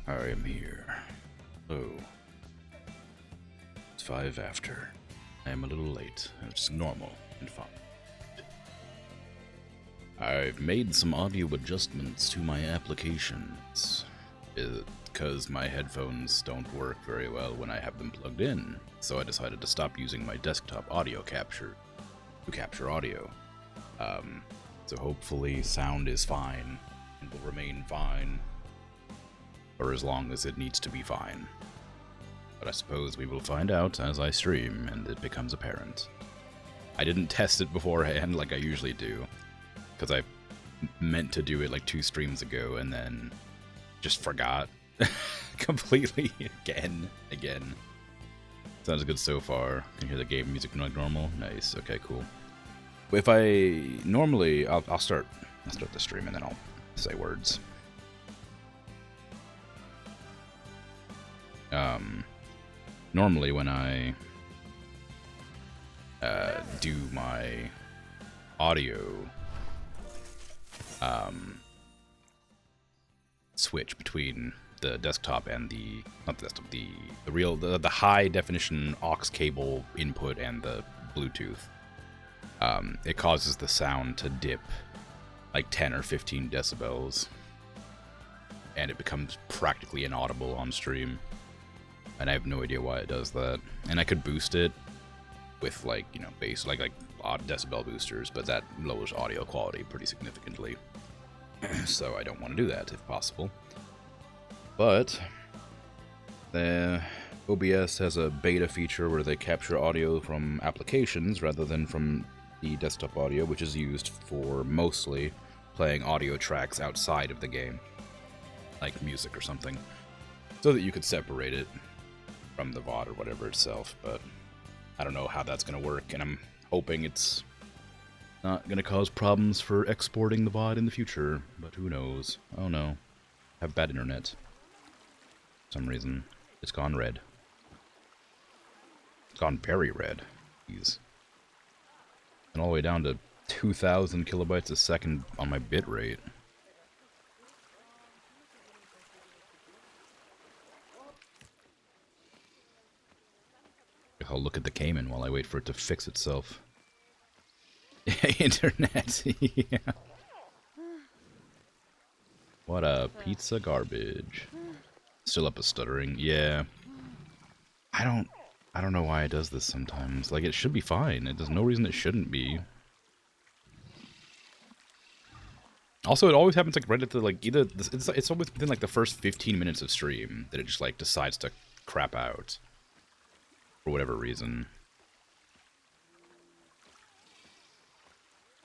I am here. Oh. It's 5 after. I am a little late. It's normal and fine. I've made some audio adjustments to my applications because my headphones don't work very well when I have them plugged in, so I decided to stop using my desktop audio capture to capture audio. So hopefully sound is fine and will remain fine for as long as it needs to be fine. But I suppose we will find out as I stream and it becomes apparent. I didn't test it beforehand like I usually do, because I meant to do it like 2 streams ago and then just forgot completely again. Sounds good so far. Can you hear the game music like normal? Nice. Okay, cool. If I normally, I'll start the stream and then I'll say words. Normally when I do my audio switch between the desktop and not the desktop, the high definition aux cable input and the Bluetooth, it causes the sound to dip like 10 or 15 decibels, and it becomes practically inaudible on stream. And I have no idea why it does that. And I could boost it with like, you know, bass, like odd decibel boosters, but that lowers audio quality pretty significantly. So I don't want to do that if possible. But the OBS has a beta feature where they capture audio from applications rather than from the desktop audio, which is used for mostly playing audio tracks outside of the game, like music or something, so that you could separate it from the VOD or whatever itself. But I don't know how that's going to work, and I'm hoping it's not going to cause problems for exporting the VOD in the future, but who knows. Oh no. I have bad internet. For some reason, it's gone red. It's gone very red. Jeez. And all the way down to 2,000 kilobytes a second on my bit rate. I'll look at the Cayman while I wait for it to fix itself. Internet, yeah. What a pizza garbage. Still up a stuttering, yeah. I don't know why it does this sometimes. Like, it should be fine. There's no reason it shouldn't be. Also, it always happens like right at the, like, either it's always within like the first 15 minutes of stream that it just like decides to crap out for whatever reason.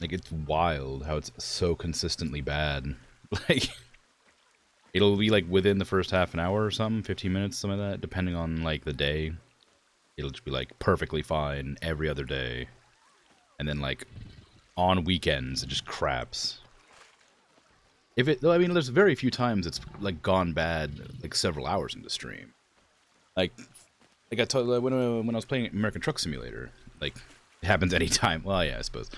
Like, it's wild how it's so consistently bad. Like, it'll be like within the first half an hour or something, 15 minutes, something like that, depending on like the day. It'll just be like perfectly fine every other day, and then like on weekends it just craps. I mean, there's very few times it's like gone bad like several hours into stream. Like I told when I was playing American Truck Simulator, like it happens anytime. Well, yeah, I suppose.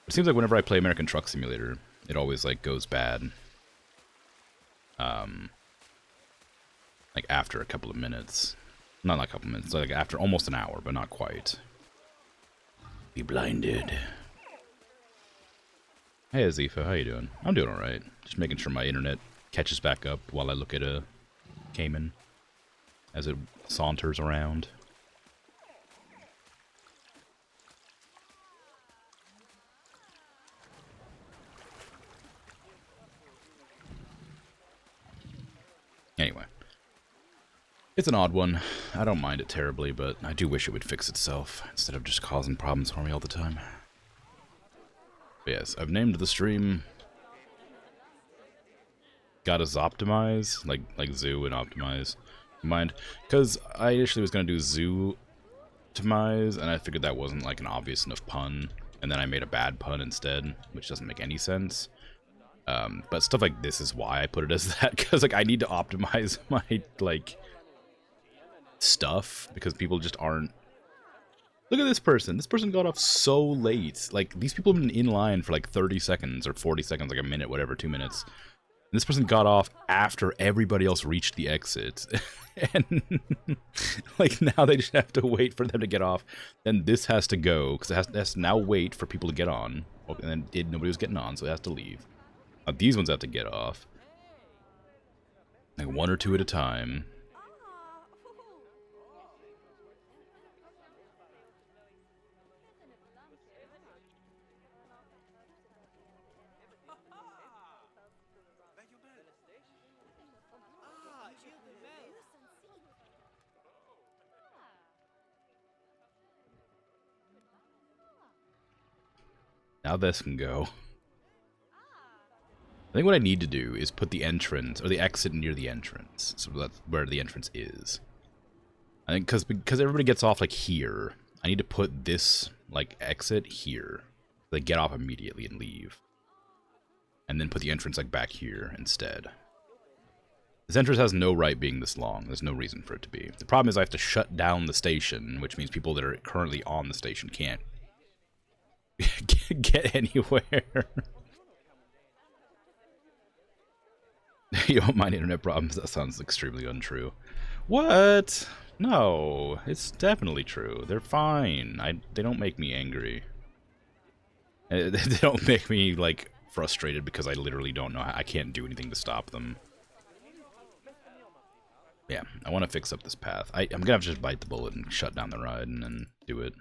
It seems like whenever I play American Truck Simulator, it always like goes bad. Like after a couple of minutes. Not like a couple minutes, like after almost an hour, but not quite. Be blinded. Hey Azifa, how you doing? I'm doing alright. Just making sure my internet catches back up while I look at a Cayman as it saunters around. Anyway. It's an odd one. I don't mind it terribly, but I do wish it would fix itself instead of just causing problems for me all the time. But yes, I've named the stream Gotta Zoptimize, like zoo and optimize. Mind, because I initially was gonna do zootomize, and I figured that wasn't like an obvious enough pun, and then I made a bad pun instead, which doesn't make any sense. But stuff like this is why I put it as that, because like I need to optimize my like stuff, because people just aren't. Look at this person. This person got off so late. Like, these people have been in line for like 30 seconds or 40 seconds, like a minute, whatever, 2 minutes. This person got off after everybody else reached the exit. And like now they just have to wait for them to get off. Then this has to go because it has to now wait for people to get on. And then nobody was getting on, so it has to leave. These ones have to get off. Like one or two at a time. Now this can go. I think what I need to do is put the entrance, or the exit near the entrance. So that's where the entrance is. I think because everybody gets off like here, I need to put this like exit here. So they get off immediately and leave. And then put the entrance like back here instead. This entrance has no right being this long. There's no reason for it to be. The problem is I have to shut down the station, which means people that are currently on the station can't get anywhere. You don't mind internet problems? That sounds extremely untrue. What? No, it's definitely true. They're fine. They don't make me angry. They don't make me, like, frustrated because I literally don't know how. I can't do anything to stop them. Yeah, I want to fix up this path. I'm gonna have to just bite the bullet and shut down the ride and then do it.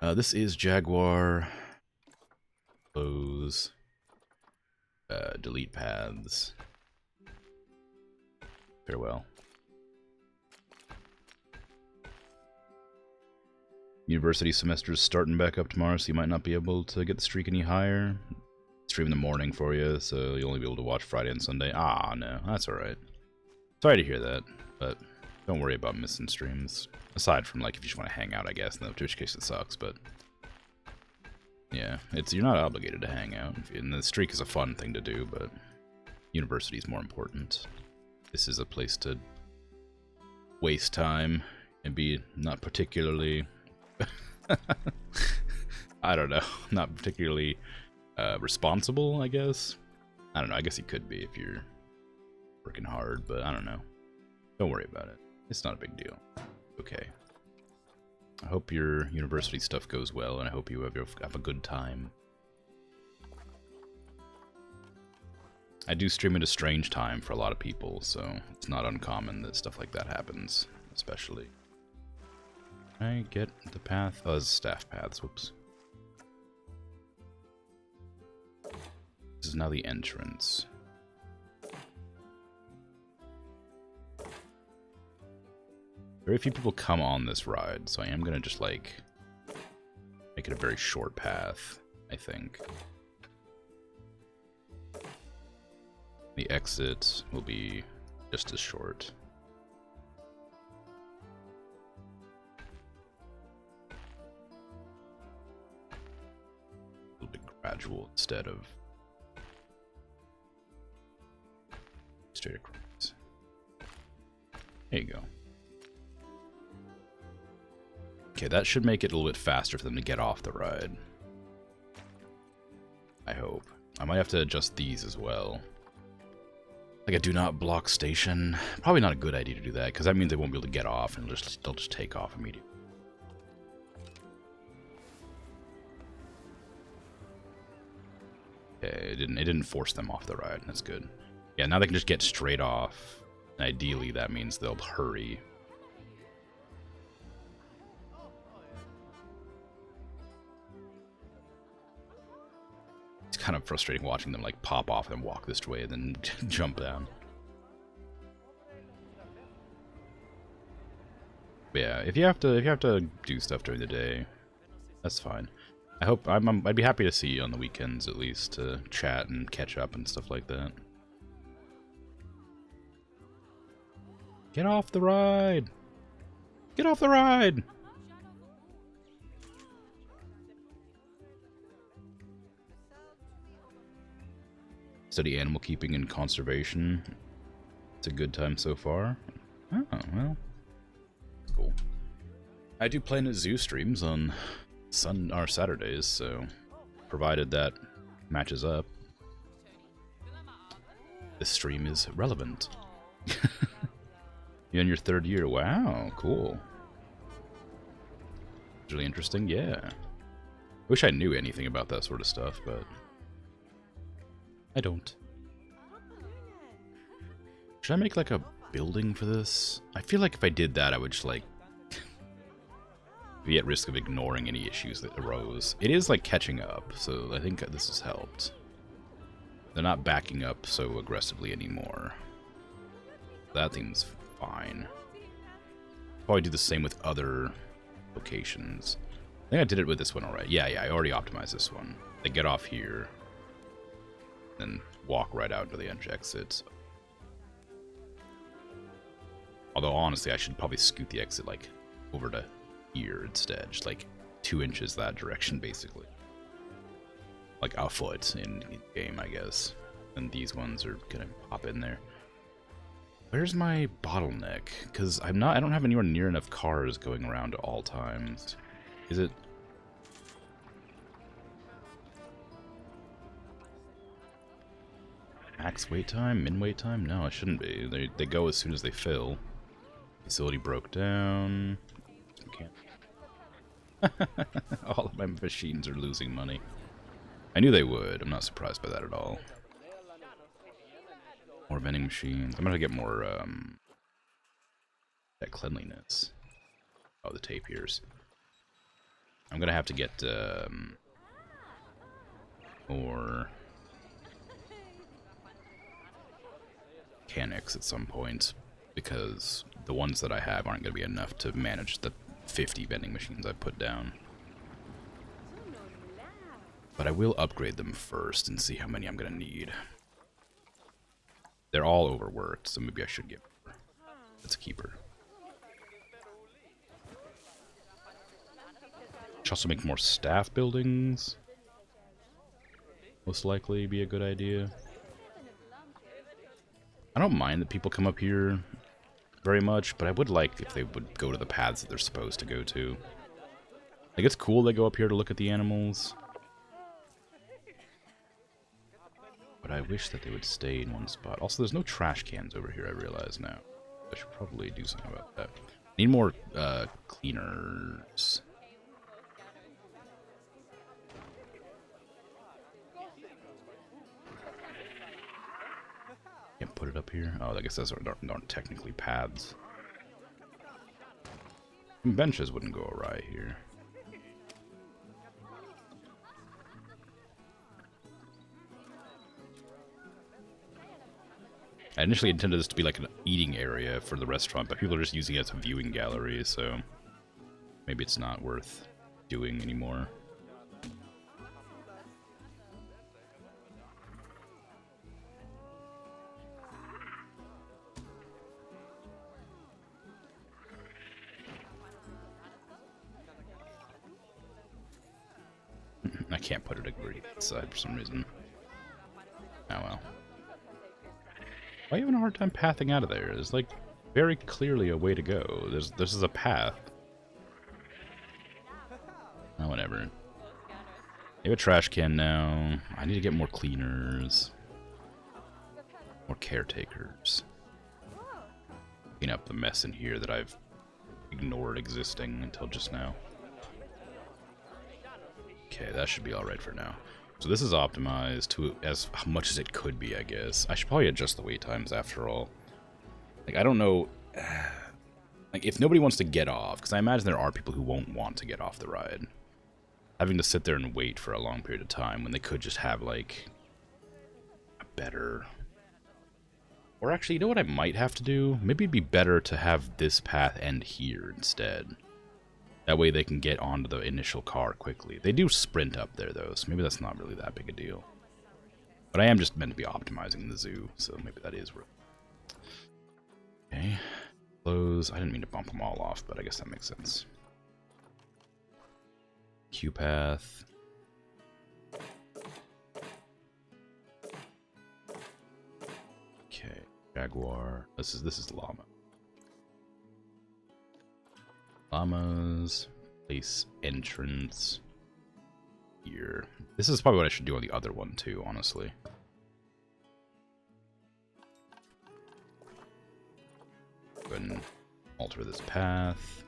This is Jaguar. Close. Delete paths. Farewell. University semester's starting back up tomorrow, so you might not be able to get the streak any higher. Stream in the morning for you, so you'll only be able to watch Friday and Sunday. Ah, no, that's alright. Sorry to hear that, but don't worry about missing streams. Aside from, like, if you just want to hang out, I guess, in which case it sucks, but... yeah, you're not obligated to hang out, and the streak is a fun thing to do, but university is more important. This is a place to waste time and be not particularly... I don't know, not particularly responsible, I guess. I don't know, I guess you could be if you're working hard, but I don't know. Don't worry about it. It's not a big deal. Okay. I hope your university stuff goes well, and I hope you have a good time. I do stream at a strange time for a lot of people, so it's not uncommon that stuff like that happens, especially. Can I get the path? Oh, it's staff paths, whoops. This is now the entrance. Very few people come on this ride, so I am gonna just, like, make it a very short path, I think. The exit will be just as short. A little bit gradual instead of straight across. There you go. Okay, that should make it a little bit faster for them to get off the ride. I hope. I might have to adjust these as well. Like a do not block station. Probably not a good idea to do that, because that means they won't be able to get off and they'll just take off immediately. Okay, it didn't force them off the ride. That's good. Yeah, now they can just get straight off. Ideally, that means they'll hurry. It's kind of frustrating watching them like pop off and walk this way and then jump down. But yeah, if you have to do stuff during the day, that's fine. I'd be happy to see you on the weekends at least to chat and catch up and stuff like that. Get off the ride! Get off the ride! Study animal keeping and conservation. It's a good time so far. Oh, well. That's cool. I do Planet Zoo streams on Saturdays, so provided that matches up. This stream is relevant. You're in your 3rd year. Wow, cool. It's really interesting, yeah. Wish I knew anything about that sort of stuff, but I don't. Should I make like a building for this? I feel like if I did that, I would just like be at risk of ignoring any issues that arose. It is like catching up, so I think this has helped. They're not backing up so aggressively anymore. That seems fine. Probably do the same with other locations. I think I did it with this one alright. Yeah, I already optimized this one. They get off here, then walk right out to the edge exit. Although, honestly, I should probably scoot the exit, like, over to here instead. Just, like, 2 inches that direction, basically. Like, a foot in game, I guess. And these ones are gonna pop in there. Where's my bottleneck? Because I don't have anywhere near enough cars going around at all times. Is it... max wait time? Min wait time? No, it shouldn't be. They go as soon as they fill. Facility broke down. I can't. All of my machines are losing money. I knew they would. I'm not surprised by that at all. More vending machines. I'm gonna get more that cleanliness. Oh, the tapirs. I'm gonna have to get more mechanics at some point, because the ones that I have aren't gonna be enough to manage the 50 vending machines I put down. But I will upgrade them first and see how many I'm gonna need. They're all overworked, so maybe I should get more. Let's keep her. Should also make more staff buildings. Most likely be a good idea. I don't mind that people come up here very much, but I would like if they would go to the paths that they're supposed to go to. Like, it's cool they go up here to look at the animals, but I wish that they would stay in one spot. Also, there's no trash cans over here, I realize now. I should probably do something about that. Need more cleaners. Can't put it up here. Oh, I guess those aren't technically paths. Benches wouldn't go awry here. I initially intended this to be like an eating area for the restaurant, but people are just using it as a viewing gallery, so maybe it's not worth doing anymore. I can't put it agree side for some reason. Oh well. Why are you having a hard time pathing out of there? There's like very clearly a way to go. This is a path. Oh, whatever. I have a trash can now. I need to get more cleaners. More caretakers. Clean up the mess in here that I've ignored existing until just now. Okay, that should be alright for now. So this is optimized to as much as it could be, I guess. I should probably adjust the wait times after all. Like, I don't know... like, if nobody wants to get off, because I imagine there are people who won't want to get off the ride. Having to sit there and wait for a long period of time when they could just have, like, a better... Or actually, you know what I might have to do? Maybe it'd be better to have this path end here instead. That way they can get onto the initial car quickly. They do sprint up there, though, so maybe that's not really that big a deal. But I am just meant to be optimizing the zoo, so maybe that is real. Okay. Close. I didn't mean to bump them all off, but I guess that makes sense. Q path. Okay. Jaguar. This is llama. Llamas, place entrance here. This is probably what I should do on the other one too, honestly. can alter this path.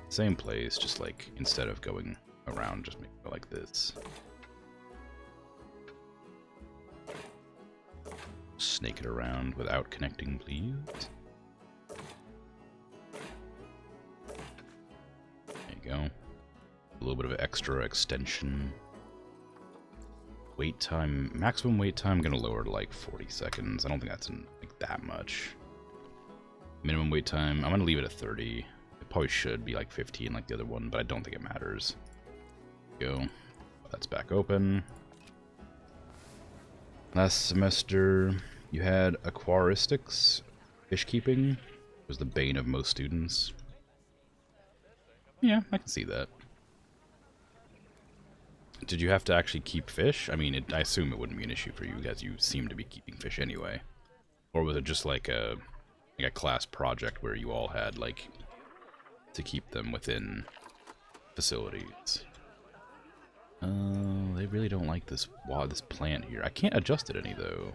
Same place, just like instead of going around, just make it go like this. Snake it around without connecting, please. There you go. A little bit of extra extension. Wait time, maximum wait time, I'm gonna lower to like 40 seconds. I don't think that's like that much. Minimum wait time, I'm gonna leave it at 30. It probably should be like 15 like the other one, but I don't think it matters. Go. That's back open. Last semester, you had aquaristics, fish keeping. It was the bane of most students. Yeah, I can see that. Did you have to actually keep fish? I mean, I assume it wouldn't be an issue for you, as you seem to be keeping fish anyway. Or was it just like a class project where you all had, like, to keep them within facilities? They really don't like this plant here. I can't adjust it any, though.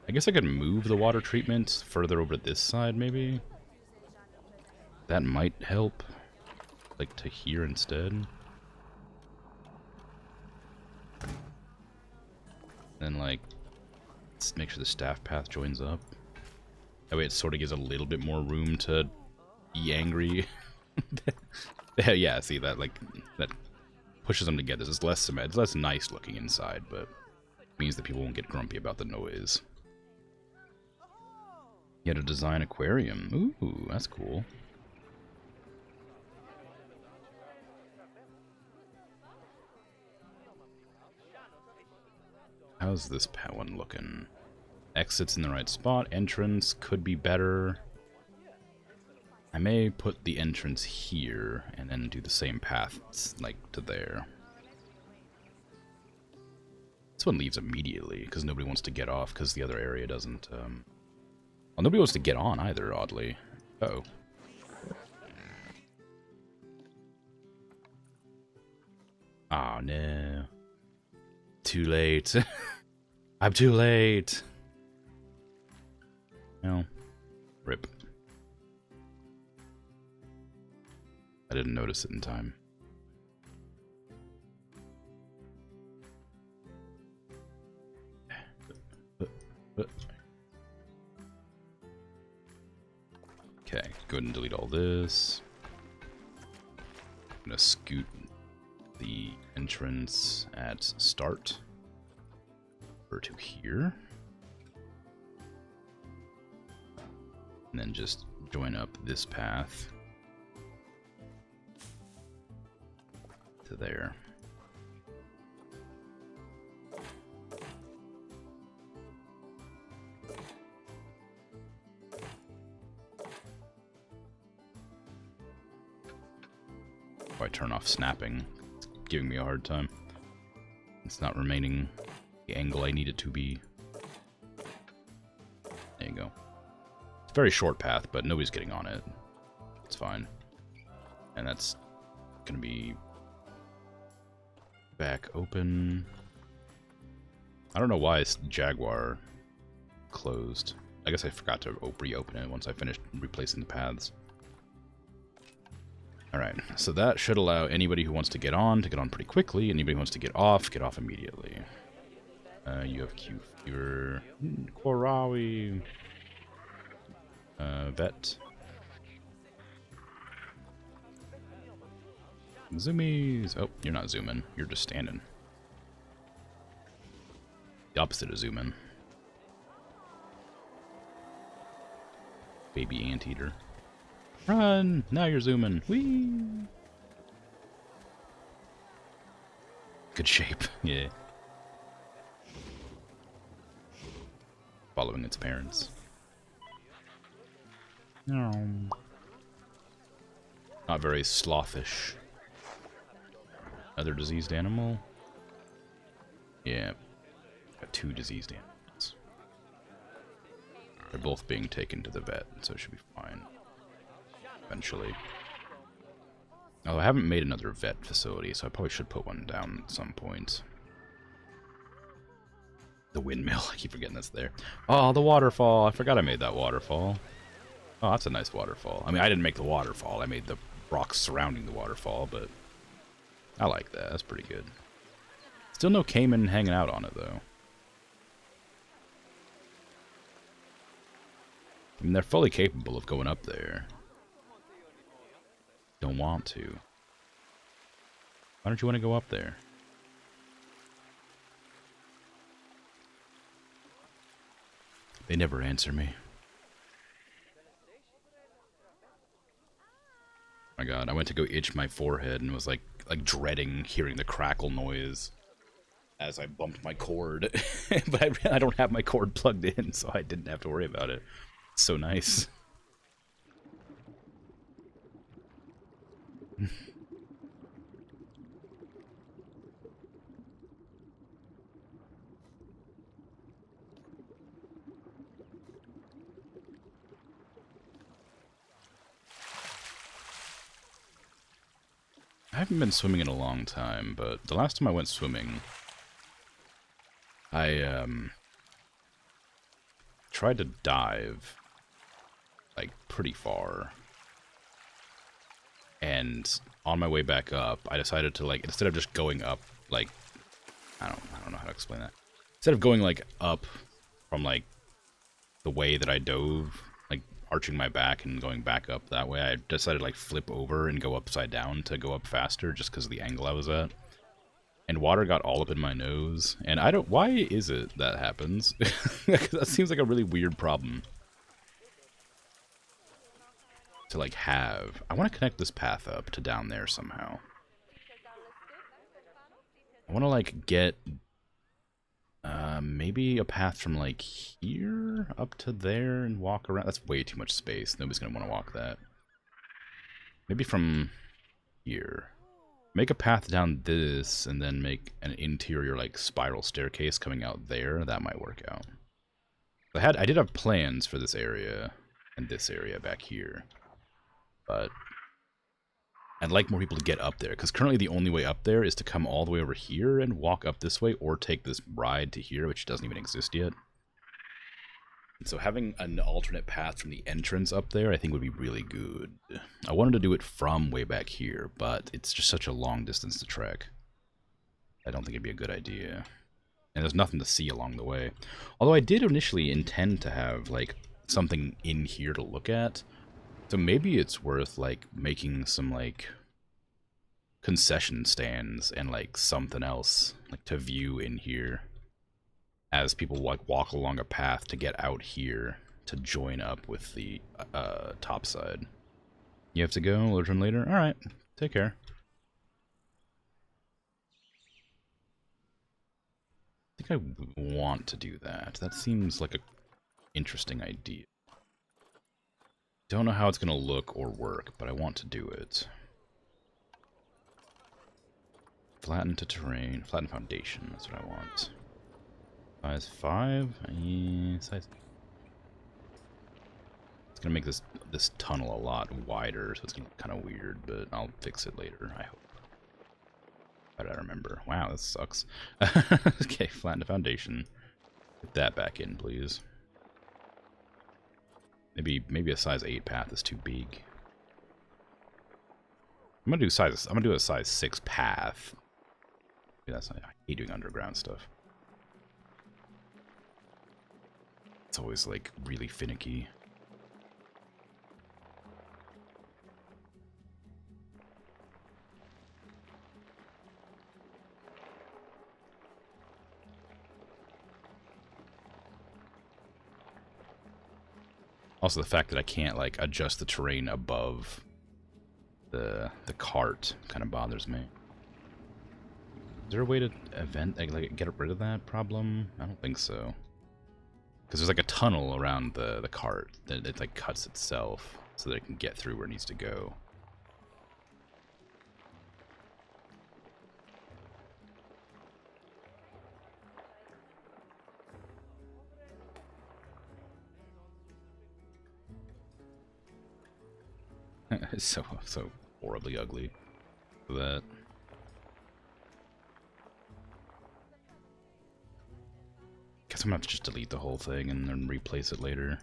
I guess I could move the water treatment further over to this side, maybe? That might help. Like, to here instead. Then, like, let's make sure the staff path joins up. That way it sort of gives a little bit more room to be angry. Yeah, see, that, like, that pushes them together. It's less nice looking inside, but it means that people won't get grumpy about the noise. You had a design aquarium. Ooh, that's cool. How's this one looking? Exits in the right spot. Entrance could be better. I may put the entrance here and then do the same path, like, to there. This one leaves immediately because nobody wants to get off because the other area doesn't. Well, nobody wants to get on either, oddly. Uh-oh. Oh, no. Too late. I'm too late. No. Rip. I didn't notice it in time. Okay, go ahead and delete all this. I'm gonna scoot the entrance at start over to here. And then just join up this path to there. If I turn off snapping, it's giving me a hard time. It's not remaining the angle I need it to be. There you go. It's a very short path, but nobody's getting on it. It's fine. And that's gonna be back open. I don't know why it's Jaguar closed. I guess I forgot to reopen it once I finished replacing the paths. Alright, so that should allow anybody who wants to get on pretty quickly. Anybody who wants to get off immediately. You have Q Fever. Korawi. Vet. Zoomies. Oh, you're not zooming. You're just standing. The opposite of zooming. Baby anteater. Run! Now you're zooming. Whee! Good shape. Yeah. Following its parents. No. Not very slothish. Another diseased animal? Yeah. Got 2 diseased animals. They're both being taken to the vet, so it should be fine. Eventually. Oh, I haven't made another vet facility, so I probably should put one down at some point. The windmill, I keep forgetting that's there. Oh, the waterfall. I forgot I made that waterfall. Oh, that's a nice waterfall. I mean, I didn't make the waterfall. I made the rocks surrounding the waterfall, but I like that. That's pretty good. Still no caiman hanging out on it, though. I mean, they're fully capable of going up there. Don't want to. Why don't you want to go up there? They never answer me. Oh my god, I went to go itch my forehead and was like dreading hearing the crackle noise as I bumped my cord. But I don't have my cord plugged in, so I didn't have to worry about it. It's so nice. I haven't been swimming in a long time, but the last time I went swimming, I tried to dive like pretty far, and on my way back up, I decided to like, instead of just going up like, I don't know how to explain that. Instead of going like up from like the way that I dove, like arching my back and going back up that way, I decided to like flip over and go upside down to go up faster just because of the angle I was at. And water got all up in my nose, and I don't, why is it that happens? That seems like a really weird problem to like have. I want to connect this path up to down there somehow. I want to like get maybe a path from like here up to there and walk around. That's way too much space. Nobody's gonna want to walk that. Maybe from here. Make a path down this and then make an interior like spiral staircase coming out there. That might work out. I did have plans for this area and this area back here, but I'd like more people to get up there, because currently the only way up there is to come all the way over here and walk up this way, or take this ride to here, which doesn't even exist yet. And so having an alternate path from the entrance up there, I think would be really good. I wanted to do it from way back here, but it's just such a long distance to trek. I don't think it'd be a good idea. And there's nothing to see along the way. Although I did initially intend to have, like, something in here to look at. So maybe it's worth, like, making some, like, concession stands and, like, something else, like, to view in here, as people, like, walk along a path to get out here to join up with the top side. You have to go? We'll return later? Alright, take care. I think I want to do that. That seems like a interesting idea. Don't know how it's going to look or work, but I want to do it. Flatten to terrain. Flatten foundation. That's what I want. Size 5? Yeah, size... It's going to make this tunnel a lot wider, so it's going to be kind of weird, but I'll fix it later, I hope. How did I remember? Wow, this sucks. Okay, flatten the foundation. Get that back in, please. Maybe a size 8 path is too big. I'm gonna do a size 6 path. Yeah, that's not, I hate doing underground stuff. It's always like really finicky. Also, the fact that I can't like adjust the terrain above the cart kind of bothers me. Is there a way to like get rid of that problem? I don't think so. Because there's like a tunnel around the cart that it like cuts itself so that it can get through where it needs to go. It's so horribly ugly. That. Guess I'm gonna have to just delete the whole thing and then replace it later.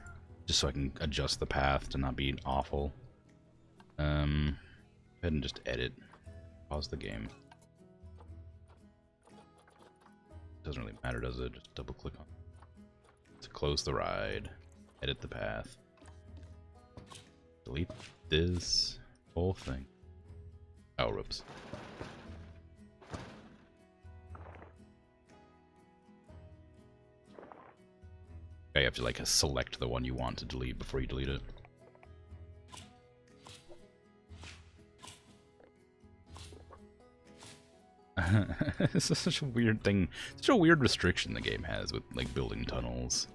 just so I can adjust the path to not be awful. Go ahead and just edit. Pause the game. Doesn't really matter, does it? Just double click on it. To close the ride. Edit the path. Delete this whole thing. Oh, whoops. Okay, you have to like select the one you want to delete before you delete it. This is such a weird thing, such a weird restriction the game has with like building tunnels.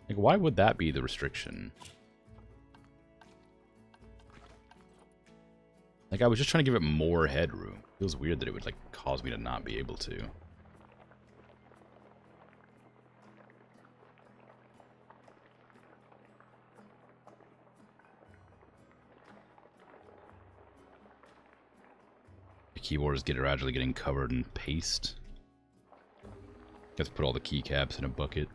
Like, why would that be the restriction? Like, I was just trying to give it more headroom. It feels weird that it would like cause me to not be able to. Keyboard is gradually getting covered in paste. Let's put all the keycaps in a bucket.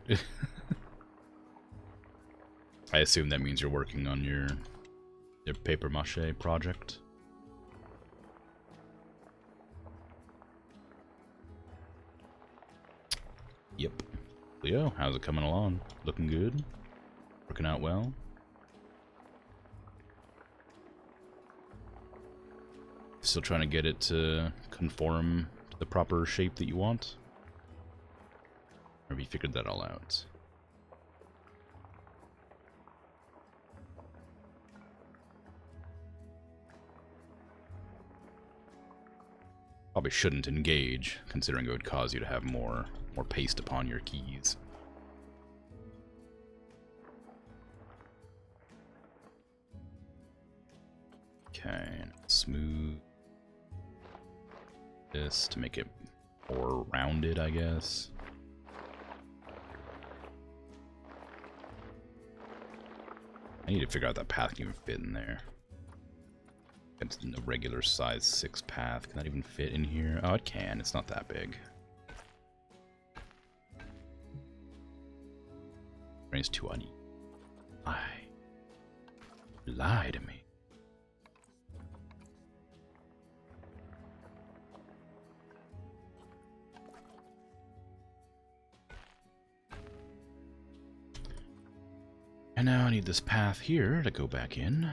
I assume that means you're working on your paper mache project. Yep. Leo, how's it coming along? Looking good? Working out well? Still trying to get it to conform to the proper shape that you want? Or have you figured that all out? Probably shouldn't engage, considering it would cause you to have more paste upon your keys. Okay, smooth this to make it more rounded, I guess. I need to figure out that path can even fit in there. It's a regular size 6 path. Can that even fit in here? Oh, it can. It's not that big. It's too uneven. Lie to me. And now I need this path here to go back in.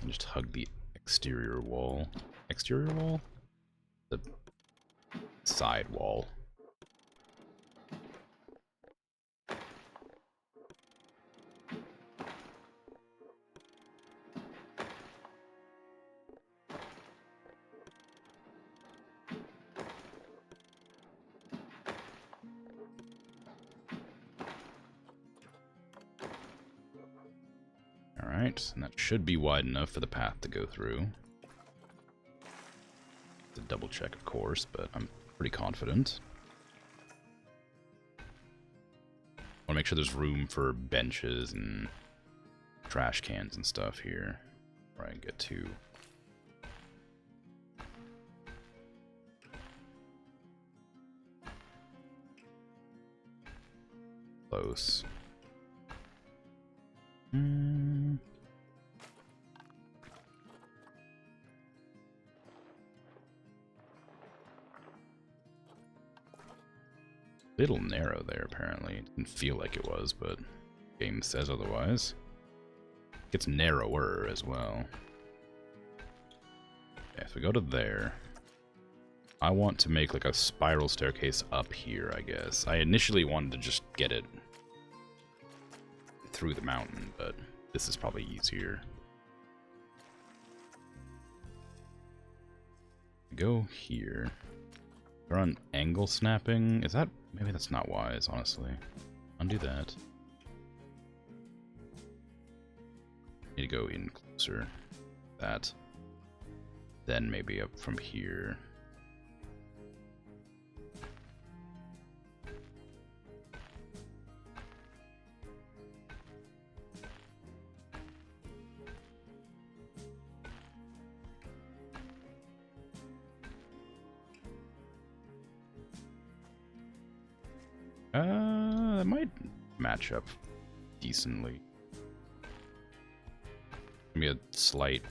And just hug the exterior wall. Exterior wall? The side wall. Alright, and that should be wide enough for the path to go through. To double check, of course, but I'm pretty confident. I want to make sure there's room for benches and trash cans and stuff here, where I can get to. Close. Little narrow there, apparently. It didn't feel like it was, but the game says otherwise. It gets narrower as well. Okay, so we go to there. I want to make like a spiral staircase up here, I guess. I initially wanted to just get it through the mountain, but this is probably easier. Go here. They're on angle snapping. Is that... maybe that's not wise, honestly. Undo that. Need to go in closer. That. Then maybe up from here. That might match up decently. Maybe a slight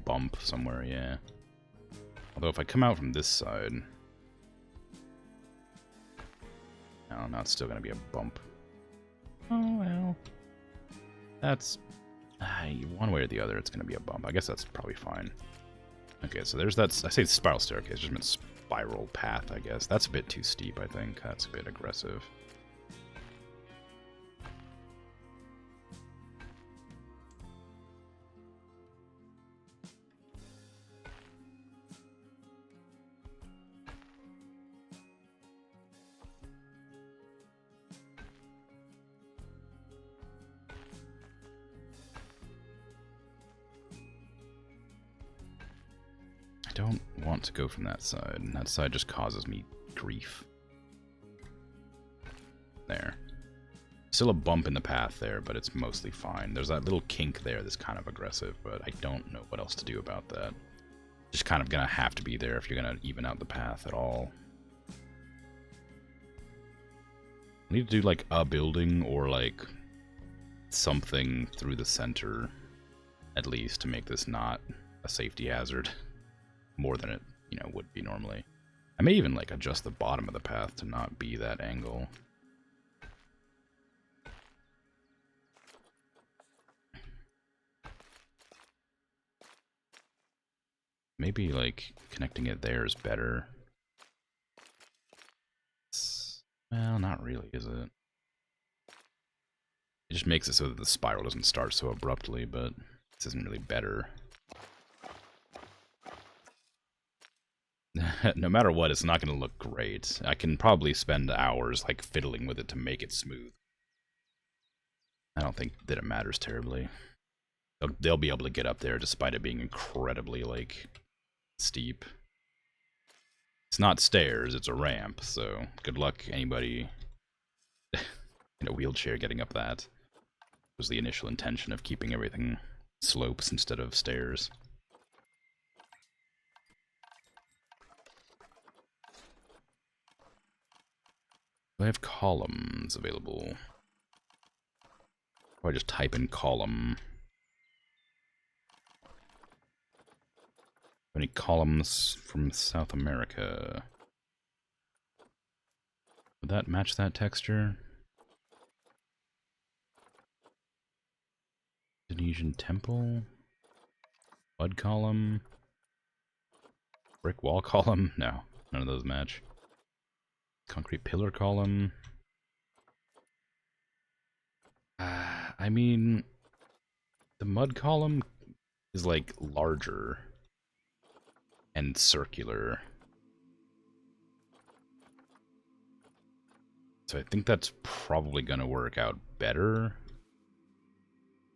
bump somewhere, yeah. Although if I come out from this side... No, no, it's still gonna be a bump. Oh, well. That's... one way or the other, it's gonna be a bump. I guess that's probably fine. Okay, so there's that... I say spiral staircase, just meant spiral path, I guess. That's a bit too steep, I think. That's a bit aggressive. I don't want to go from that side. That side just causes me grief. There. Still a bump in the path there, but it's mostly fine. There's that little kink there that's kind of aggressive, but I don't know what else to do about that. Just kind of gonna have to be there if you're gonna even out the path at all. I need to do like a building or like something through the center, at least, to make this not a safety hazard. More than it, you know, would be normally. I may even like adjust the bottom of the path to not be that angle. Maybe like connecting it there is better. Well, not really, is it? It just makes it so that the spiral doesn't start so abruptly, but this isn't really better. No matter what, it's not going to look great. I can probably spend hours like fiddling with it to make it smooth. I don't think that it matters terribly. They'll be able to get up there despite it being incredibly like steep. It's not stairs, it's a ramp, so good luck anybody in a wheelchair getting up that. Was the initial intention of keeping everything slopes instead of stairs. I have columns available. Or I just type in column. Any columns from South America? Would that match that texture? Indonesian temple? Mud column? Brick wall column? No, none of those match. Concrete pillar column? I mean, the mud column is like larger and circular. So I think that's probably going to work out better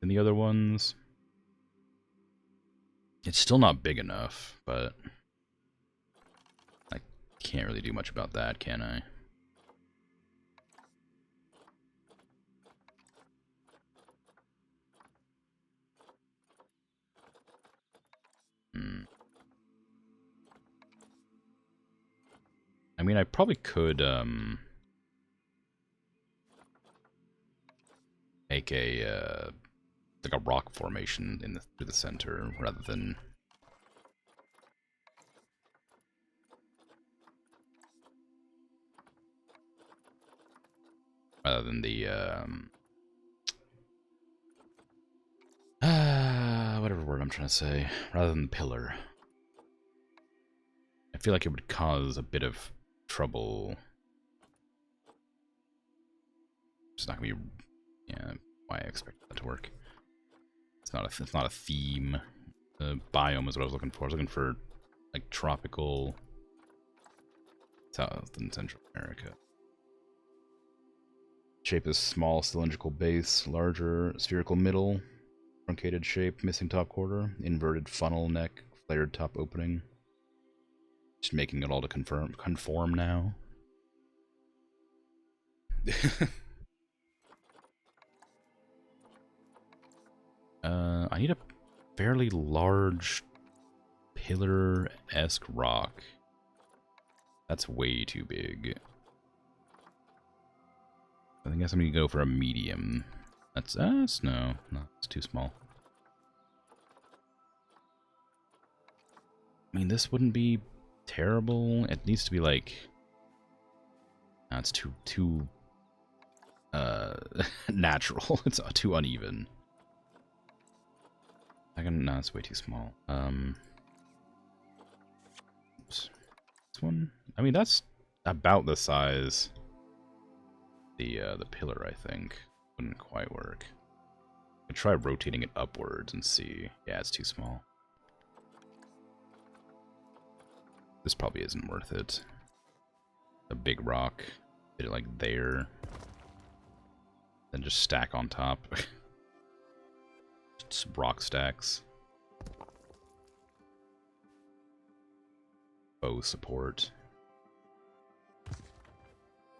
than the other ones. It's still not big enough, but I can't really do much about that, can I? I mean, I probably could make a like a rock formation in through the center rather than the whatever word I'm trying to say, rather than the pillar. I feel like it would cause a bit of trouble. It's not gonna be, yeah, why I expect that to work. It's not a theme. The biome is what I was looking for. I was looking for like tropical South and Central America. Shape is small cylindrical base, larger spherical middle, truncated shape, missing top quarter, inverted funnel neck, flared top opening. Just making it all to conform now. I need a fairly large pillar-esque rock. That's way too big. I guess I'm gonna go for a medium. That's no, it's too small. I mean, this wouldn't be terrible. It needs to be like, no, it's too natural. It's too uneven. No, it's way too small. Oops. This one, I mean, that's about the size. The pillar, I think, wouldn't quite work. I'd try rotating it upwards and see. Yeah, it's too small. This probably isn't worth it. A big rock, put it like there, then just stack on top. Just rock stacks. Bow support.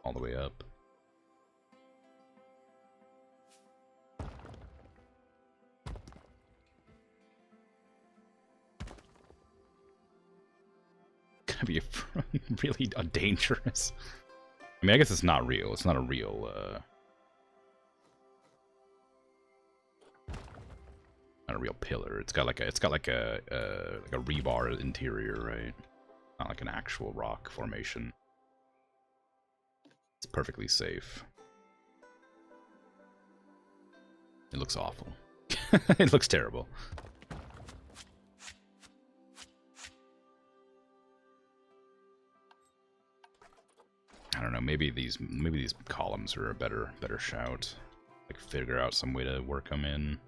All the way up. Gonna be really dangerous. I mean, I guess it's not real. It's not a real, not a real pillar. It's got like a rebar interior, right? Not like an actual rock formation. It's perfectly safe. It looks awful. It looks terrible. I don't know. Maybe these columns are a better shout. Like figure out some way to work them in.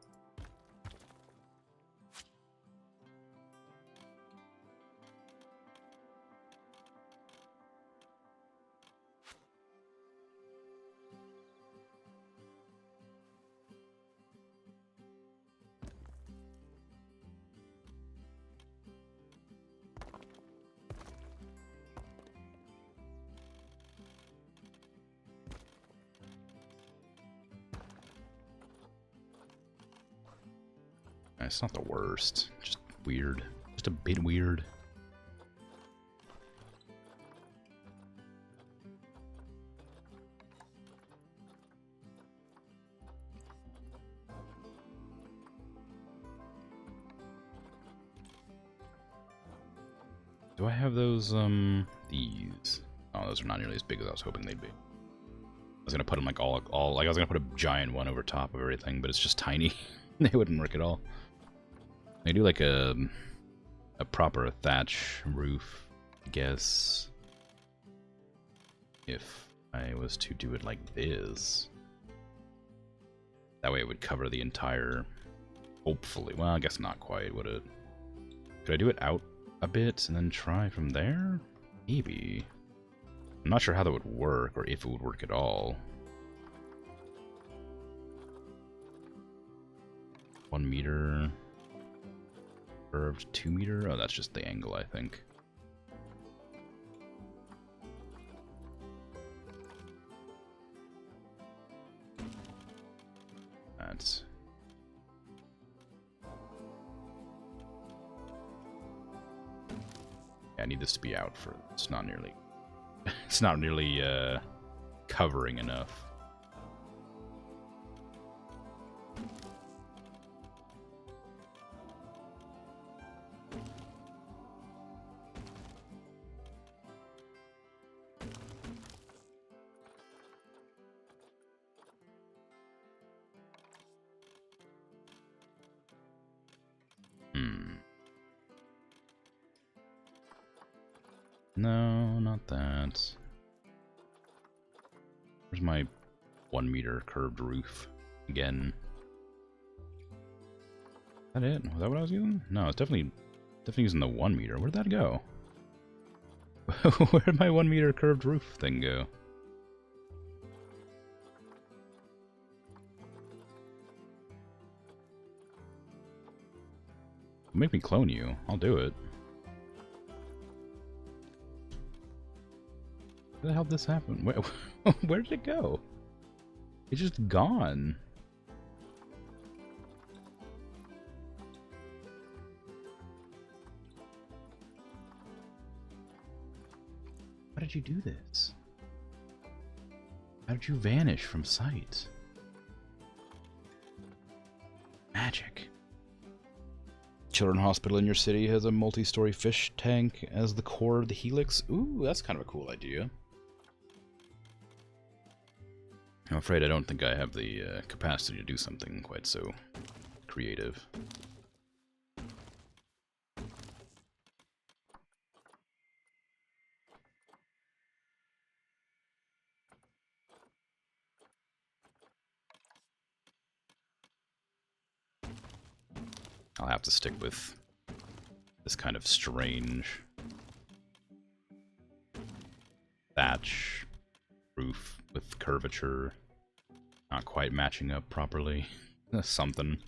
It's not the worst, just weird. Just a bit weird. Do I have those, these? Oh, those are not nearly as big as I was hoping they'd be. I was gonna put them like all like I was gonna put a giant one over top of everything, but it's just tiny. They wouldn't work at all. I do like a proper thatch roof, I guess. If I was to do it like this. That way it would cover the entire, hopefully. Well, I guess not quite, would it? Could I do it out a bit and then try from there? Maybe. I'm not sure how that would work, or if it would work at all. 1 meter. Curved 2 meter? Oh, that's just the angle, I think. That's... Yeah, I need this to be out for... It's not nearly... It's not nearly, covering enough. No, not that. Where's my 1 meter curved roof? Again. Is that it? Was that what I was using? No, it's definitely using the 1 meter. Where'd that go? Where'd my 1 meter curved roof thing go? Make me clone you. I'll do it. Where the hell did this happen? Where did it go? It's just gone. Why did you do this? How did you vanish from sight? Magic. Children's hospital in your city has a multi-story fish tank as the core of the helix. Ooh, that's kind of a cool idea. I'm afraid I don't think I have the capacity to do something quite so creative. I'll have to stick with this kind of strange thatch roof with curvature not quite matching up properly. Something.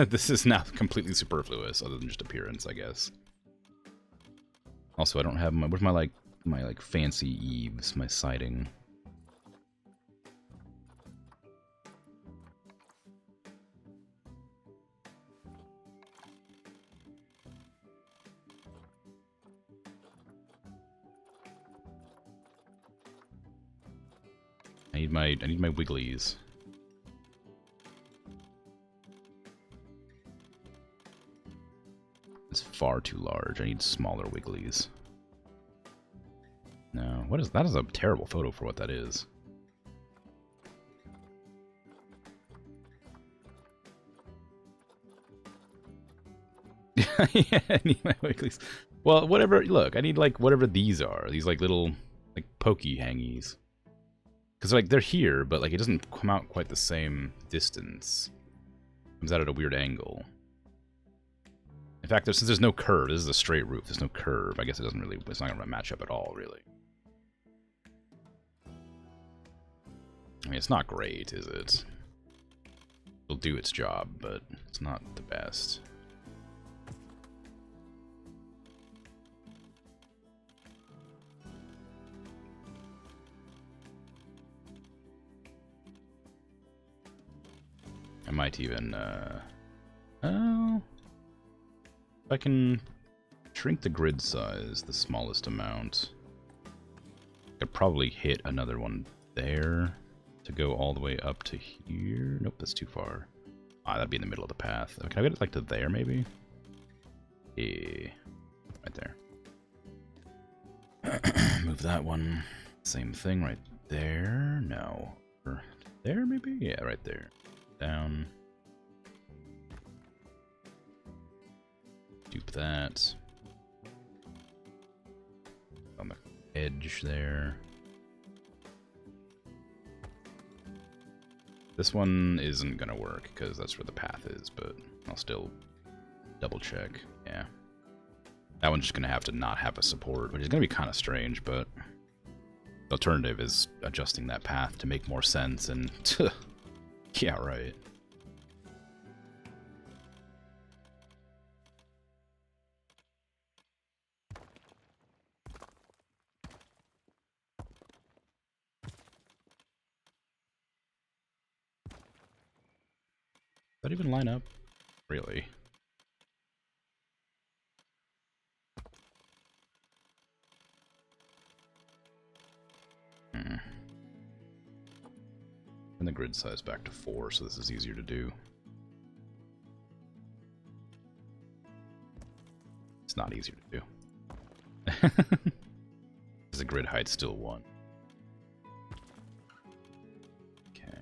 This is now completely superfluous, other than just appearance, I guess. Also, I don't have my, where's my fancy eaves, my siding? I need my wigglies. It's far too large. I need smaller wigglies. No, what is that? Is a terrible photo for what that is. Yeah, I need my wigglies. Well, whatever. Look, I need like whatever these are. These like little like pokey hangies. Because like they're here, but like it doesn't come out quite the same distance. It comes out at a weird angle. In fact, since there's no curve, this is a straight roof. There's no curve. I guess it's not going to match up at all, really. I mean, it's not great, is it? It'll do its job, but it's not the best. I might even, oh... If I can shrink the grid size the smallest amount, I could probably hit another one there to go all the way up to here. Nope, that's too far. Ah, that'd be in the middle of the path. Can I get it like to there, maybe? Yeah, right there. Move that one. Same thing right there. No. There, maybe? Yeah, right there. Down. Dupe that. On the edge there. This one isn't gonna work because that's where the path is, but I'll still double check. Yeah. That one's just gonna have to not have a support, which is gonna be kind of strange, but the alternative is adjusting that path to make more sense and yeah, right. Does that even line up? Really? And the grid size back to 4, so this is easier to do. It's not easier to do. Because the grid height's still 1. Okay.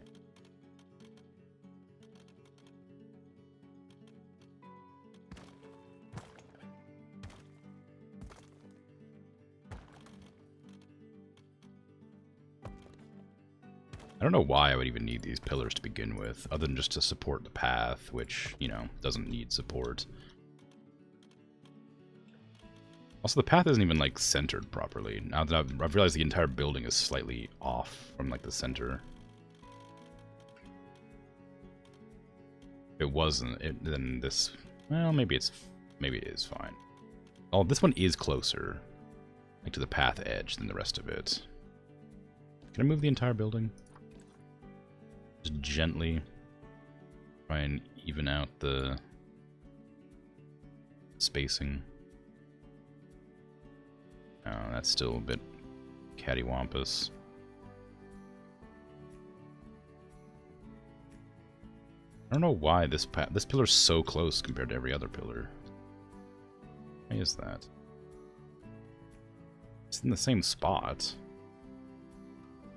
I don't know why I would even need these pillars to begin with, other than just to support the path, which, you know, doesn't need support. Also, the path isn't even, like, centered properly. Now that I've realized the entire building is slightly off from, like, the center. If it wasn't, then this... Well, maybe it is fine. Oh, this one is closer, like, to the path edge than the rest of it. Can I move the entire building? Just gently try and even out the spacing. Oh, that's still a bit cattywampus. I don't know why this pillar's so close compared to every other pillar. Why is that? It's in the same spot.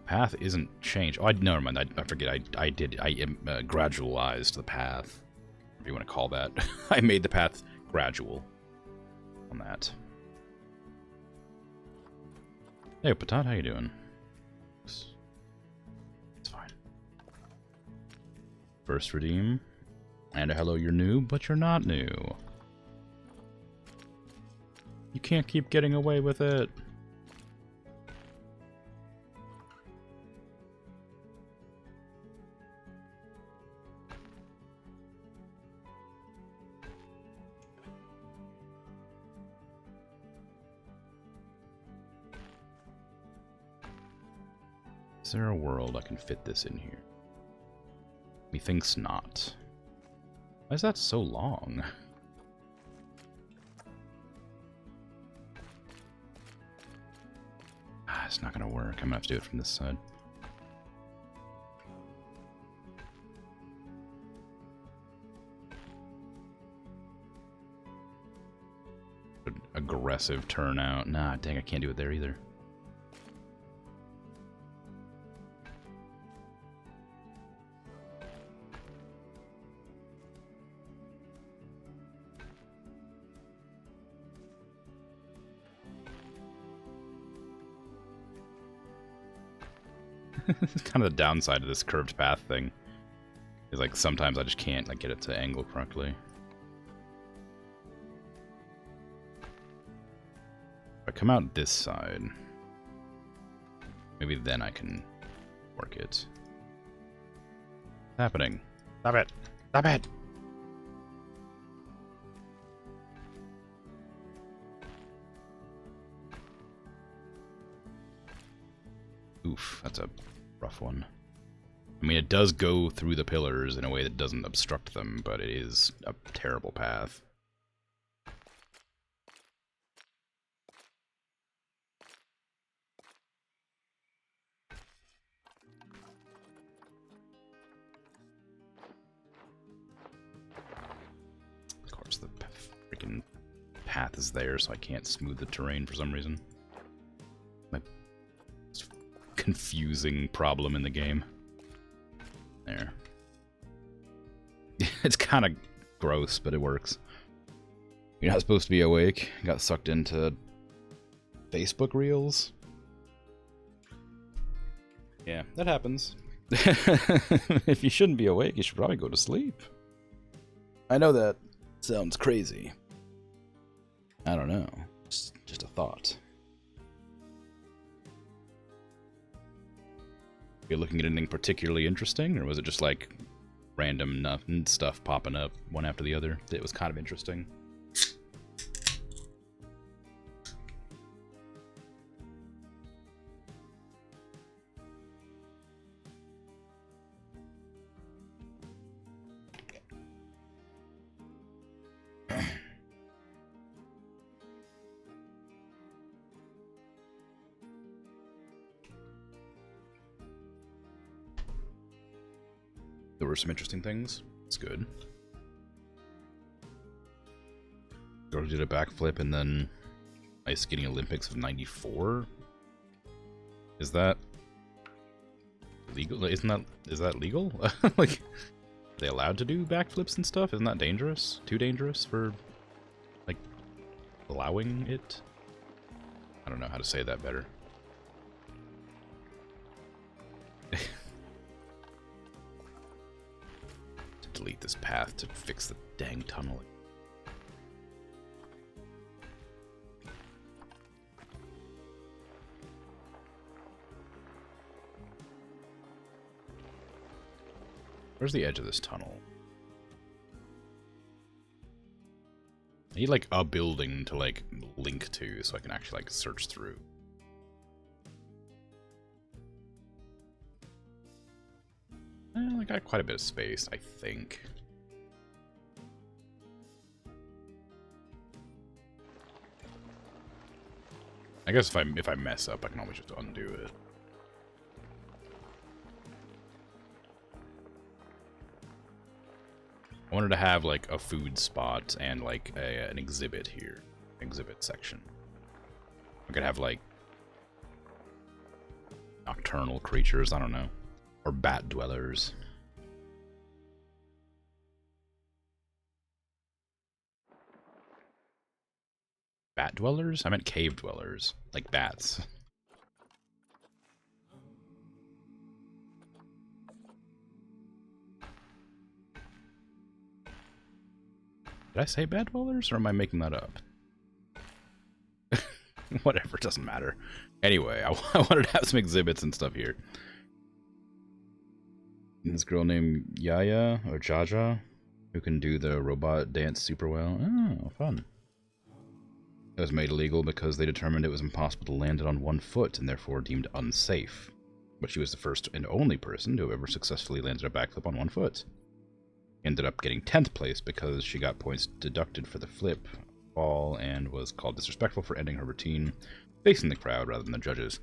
Path isn't changed. Oh, never mind. I forget. I gradualized the path. Whatever you want to call that. I made the path gradual on that. Hey, Patat, how you doing? It's fine. First redeem. And a hello, you're new, but you're not new. You can't keep getting away with it. Is there a world I can fit this in here? Methinks not. Why is that so long? It's not gonna work. I'm gonna have to do it from this side. Aggressive turnout. Nah, dang, I can't do it there either. Kind of the downside of this curved path thing is like sometimes I just can't like get it to angle correctly. If I come out this side, maybe then I can work it. What's happening? Stop it! Stop it! Oof, that's a rough one. I mean, it does go through the pillars in a way that doesn't obstruct them, but it is a terrible path. Of course, the freaking path is there, so I can't smooth the terrain for some reason. My confusing problem in the game. There. It's kind of gross, but it works. You're not supposed to be awake. Got sucked into Facebook Reels. Yeah, that happens. If you shouldn't be awake, you should probably go to sleep. I know that sounds crazy. I don't know. Just a thought. You're looking at anything particularly interesting, or was it just like random stuff popping up one after the other? It was kind of interesting. There were some interesting things. It's good. Girl did a backflip and then Ice Skating Olympics of '94. Is that legal? Is that legal? Like, are they allowed to do backflips and stuff? Isn't that dangerous? Too dangerous for like allowing it? I don't know how to say that better. Delete this path to fix the dang tunnel. Where's the edge of this tunnel? I need like a building to like link to so I can actually like search through. I got quite a bit of space, I think. I guess if I mess up, I can always just undo it. I wanted to have like a food spot and like an exhibit here, exhibit section. I could have like nocturnal creatures, I don't know, or bat dwellers. Bat dwellers? I meant cave dwellers, like bats. Did I say bat dwellers, or am I making that up? Whatever, doesn't matter. Anyway, I wanted to have some exhibits and stuff here. And this girl named Yaya, or Jaja, who can do the robot dance super well. Oh, fun. It was made illegal because they determined it was impossible to land it on one foot and therefore deemed unsafe. But she was the first and only person to have ever successfully landed a backflip on one foot. Ended up getting 10th place because she got points deducted for the flip, fall, and was called disrespectful for ending her routine facing the crowd rather than the judges.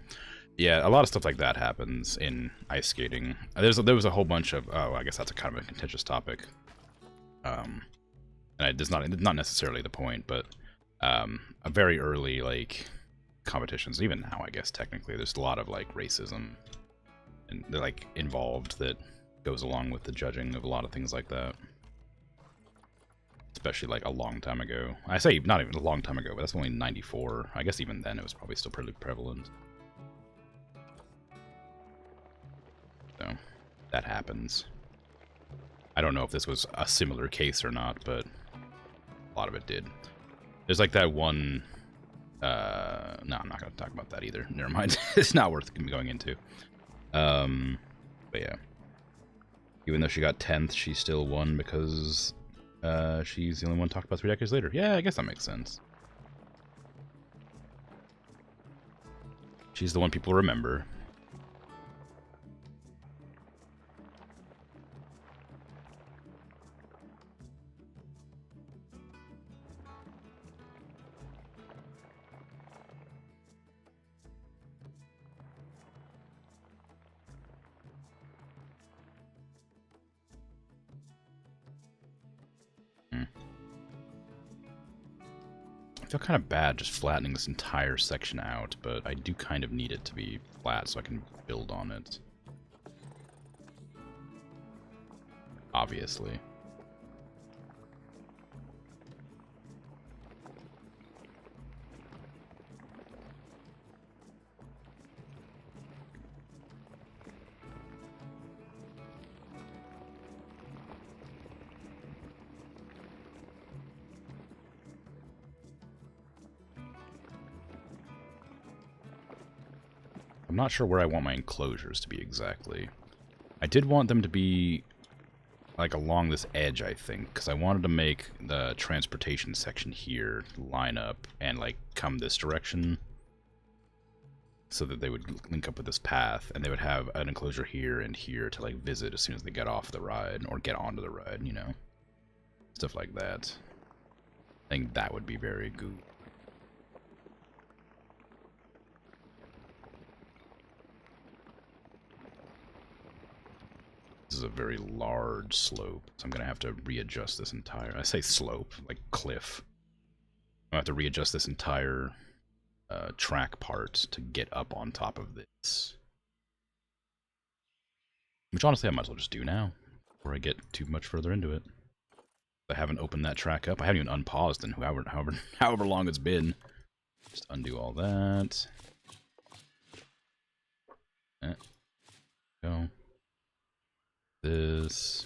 Yeah, a lot of stuff like that happens in ice skating. There was a whole bunch of, oh, I guess that's a kind of a contentious topic. And it's not necessarily the point, but a very early like competitions, even now I guess technically there's a lot of like racism and they're like involved that goes along with the judging of a lot of things like that. Especially like a long time ago. I say not even a long time ago, but that's only 94. I guess even then it was probably still pretty prevalent. So that happens. I don't know if this was a similar case or not, but a lot of it did. There's like that one... no, I'm not going to talk about that either. Never mind. It's not worth going into. But yeah. Even though she got 10th, she still won because she's the only one talked about 3 decades later. Yeah, I guess that makes sense. She's the one people remember. I feel kind of bad just flattening this entire section out, but I do kind of need it to be flat so I can build on it. Obviously. I'm not sure where I want my enclosures to be exactly. I did want them to be like along this edge, I think, because I wanted to make the transportation section here line up and like come this direction so that they would link up with this path and they would have an enclosure here and here to like visit as soon as they get off the ride or get onto the ride, you know, stuff like that. I think that would be very good. This is a very large slope, so I'm going to have to readjust this entire... I say slope, like cliff. I'm going to have to readjust this entire track part to get up on top of this. Which honestly I might as well just do now, before I get too much further into it. I haven't opened that track up. I haven't even unpaused in however long it's been. Just undo all that. Go. This.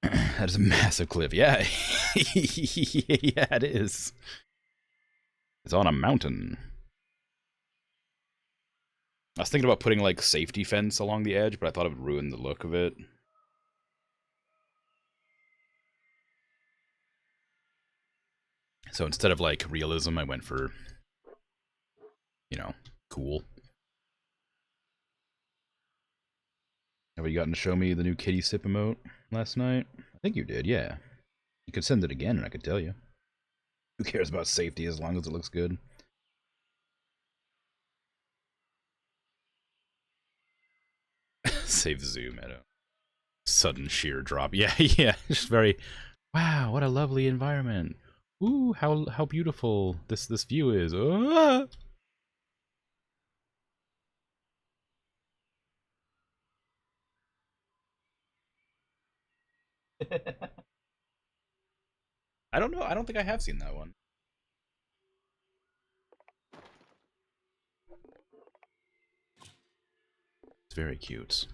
That is a massive cliff. Yeah. Yeah, it is. It's on a mountain. I was thinking about putting like safety fence along the edge, but I thought it would ruin the look of it. So instead of like realism, I went for, you know, cool. Have you gotten to show me the new kitty sip emote last night? I think you did, yeah. You could send it again and I could tell you. Who cares about safety as long as it looks good? Save zoom at a sudden sheer drop. Yeah, yeah. Just very, wow, what a lovely environment. Ooh, how beautiful this view is. Ah! I don't know. I don't think I have seen that one. It's very cute.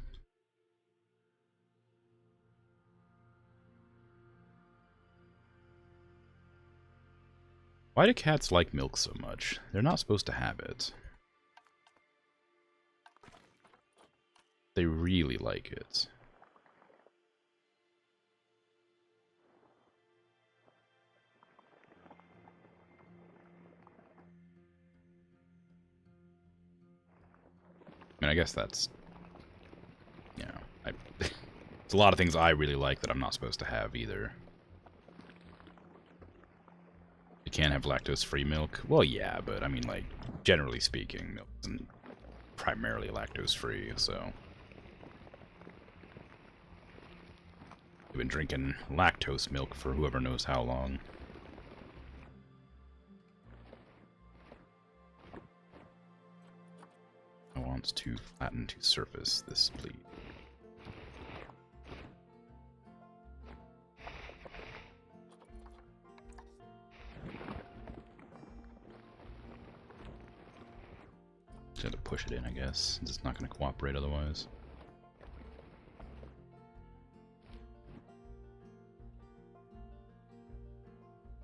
Why do cats like milk so much? They're not supposed to have it. They really like it. I mean, I guess that's, you know, it's a lot of things I really like that I'm not supposed to have either. You can't have lactose-free milk? Well, yeah, but I mean, like, generally speaking, milk isn't primarily lactose-free, so... We've been drinking lactose milk for whoever knows how long. I want to flatten to surface this, please. Just have to push it in, I guess. It's not going to cooperate otherwise.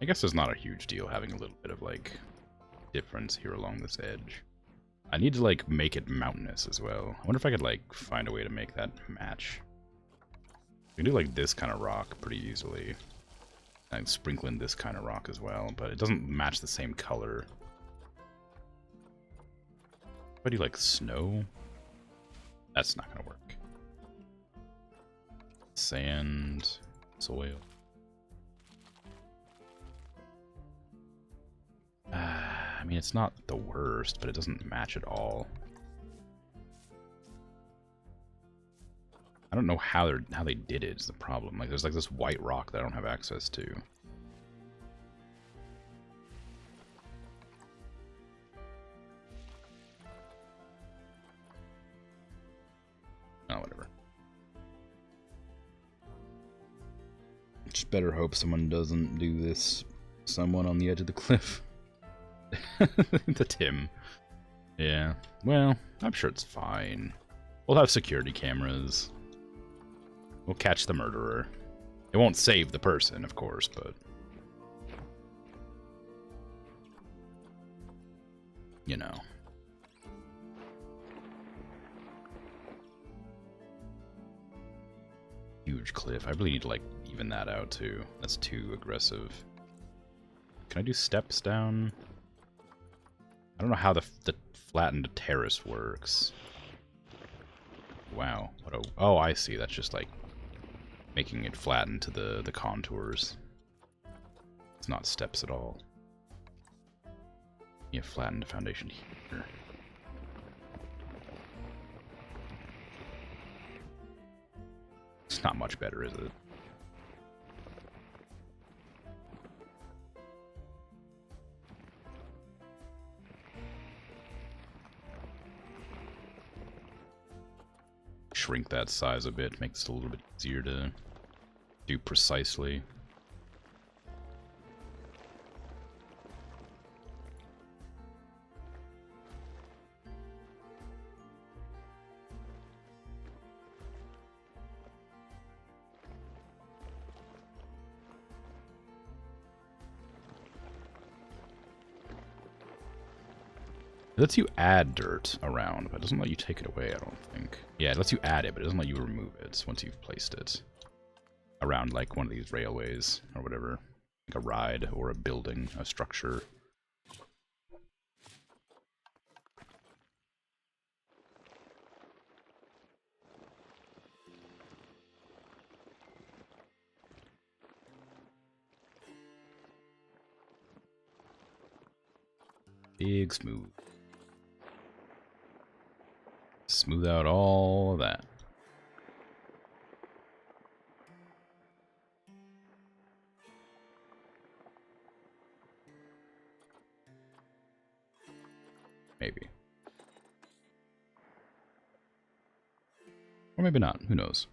I guess it's not a huge deal having a little bit of, like, difference here along this edge. I need to, like, make it mountainous as well. I wonder if I could, like, find a way to make that match. You can do, like, this kind of rock pretty easily. And sprinkle in this kind of rock as well, but it doesn't match the same color. What do you like, snow? That's not gonna work. Sand, soil. I mean, it's not the worst, but it doesn't match at all. I don't know how they did it is the problem. Like, there's like this white rock that I don't have access to. Oh, whatever. Just better hope someone doesn't do this. Someone on the edge of the cliff. The Tim. Yeah. Well, I'm sure it's fine. We'll have security cameras. We'll catch the murderer. It won't save the person, of course, but... you know. Huge cliff. I really need to, like, even that out, too. That's too aggressive. Can I do steps down? I don't know how the flattened terrace works. Wow. What a... oh, I see. That's just, like, making it flatten to the contours. It's not steps at all. You flatten the foundation here. It's not much better, is it? Shrink that size a bit, makes it a little bit easier to do precisely. It lets you add dirt around, but it doesn't let you take it away, I don't think. Yeah, it lets you add it, but it doesn't let you remove it once you've placed it around, like, one of these railways or whatever. Like a ride or a building, a structure. Big smooth. Smooth out all of that. Maybe. Or maybe not. Who knows?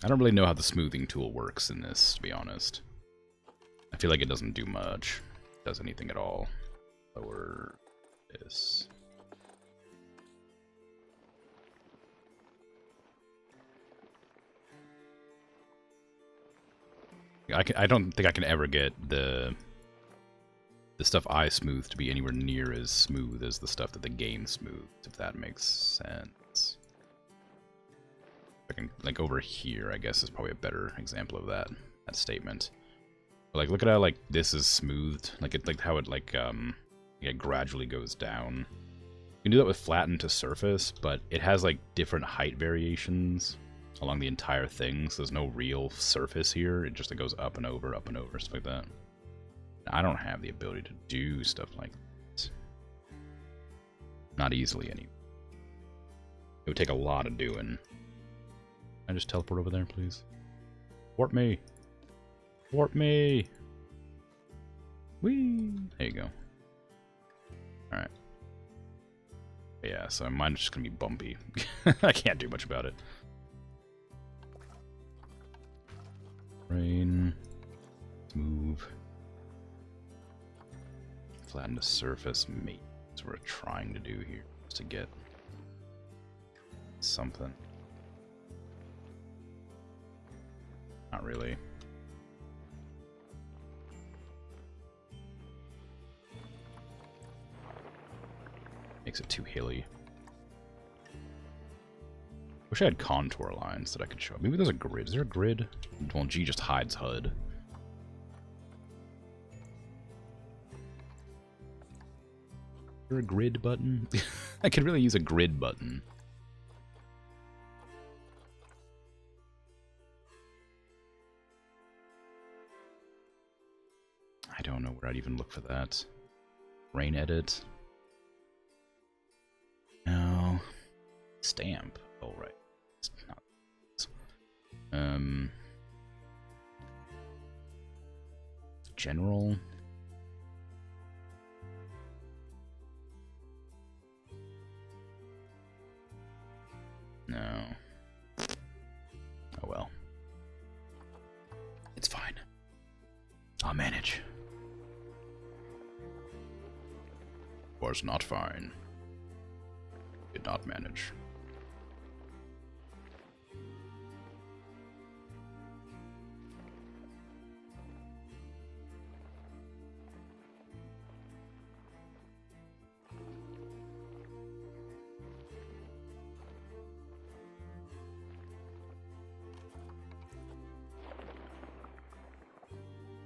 I don't really know how the smoothing tool works in this, to be honest. I feel like it doesn't do much. Does anything at all. Lower this. I don't think I can ever get the stuff I smooth to be anywhere near as smooth as the stuff that the game smooths, if that makes sense. I can, like, over here, I guess, is probably a better example of that statement. But, like, look at how, like, this is smoothed. Like, it, like how it, like, it gradually goes down. You can do that with flatten to surface, but it has, like, different height variations along the entire thing, so there's no real surface here. It just, like, goes up and over, stuff like that. I don't have the ability to do stuff like that. Not easily, anyway. It would take a lot of doing. Can I just teleport over there, please? Warp me! Warp me! Whee! There you go. Alright. Yeah, so mine's just gonna be bumpy. I can't do much about it. Rain. Move. Flatten the surface, mate. That's what we're trying to do here. Just to get something. Not really. Makes it too hilly. Wish I had contour lines that I could show. Maybe there's a grid. Is there a grid? Well, G just hides HUD. Is there a grid button? I could really use a grid button. I don't know where I'd even look for that. Rain edit. No. Stamp. Oh, right. It's not. General. No. Oh well. It's fine. I'll manage. Was not fine. Did not manage.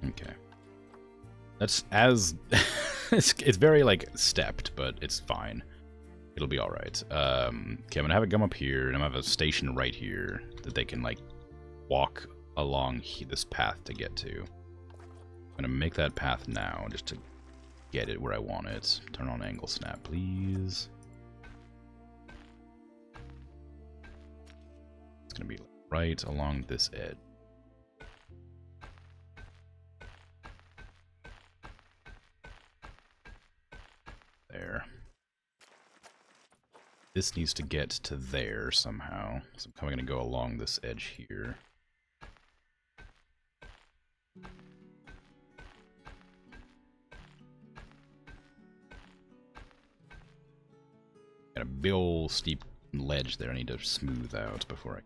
Okay. That's as... it's very, like, stepped, but it's fine. It'll be alright. Okay, I'm gonna have it come up here, and I'm gonna have a station right here that they can, like, walk along this path to get to. I'm gonna make that path now, just to get it where I want it. Turn on angle snap, please. It's gonna be right along this edge. There. This needs to get to there somehow. So I'm probably going to go along this edge here. Got a big old steep ledge there I need to smooth out before I...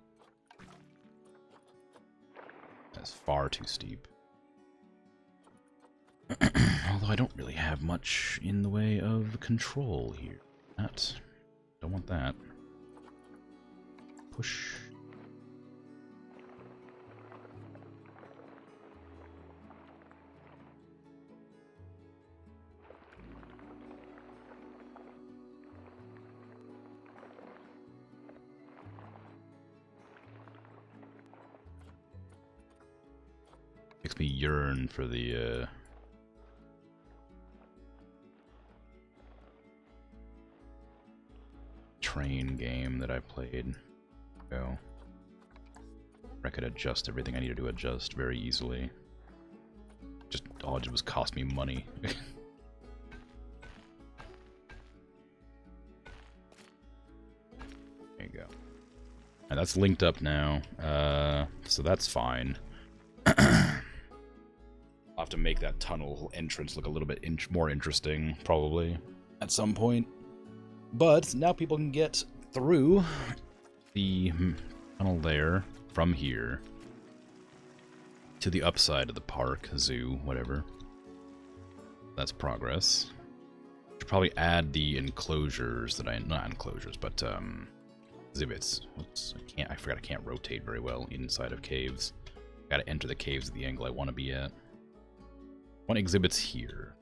That's far too steep. Although I don't really have much in the way of control here. Don't want that. Push. makes me yearn for the train game that I played. So I could adjust everything I needed to adjust very easily. Just all it did was cost me money. There you go. And that's linked up now, so that's fine. I'll have to make that tunnel entrance look a little bit more interesting, probably, at some point. But now people can get through the tunnel there from here to the upside of the park, zoo, whatever. That's progress. Should probably add the enclosures that not enclosures, but exhibits. Oops, I forgot I can't rotate very well inside of caves. Gotta enter the caves at the angle I want to be at. I want exhibits here.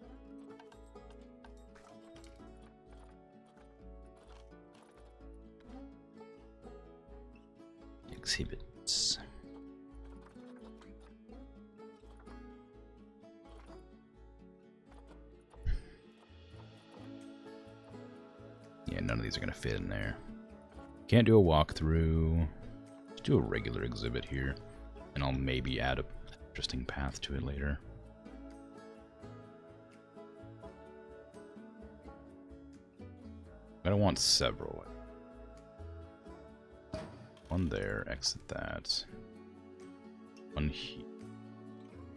Exhibits. Yeah, none of these are gonna fit in there. Can't do a walkthrough. Let's do a regular exhibit here, and I'll maybe add a interesting path to it later. I don't want several. One there, exit that. One here.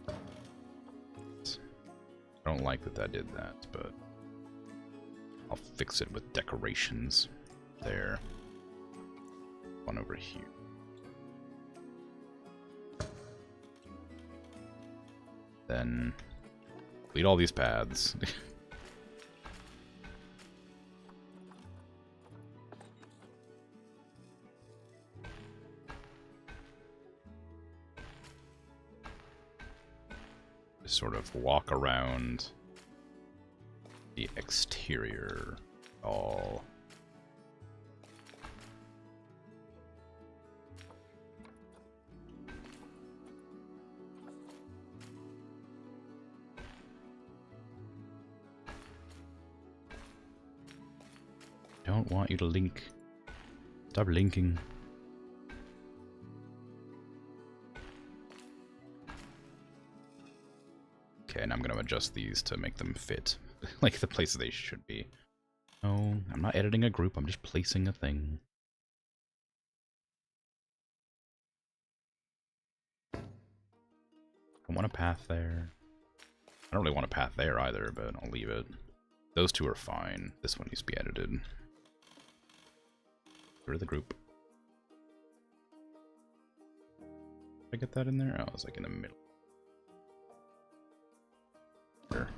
I don't like that that did that, but I'll fix it with decorations there. One over here. Then delete all these paths. Just sort of walk around the exterior all. Don't want you to link. Stop linking. Okay, and I'm going to adjust these to make them fit like the places they should be. No, I'm not editing a group, I'm just placing a thing. I want a path there. I don't really want a path there either, but I'll leave it. Those two are fine. This one needs to be edited. Get rid of the group. Did I get that in there? Oh, it's like in the middle. Sure.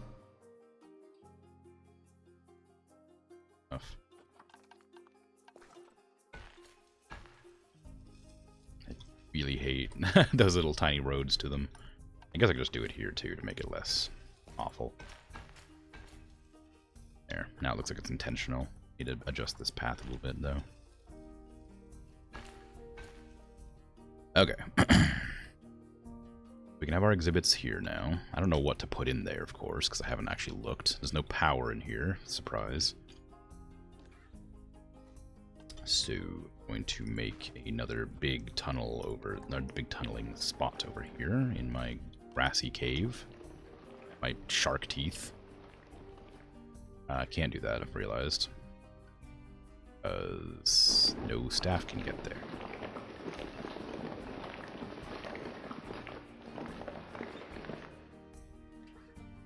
Enough. I really hate those little tiny roads to them. I guess I could just do it here too to make it less awful. There. Now it looks like it's intentional. Need to adjust this path a little bit though. Okay. We can have our exhibits here now. I don't know what to put in there, of course, because I haven't actually looked. There's no power in here. Surprise. So, I'm going to make another big tunnel over, another big tunneling spot over here in my grassy cave. My shark teeth. I can't do that, I've realized. Because no staff can get there.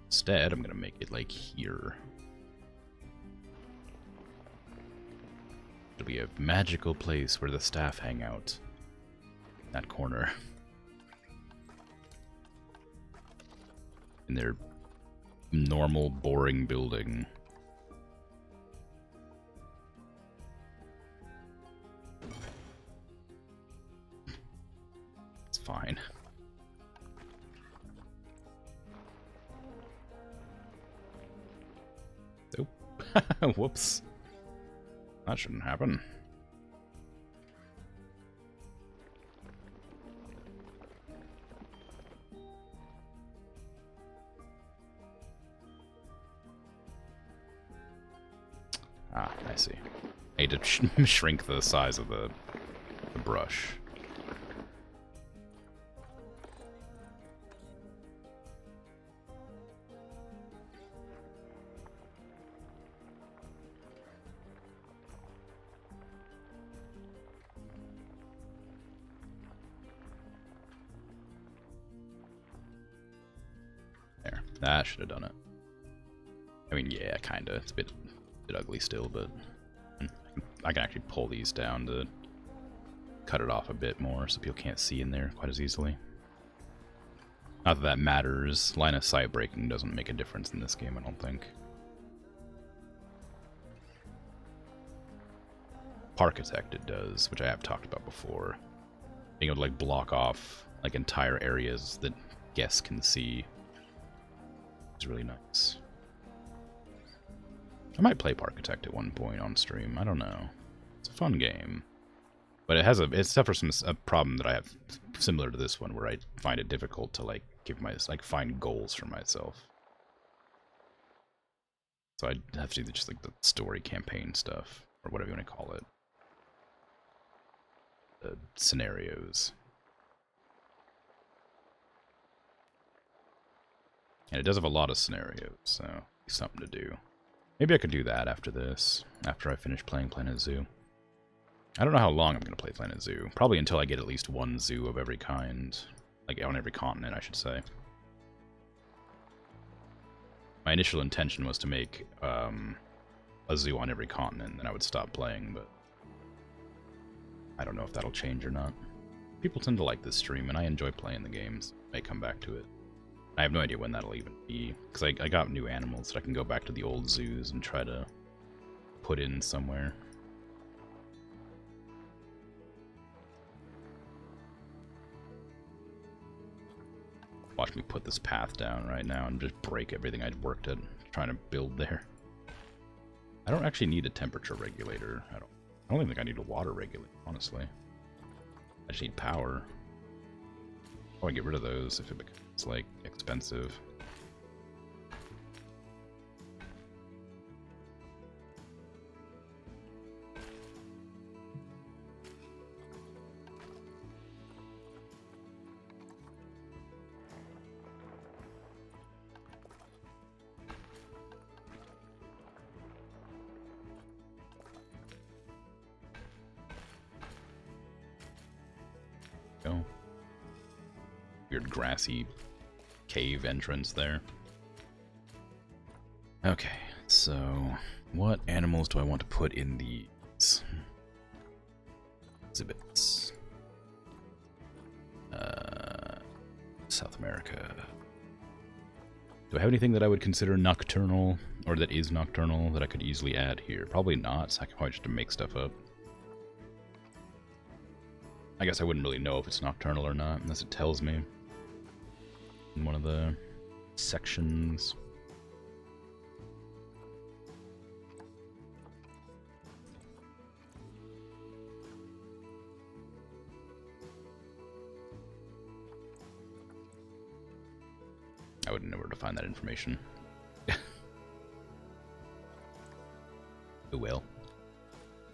Instead, I'm going to make it like here. It'll be a magical place where the staff hang out. That corner. In their normal, boring building. It's fine. Oh. Whoops. That shouldn't happen. Ah, I see. I need to shrink the size of the brush. There. That should have done it. I mean, yeah, kinda. It's a bit ugly still, but I can actually pull these down to cut it off a bit more so people can't see in there quite as easily. Not that that matters. Line of sight breaking doesn't make a difference in this game, I don't think. Parkitect it does, which I have talked about before. Being able to like block off like entire areas that guests can see is really nice. I might play Parkitect at one point on stream. I don't know. It's a fun game, but it suffers from a problem that I have similar to this one, where I find it difficult to like find goals for myself. So I have to do just like the story campaign stuff, or whatever you want to call it. The scenarios. And it does have a lot of scenarios, so something to do. Maybe I could do that after this, after I finish playing Planet Zoo. I don't know how long I'm going to play Planet Zoo. Probably until I get at least one zoo of every kind. Like, on every continent, I should say. My initial intention was to make a zoo on every continent, and I would stop playing, but I don't know if that'll change or not. People tend to like this stream, and I enjoy playing the games. I may come back to it. I have no idea when that'll even be, because I got new animals that I can go back to the old zoos and try to put in somewhere. Watch me put this path down right now and just break everything I'd worked at trying to build there. I don't actually need a temperature regulator. I don't even think I need a water regulator, honestly. I just need power. Oh, I get rid of those if it becomes, like, expensive. Go. Weird grassy cave entrance there. Okay, so what animals do I want to put in these exhibits? South America. Do I have anything that I would consider nocturnal, or that is nocturnal, that I could easily add here? Probably not, so I can probably just make stuff up. I guess I wouldn't really know if it's nocturnal or not, unless it tells me in one of the sections. I wouldn't know where to find that information. Oh well.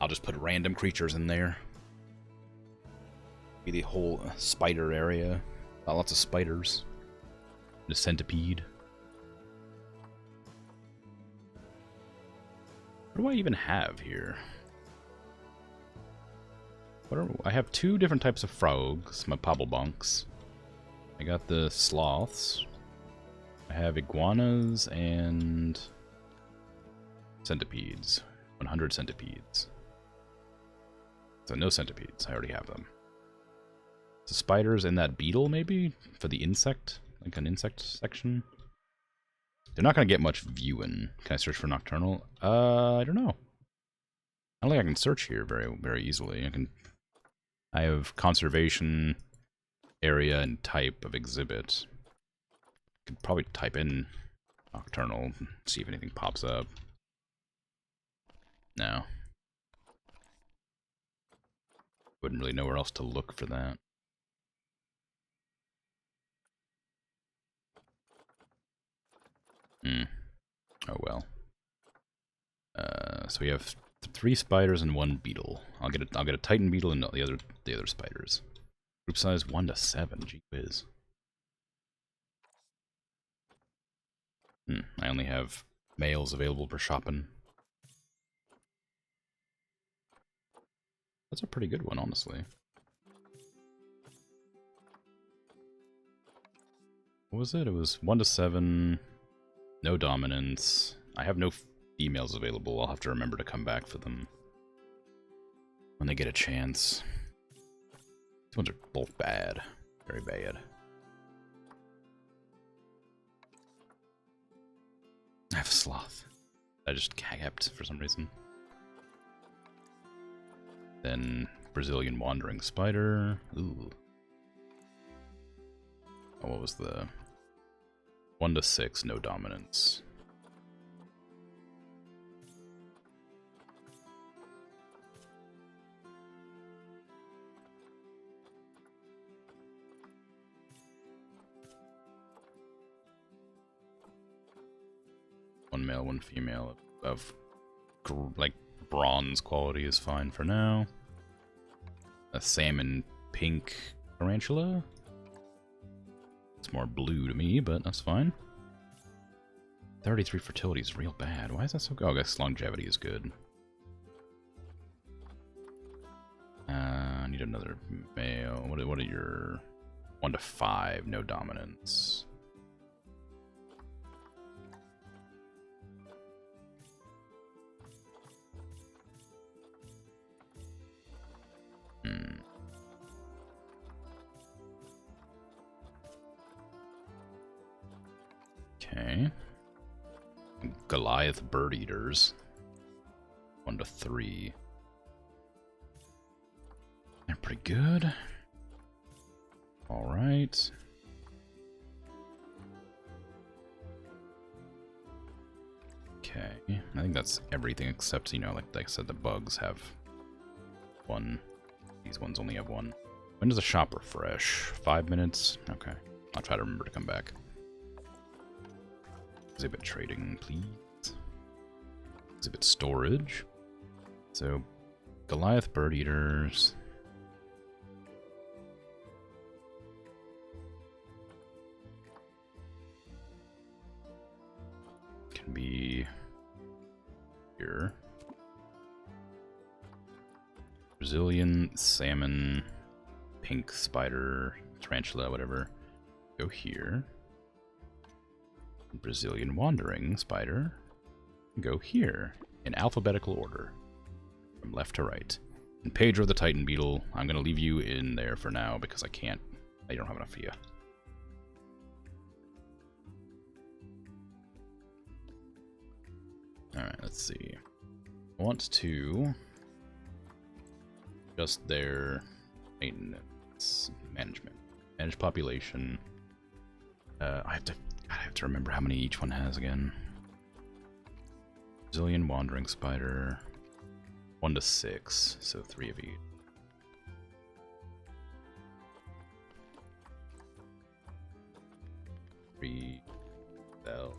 I'll just put random creatures in there. Be the whole spider area. Lots of spiders. The centipede. What do I even have here? I have two different types of frogs, my pobblebunks. I got the sloths. I have iguanas and centipedes. 100 centipedes. So no centipedes, I already have them. So spiders and that beetle, maybe? For the insect? Like an insect section? They're not going to get much viewing. Can I search for nocturnal? I don't know. I don't think I can search here very easily. I have conservation, area, and type of exhibit. I could probably type in nocturnal, see if anything pops up. No. Wouldn't really know where else to look for that. Oh well. So we have 3 spiders and 1 beetle. I'll get a titan beetle and the other spiders. Group size 1 to 7. Gee whiz. I only have males available for shopping. That's a pretty good one, honestly. What was it? It was 1 to 7. No dominance. I have no females available. I'll have to remember to come back for them when they get a chance. These ones are both bad. Very bad. I have a sloth. I just kept for some reason. Then Brazilian wandering spider. Ooh. Oh, what was the 1 to 6, no dominance. One male, 1 female of like bronze quality is fine for now. A salmon pink tarantula. It's more blue to me, but that's fine. 33 fertility is real bad. Why is that so good? Oh, I guess longevity is good. I need another male. What are your 1 to 5? No dominance. Okay. Goliath bird eaters. 1 to 3. They're pretty good. Alright. Okay. I think that's everything except, you know, like I said, the bugs have 1. These ones only have 1. When does the shop refresh? 5 minutes? Okay. I'll try to remember to come back. Exhibit trading, please. Exhibit storage. So, Goliath bird eaters. Can be here. Brazilian salmon, pink spider, tarantula, whatever. Go here. Brazilian wandering spider. Go here in alphabetical order from left to right. And Pedro the Titan beetle, I'm going to leave you in there for now because I don't have enough for you. Alright, let's see. I want to just their maintenance management. Manage population. I have to remember how many each one has again. Brazilian wandering spider. 1 to 6, so 3 of each. Three cell.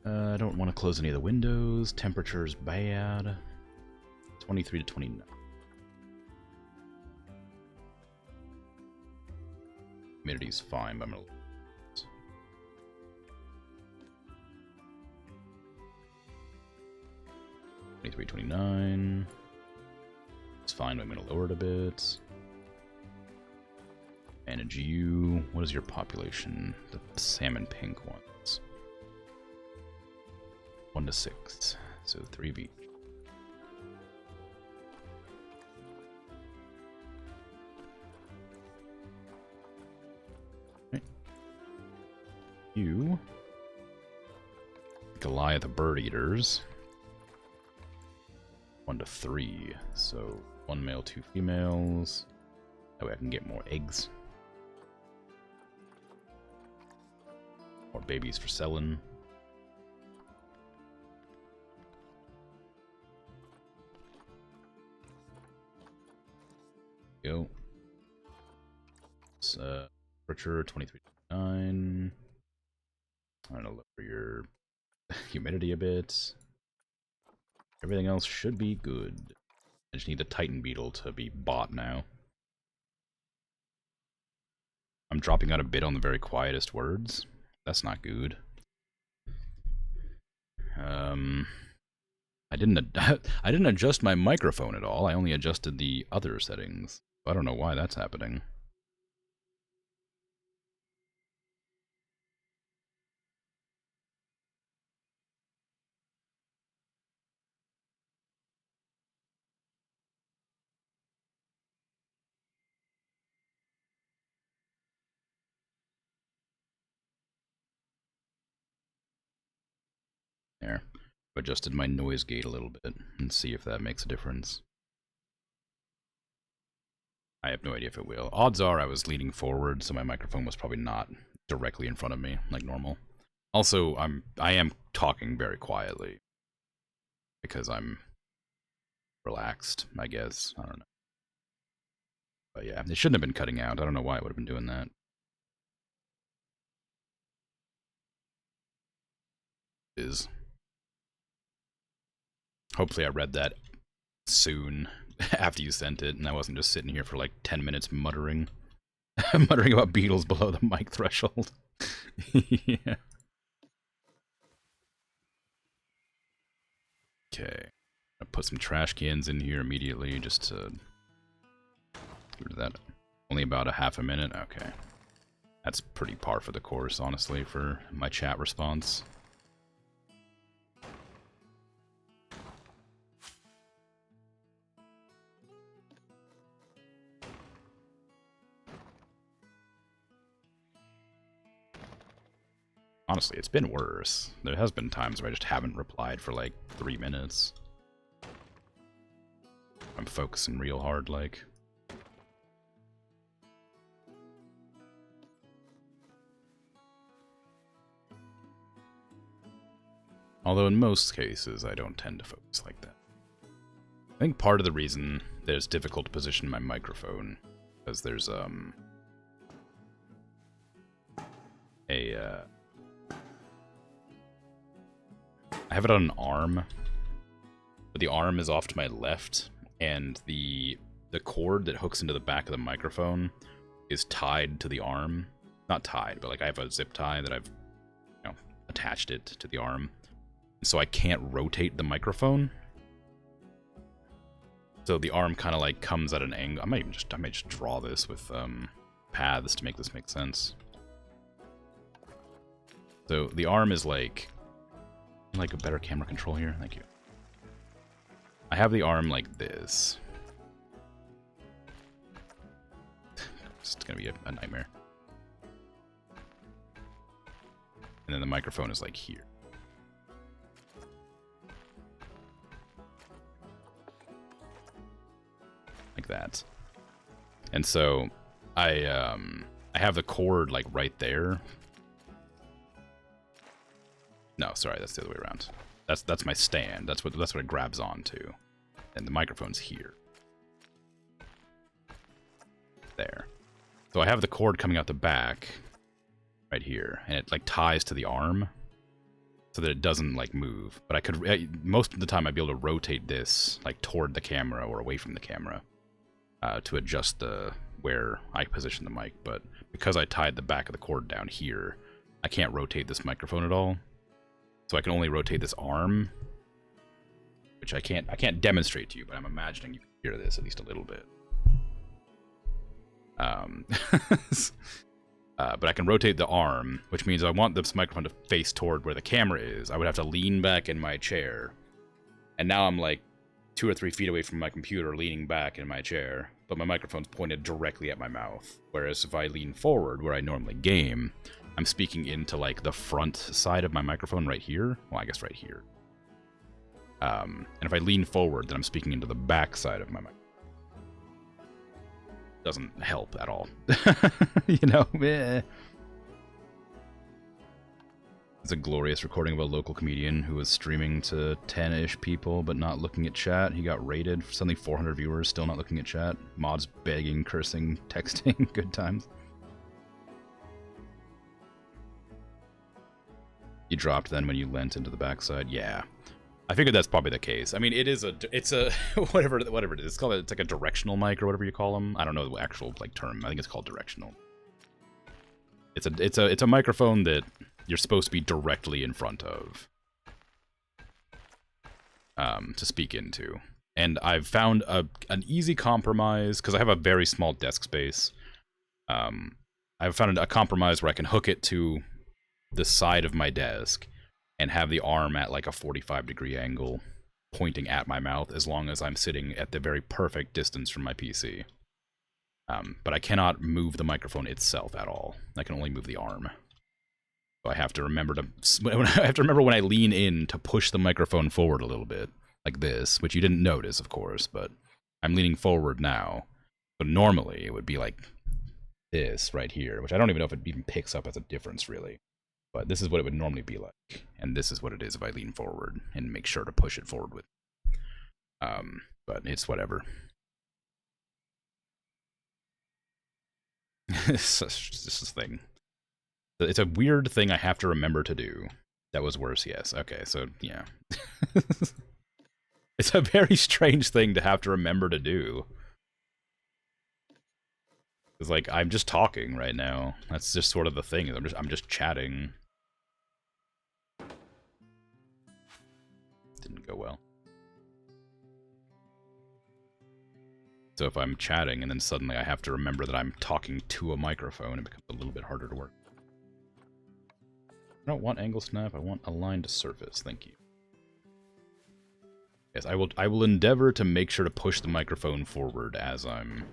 I don't want to close any of the windows. Temperature's bad. 23 to 29. Humidity's fine, but I'm gonna. 23, 29. It's fine, but I'm gonna lower it a bit. Manage you. What is your population? The salmon pink ones. 1 to 6, so 3 of each. Okay. You, Goliath bird eaters. 1 to 3, so 1 male, 2 females. That way I can get more eggs. More babies for selling. Go. It's temperature 23.9. I'm gonna lower your humidity a bit. Everything else should be good. I just need the Titan Beetle to be bought now. I'm dropping out a bit on the very quietest words. That's not good. I didn't adjust my microphone at all. I only adjusted the other settings. I don't know why that's happening. There. Adjusted my noise gate a little bit and see if that makes a difference. I have no idea if it will. Odds are I was leaning forward, so my microphone was probably not directly in front of me like normal. Also, I am talking very quietly because I'm relaxed, I guess. I don't know. But yeah, it shouldn't have been cutting out. I don't know why it would have been doing that. Hopefully I read that soon after you sent it, and I wasn't just sitting here for like 10 minutes muttering. Muttering about beetles below the mic threshold. Yeah. Okay. I'll put some trash cans in here immediately just to get rid of that. Only about a half a minute? Okay. That's pretty par for the course, honestly, for my chat response. Honestly, it's been worse. There has been times where I just haven't replied for like 3 minutes. I'm focusing real hard, like. Although in most cases, I don't tend to focus like that. I think part of the reason that it's difficult to position my microphone, because there's, I have it on an arm, but the arm is off to my left, and the cord that hooks into the back of the microphone is tied to the arm. Not tied, but like I have a zip tie that I've, you know, attached it to the arm. So I can't rotate the microphone. So the arm kind of like comes at an angle. I might just draw this with paths to make this make sense. So the arm is like a better camera control here. Thank you. I have the arm like this. It's gonna be a nightmare. And then the microphone is like here. Like that. And so I have the cord like right there. No, sorry, that's the other way around. That's my stand. That's what it grabs onto. And the microphone's here. There. So I have the cord coming out the back right here, and it like ties to the arm so that it doesn't like move. But I could most of the time I'd be able to rotate this like toward the camera or away from the camera to adjust where I position the mic. But because I tied the back of the cord down here, I can't rotate this microphone at all. So I can only rotate this arm, which I can't demonstrate to you, but I'm imagining you can hear this at least a little bit. But I can rotate the arm, which means I want this microphone to face toward where the camera is. I would have to lean back in my chair. And now I'm like 2 or 3 feet away from my computer, leaning back in my chair, but my microphone's pointed directly at my mouth. Whereas if I lean forward, where I normally game, I'm speaking into like the front side of my microphone right here. Well, I guess right here. And if I lean forward, then I'm speaking into the back side of my microphone. Doesn't help at all. You know? It's a glorious recording of a local comedian who was streaming to 10-ish people but not looking at chat. He got raided for suddenly 400 viewers, still not looking at chat. Mods begging, cursing, texting. Good times. You dropped then when you leant into the backside. Yeah, I figured that's probably the case. I mean, it's a whatever it is. It's like a directional mic or whatever you call them. I don't know the actual like term. I think it's called directional. It's a microphone that you're supposed to be directly in front of to speak into. And I've found an easy compromise because I have a very small desk space. I've found a compromise where I can hook it to the side of my desk and have the arm at like a 45-degree angle pointing at my mouth as long as I'm sitting at the very perfect distance from my PC. But I cannot move the microphone itself at all. I can only move the arm. So I have to remember when I lean in to push the microphone forward a little bit, like this, which you didn't notice, of course, but I'm leaning forward now. But normally it would be like this right here, which I don't even know if it even picks up as a difference, really. But this is what it would normally be like, and this is what it is if I lean forward and make sure to push it forward with. But it's whatever. It's just this thing. It's a weird thing I have to remember to do. That was worse, yes. Okay, so, yeah. It's a very strange thing to have to remember to do. It's like, I'm just talking right now. That's just sort of the thing. I'm just chatting. Didn't go well. So if I'm chatting and then suddenly I have to remember that I'm talking to a microphone, it becomes a little bit harder to work. I don't want angle snap, I want aligned surface, thank you. Yes, I will endeavor to make sure to push the microphone forward as I'm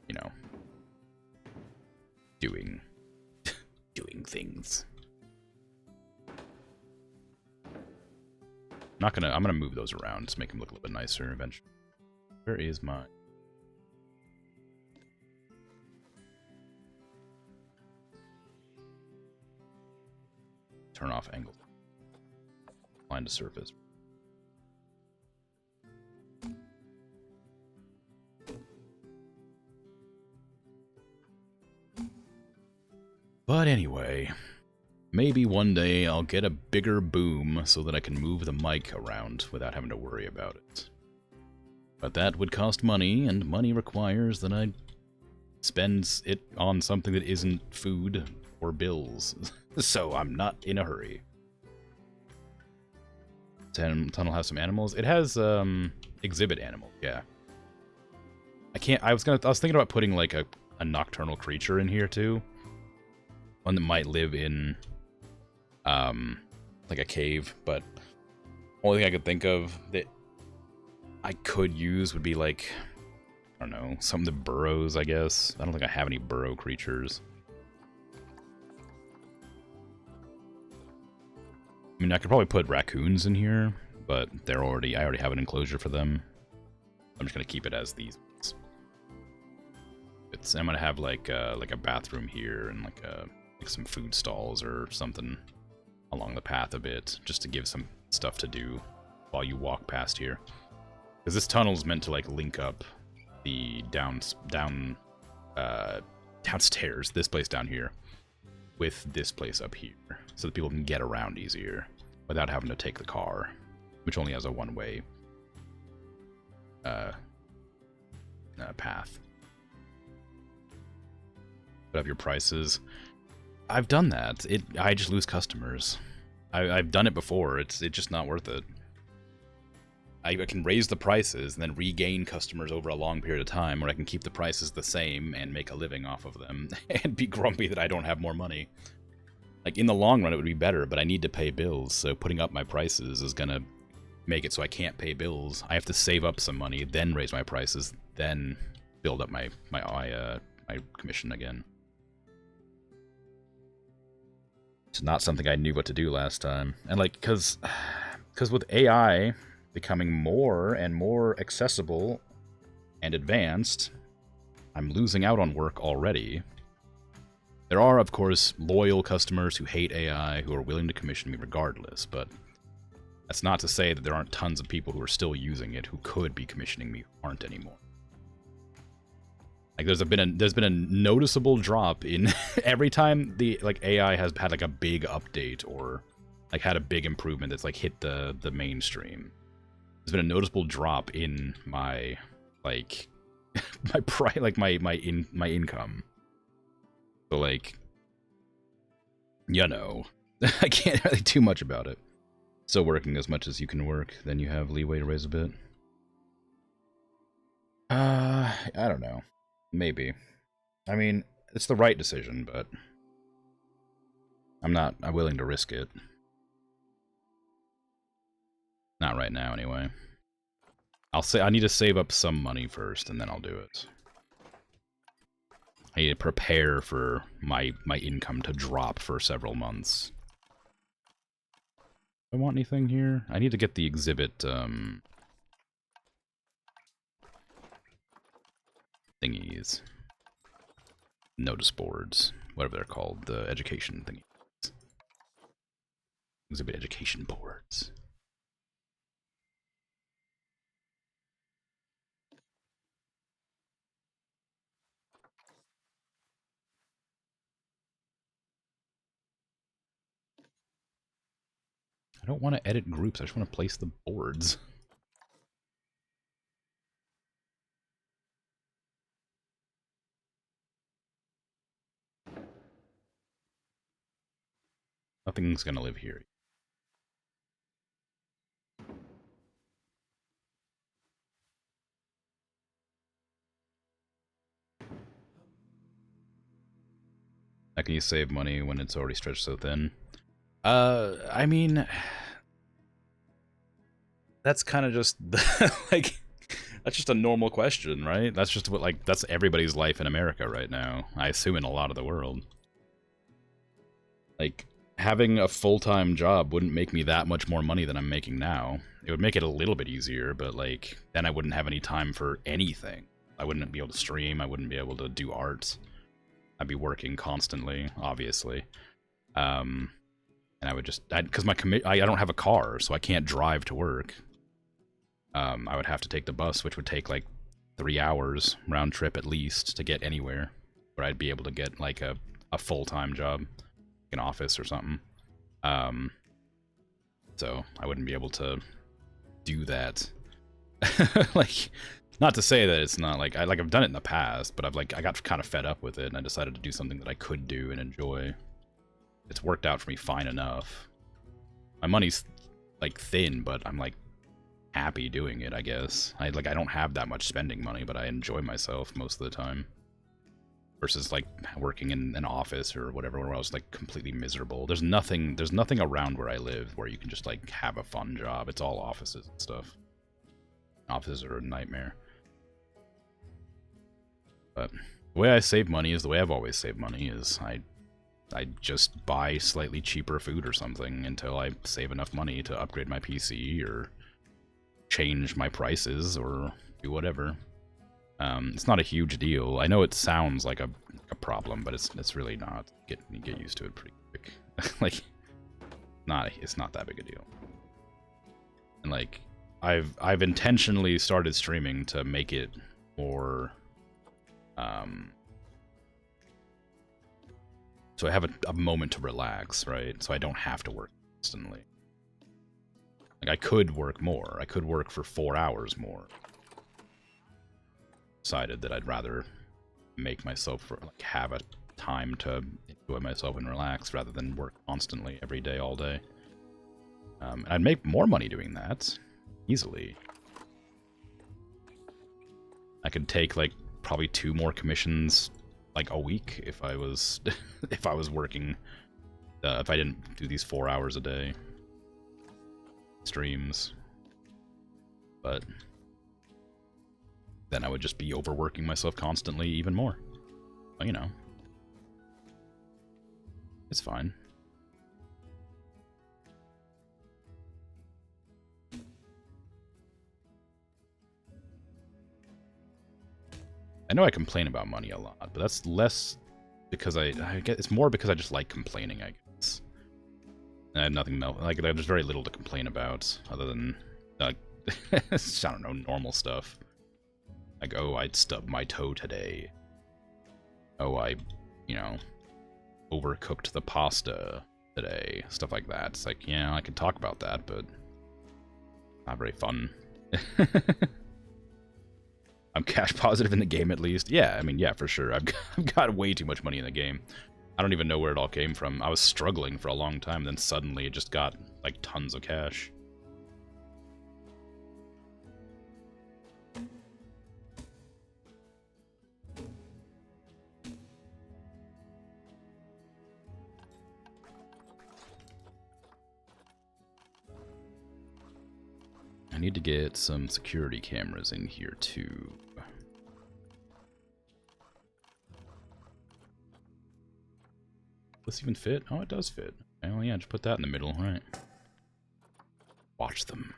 you know, doing things. I'm gonna move those around to make them look a little bit nicer eventually. Where is my... Turn off angle. Align to surface. But anyway, maybe one day I'll get a bigger boom so that I can move the mic around without having to worry about it. But that would cost money, and money requires that I spend it on something that isn't food or bills. So I'm not in a hurry. Tunnel has some animals. It has exhibit animals, yeah. I was thinking about putting like a nocturnal creature in here too. One that might live in like a cave, but only thing I could think of that I could use would be like, I don't know, some of the burrows, I guess. I don't think I have any burrow creatures. I mean, I could probably put raccoons in here, but I already have an enclosure for them. I'm just gonna keep it as these. I'm gonna have like a bathroom here and like some food stalls or something along the path a bit, just to give some stuff to do while you walk past here. Because this tunnel is meant to like link up the downstairs, this place down here, with this place up here, so that people can get around easier without having to take the car, which only has a one-way path. Put up your prices. I've done that. I just lose customers. I've done it before. It's just not worth it. I can raise the prices and then regain customers over a long period of time, or I can keep the prices the same and make a living off of them and be grumpy that I don't have more money. Like, in the long run, it would be better, but I need to pay bills, so putting up my prices is gonna make it so I can't pay bills. I have to save up some money, then raise my prices, then build up my commission again. It's not something I knew what to do last time. And, like, because with AI becoming more and more accessible and advanced, I'm losing out on work already. There are, of course, loyal customers who hate AI who are willing to commission me regardless, but that's not to say that there aren't tons of people who are still using it who could be commissioning me who aren't anymore. Like there's been a noticeable drop in every time the like AI has had like a big update or like had a big improvement that's like hit the mainstream. There's been a noticeable drop in my like my income. So like, you know, I can't really do much about it. Still working as much as you can work, then you have leeway to raise a bit. I don't know. Maybe. I mean, it's the right decision, but I'm willing to risk it. Not right now, anyway. I need to save up some money first, and then I'll do it. I need to prepare for my income to drop for several months. Do I want anything here? I need to get the exhibit, thingies. Notice boards. Whatever they're called. The education thingies. Exhibit education boards. I don't want to edit groups, I just want to place the boards. Nothing's gonna live here. How can you save money when it's already stretched so thin? I mean, that's kind of just like that's just a normal question, right? That's just what that's everybody's life in America right now. I assume in a lot of the world. Like having a full-time job wouldn't make me that much more money than I'm making now. It would make it a little bit easier, but like then I wouldn't have any time for anything. I wouldn't be able to stream, I wouldn't be able to do art. I'd be working constantly, obviously. And I would just because I don't have a car, so I can't drive to work. I would have to take the bus, which would take like 3 hours round trip at least to get anywhere where I'd be able to get like a full-time job, an office or something. So I wouldn't be able to do that. Like, not to say that it's not like I've done it in the past, but I got kind of fed up with it and I decided to do something that I could do and enjoy. It's worked out for me fine enough. My money's like thin, but I'm like happy doing it, I guess. I don't have that much spending money, but I enjoy myself most of the time. Versus like working in an office or whatever where I was like completely miserable. There's nothing around where I live where you can just like have a fun job. It's all offices and stuff. Offices are a nightmare. But the way I save money is the way I've always saved money is I just buy slightly cheaper food or something until I save enough money to upgrade my PC or change my prices or do whatever. It's not a huge deal. I know it sounds like a problem, but it's really not. You get used to it pretty quick. Like, it's not that big a deal. And like, I've intentionally started streaming to make it more, so I have a moment to relax, right? So I don't have to work constantly. Like, I could work more. I could work for 4 hours more. Decided that I'd rather make myself like have a time to enjoy myself and relax rather than work constantly every day, all day. And I'd make more money doing that easily. I could take like probably 2 more commissions like a week if I was if I was working if I didn't do these 4 hours a day streams. But then I would just be overworking myself constantly even more. But, you know. It's fine. I know I complain about money a lot, but that's less because I get it's more because I just like complaining, I guess. And I have nothing else. Like, there's very little to complain about other than I don't know, normal stuff. Like, oh, I'd stubbed my toe today. oh, I, you know, overcooked the pasta today, stuff like that. It's like, yeah, I can talk about that, but not very fun. I'm cash positive in the game, at least. Yeah, I mean, yeah, for sure. I've got way too much money in the game. I don't even know where it all came from. I was struggling for a long time, then suddenly it just got, like, tons of cash. I need to get some security cameras in here, too. Does this even fit? Oh, it does fit. Oh, yeah, just put that in the middle, right? Watch them.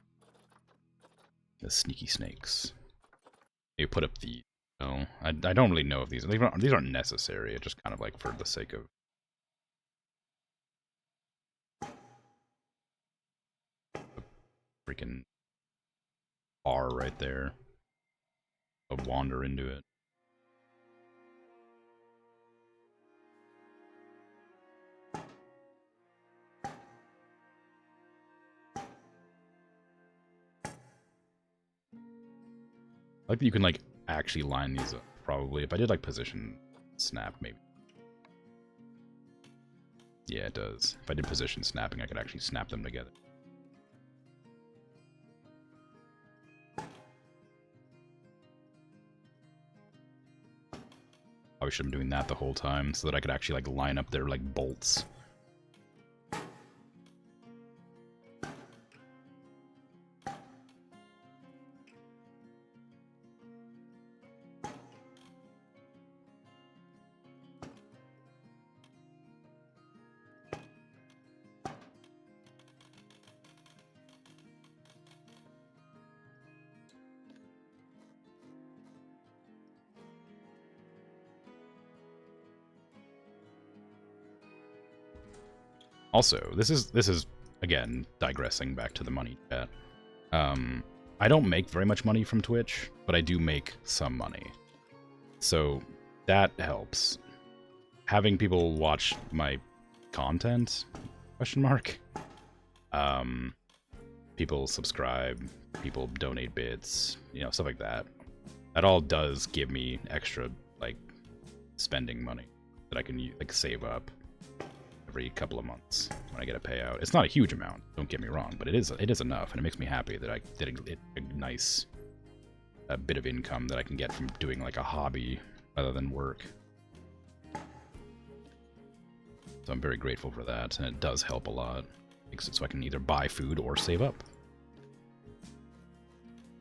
The sneaky snakes. You put up the... Oh, I don't really know if these aren't necessary. It's just kind of like for the sake of... Freaking bar right there. I'll wander into it. I like that you can, like, actually line these up, probably. If I did, like, position snap, maybe. Yeah, it does. If I did position snapping, I could actually snap them together. Probably should have been doing that the whole time, so that I could actually, like, line up their, like, bolts. Also, this is again digressing back to the money chat. I don't make very much money from Twitch, but I do make some money, so that helps. Having people watch my content? Question mark. People subscribe, people donate bits, you know, stuff like that. That all does give me extra, like, spending money that I can, like, save up every couple of months when I get a payout. It's not a huge amount, don't get me wrong, but it is enough, and it makes me happy that I did a nice bit of income that I can get from doing, like, a hobby rather than work. So I'm very grateful for that, and it does help a lot. Makes it so I can either buy food or save up.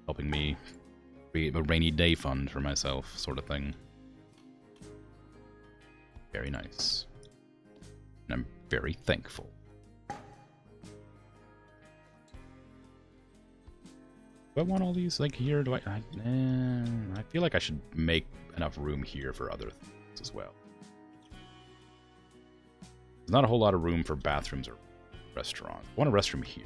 Helping me create a rainy day fund for myself, sort of thing. Very nice. And I'm very thankful. Do I want all these, like, here? Do I feel like I should make enough room here for other things as well. There's not a whole lot of room for bathrooms or restaurants. I want a restroom here.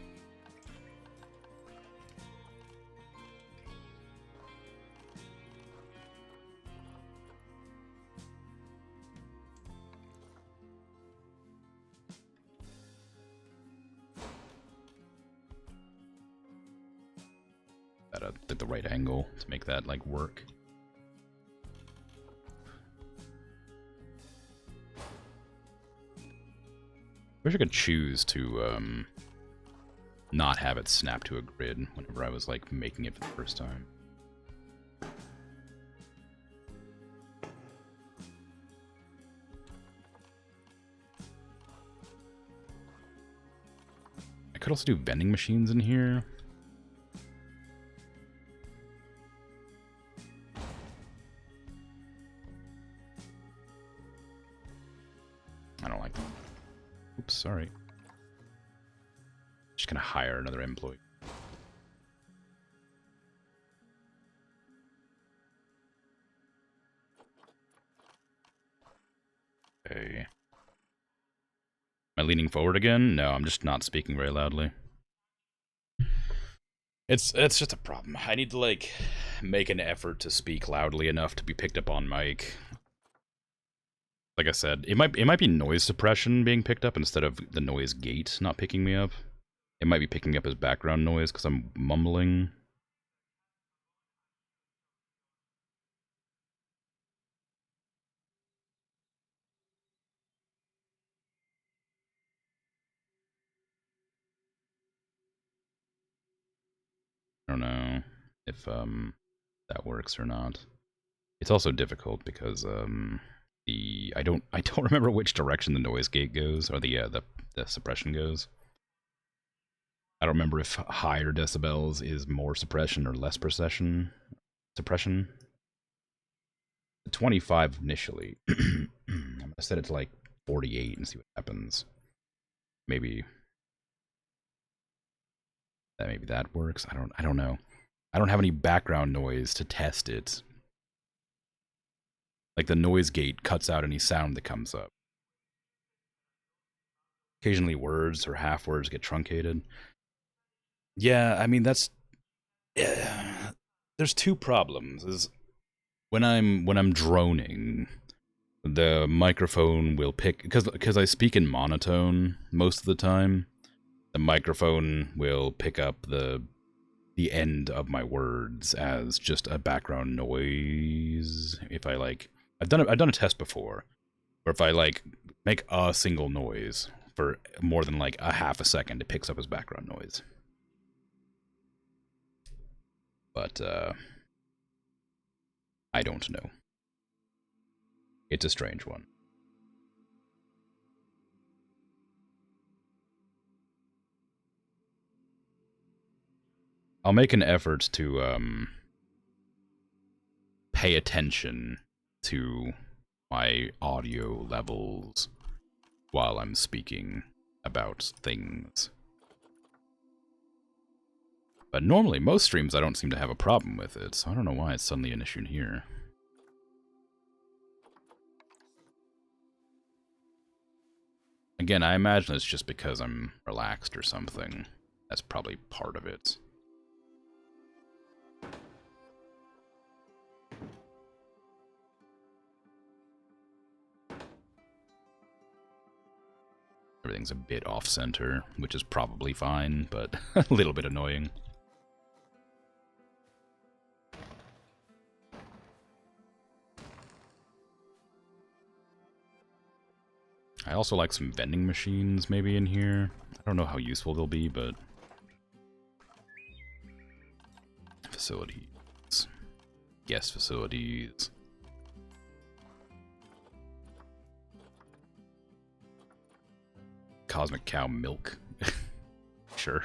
At the right angle to make that, like, work. Wish I could choose to not have it snap to a grid whenever I was, like, making it for the first time. I could also do vending machines in here. I don't like that. Oops, sorry. Just gonna hire another employee. Okay. Am I leaning forward again? No, I'm just not speaking very loudly. It's just a problem. I need to, like, make an effort to speak loudly enough to be picked up on mic. Like I said, it might be noise suppression being picked up instead of the noise gate not picking me up. It might be picking me up as background noise because I'm mumbling. I don't know if that works or not. It's also difficult because I don't remember which direction the noise gate goes or the suppression goes. I don't remember if higher decibels is more suppression or less suppression. 25 initially. I'm gonna set it to like 48 and see what happens. Maybe that works. I don't know. I don't have any background noise to test it. Like the noise gate cuts out any sound that comes up. Occasionally words or half words get truncated. Yeah, I mean that's there's two problems. Is when I'm droning, the microphone will pick because I speak in monotone most of the time. The microphone will pick up the end of my words as just a background noise. If I like, I've done a test before, where if I like make a single noise for more than like a half a second, it picks up as background noise. But I don't know. It's a strange one. I'll make an effort to pay attention to my audio levels while I'm speaking about things. But normally, most streams I don't seem to have a problem with it, so I don't know why it's suddenly an issue here. Again, I imagine it's just because I'm relaxed or something. That's probably part of it. Everything's a bit off-center, which is probably fine, but a little bit annoying. I also like some vending machines maybe in here. I don't know how useful they'll be, but... Facilities. Guest facilities. Cosmic cow milk. Sure.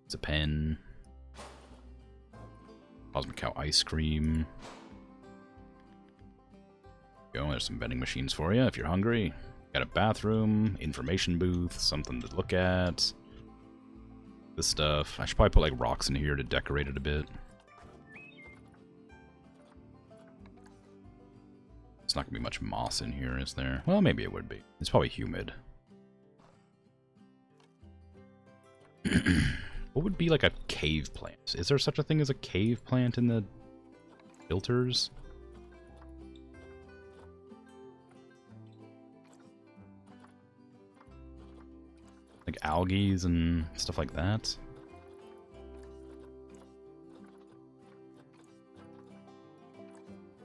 It's a pen. Cosmic cow ice cream. Go, there's some vending machines for you if you're hungry. Got a bathroom, information booth, something to look at. This stuff. I should probably put like rocks in here to decorate it a bit. It's not gonna be much moss in here, is there? Well, maybe it would be. It's probably humid. What would be like a cave plant? Is there such a thing as a cave plant in the filters? Like algae and stuff like that?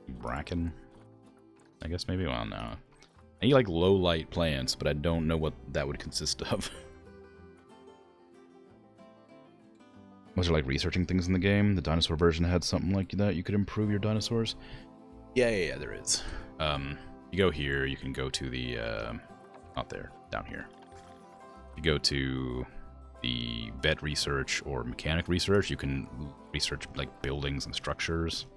Bracken? I guess maybe, well, no. I need like low light plants, but I don't know what that would consist of. Was there like researching things in the game? The dinosaur version had something like that. You could improve your dinosaurs? Yeah, there is. You go here, you can go to the, not there, down here. You go to the vet research or mechanic research, you can research like buildings and structures.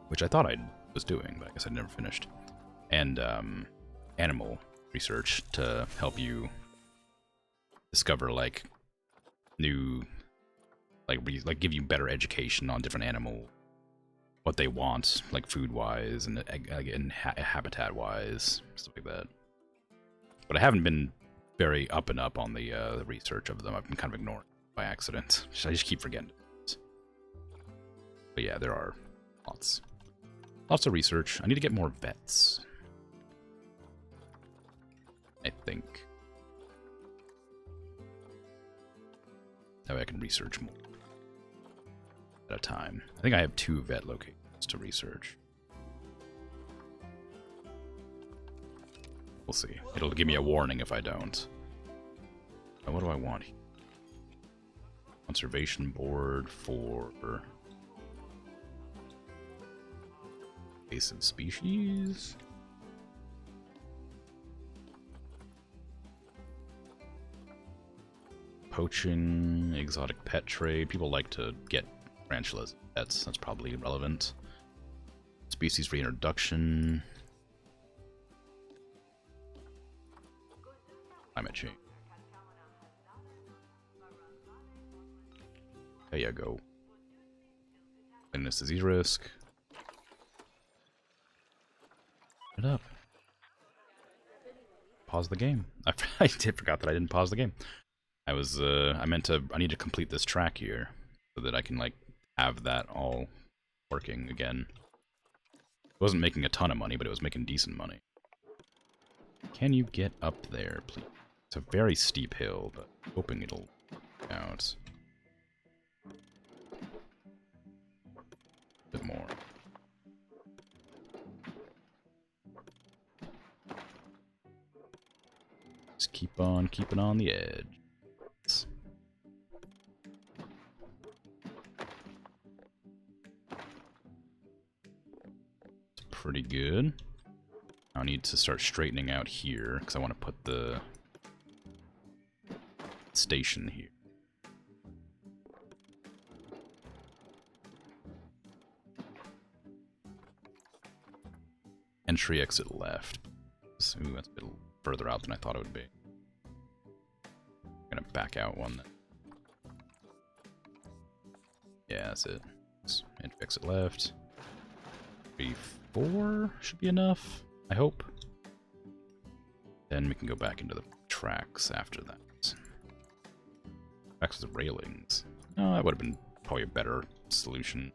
Which I thought I was doing, but I guess I never finished. And animal research to help you discover like new, like give you better education on different animal, what they want, like food-wise and habitat-wise, stuff like that. But I haven't been very up and up on the research of them. I've been kind of ignoring by accident. I just keep forgetting. But yeah, there are lots of research. I need to get more vets, I think. That way I can research more at a time. I think I have 2 vet locations to research. We'll see. It'll give me a warning if I don't. Now, what do I want here? Conservation board for invasive species. Poaching, exotic pet trade. People like to get tarantulas as pets. That's probably relevant. Species reintroduction. Climate change. There you go. Illness disease risk. It up. Pause the game. I forgot that I didn't pause the game. I need to complete this track here so that I can, like, have that all working again. It wasn't making a ton of money, but it was making decent money. Can you get up there, please? It's a very steep hill, but I'm hoping it'll work out. A bit more. Just keep on keeping on the edge. Pretty good. I need to start straightening out here because I want to put the station here. Entry, exit left. Ooh, that's a bit further out than I thought it would be. I'm gonna back out one. Yeah, that's it. Entry, exit left. 3, 4 should be enough, I hope. Then we can go back into the tracks after that. Tracks with railings. Oh, that would have been probably a better solution.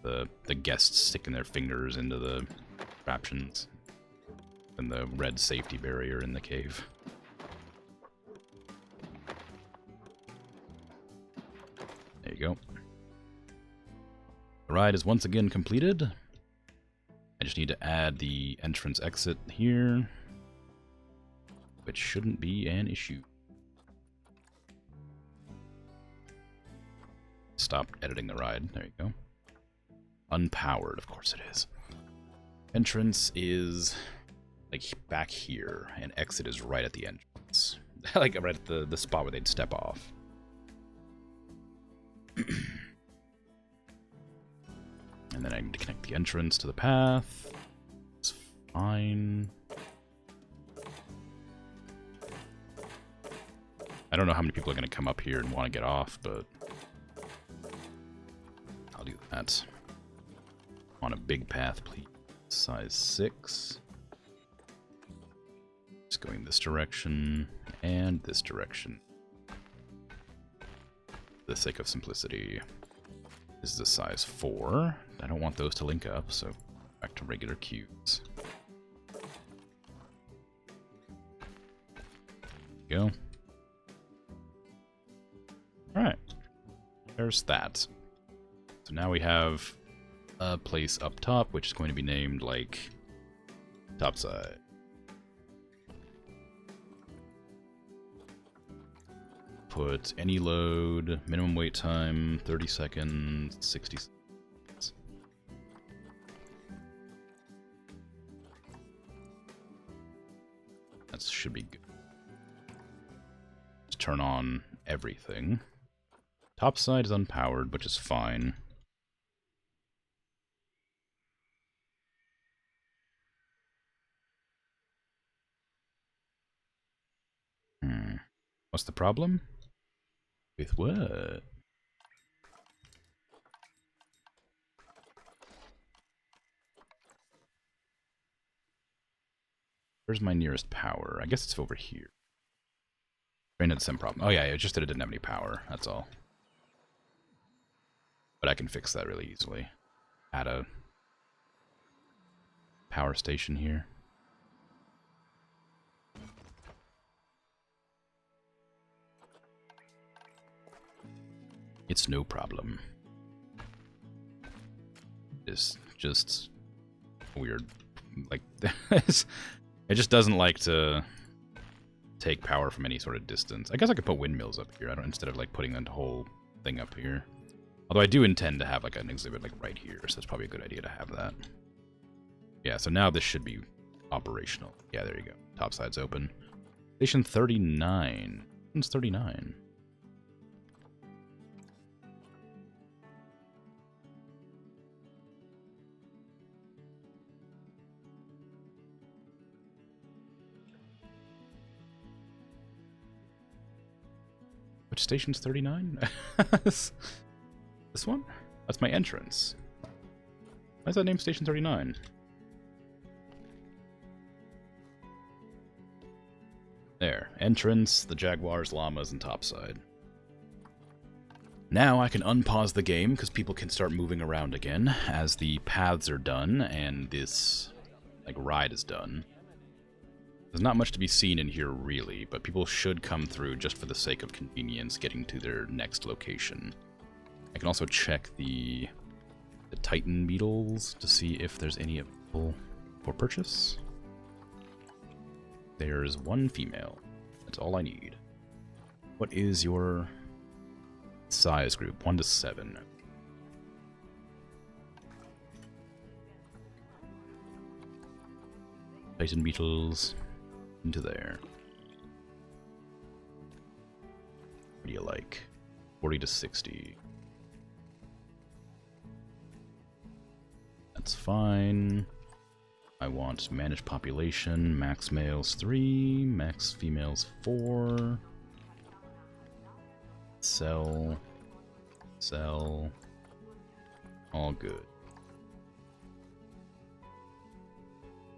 The guests sticking their fingers into the contraptions than the red safety barrier in the cave. There you go. The ride is once again completed. I just need to add the entrance exit here, which shouldn't be an issue. Stop editing the ride. There you go. Unpowered, of course it is. Entrance is like back here, and exit is right at the entrance. Like right at the spot where they'd step off. And then I need to connect the entrance to the path. It's fine. I don't know how many people are going to come up here and want to get off, but I'll do that. On a big path, please. Size 6. Just going this direction and this direction. For the sake of simplicity. This is a size 4. I don't want those to link up, so back to regular cubes. Go. Alright. There's that. So now we have a place up top, which is going to be named, like, topside. Put any load, minimum wait time, 30 seconds, 60 seconds. That should be good. Let's turn on everything. Topside is unpowered, which is fine. What's the problem? With what? Where's my nearest power? I guess it's over here. Train had the same problem. Oh yeah, it just that it didn't have any power, that's all. But I can fix that really easily. Add a power station here. It's no problem. It's just weird. Like, it just doesn't like to take power from any sort of distance. I guess I could put windmills up here. I don't, instead of like putting the whole thing up here. Although I do intend to have like an exhibit like right here, so it's probably a good idea to have that. Yeah, so now this should be operational. Yeah, there you go. Top side's open. Station 39. When's 39? Which station's 39? This one? That's my entrance. Why is that named Station 39? There. Entrance, the Jaguars, llamas, and topside. Now I can unpause the game, because people can start moving around again, as the paths are done, and this, like, ride is done. There's not much to be seen in here, really, but people should come through just for the sake of convenience, getting to their next location. I can also check the Titan beetles to see if there's any available for purchase. There's one female. That's all I need. What is your size group? 1 to 7. Titan beetles into there. What do you like? 40 to 60. That's fine. I want managed population, max males 3, max females 4. Sell. Sell. All good.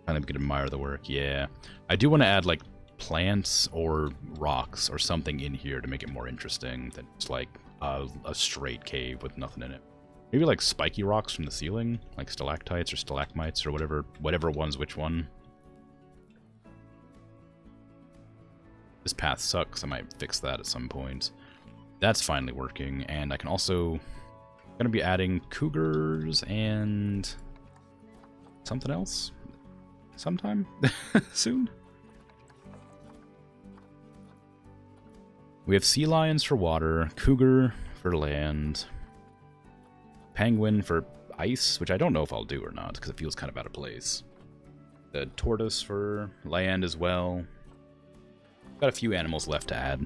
Kind of could admire the work, yeah. I do want to add, like, plants or rocks or something in here to make it more interesting than just, like, a straight cave with nothing in it. Maybe, like, spiky rocks from the ceiling, like stalactites or stalagmites or whatever one's which one. This path sucks, I might fix that at some point. That's finally working, and I can also... gonna be adding cougars and... something else? Sometime? Soon? We have sea lions for water, cougar for land, penguin for ice, which I don't know if I'll do or not, because it feels kind of out of place. The tortoise for land as well. Got a few animals left to add.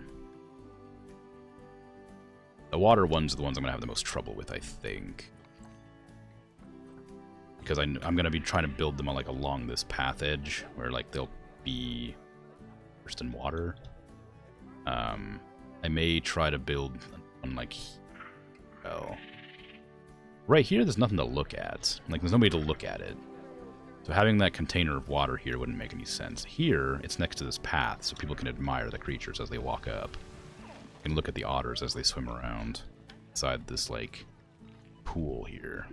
The water ones are the ones I'm going to have the most trouble with, I think. Because I'm going to be trying to build them like along this path edge, where like they'll be first in water. I may try to build on like, well, right here there's nothing to look at. Like there's nobody to look at it. So having that container of water here wouldn't make any sense. Here, it's next to this path, so people can admire the creatures as they walk up. You can look at the otters as they swim around inside this like pool here.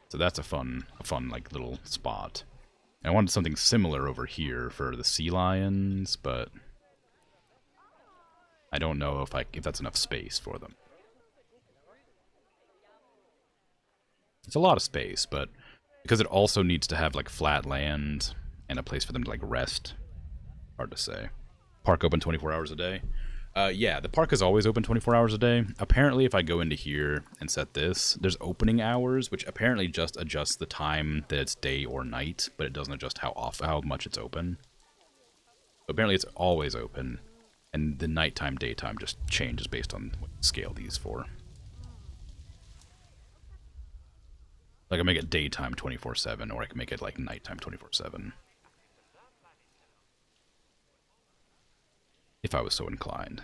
So that's a fun like little spot. And I wanted something similar over here for the sea lions, but I don't know if that's enough space for them. It's a lot of space, but because it also needs to have like flat land and a place for them to like rest, hard to say. Park open 24 hours a day. Yeah, the park is always open 24 hours a day. Apparently, if I go into here and set this, there's opening hours, which apparently just adjusts the time that it's day or night, but it doesn't adjust how much it's open. So apparently, it's always open, and the nighttime, daytime just changes based on what you scale these for. Like, I make it daytime 24/7, or I can make it like nighttime 24/7. If I was so inclined.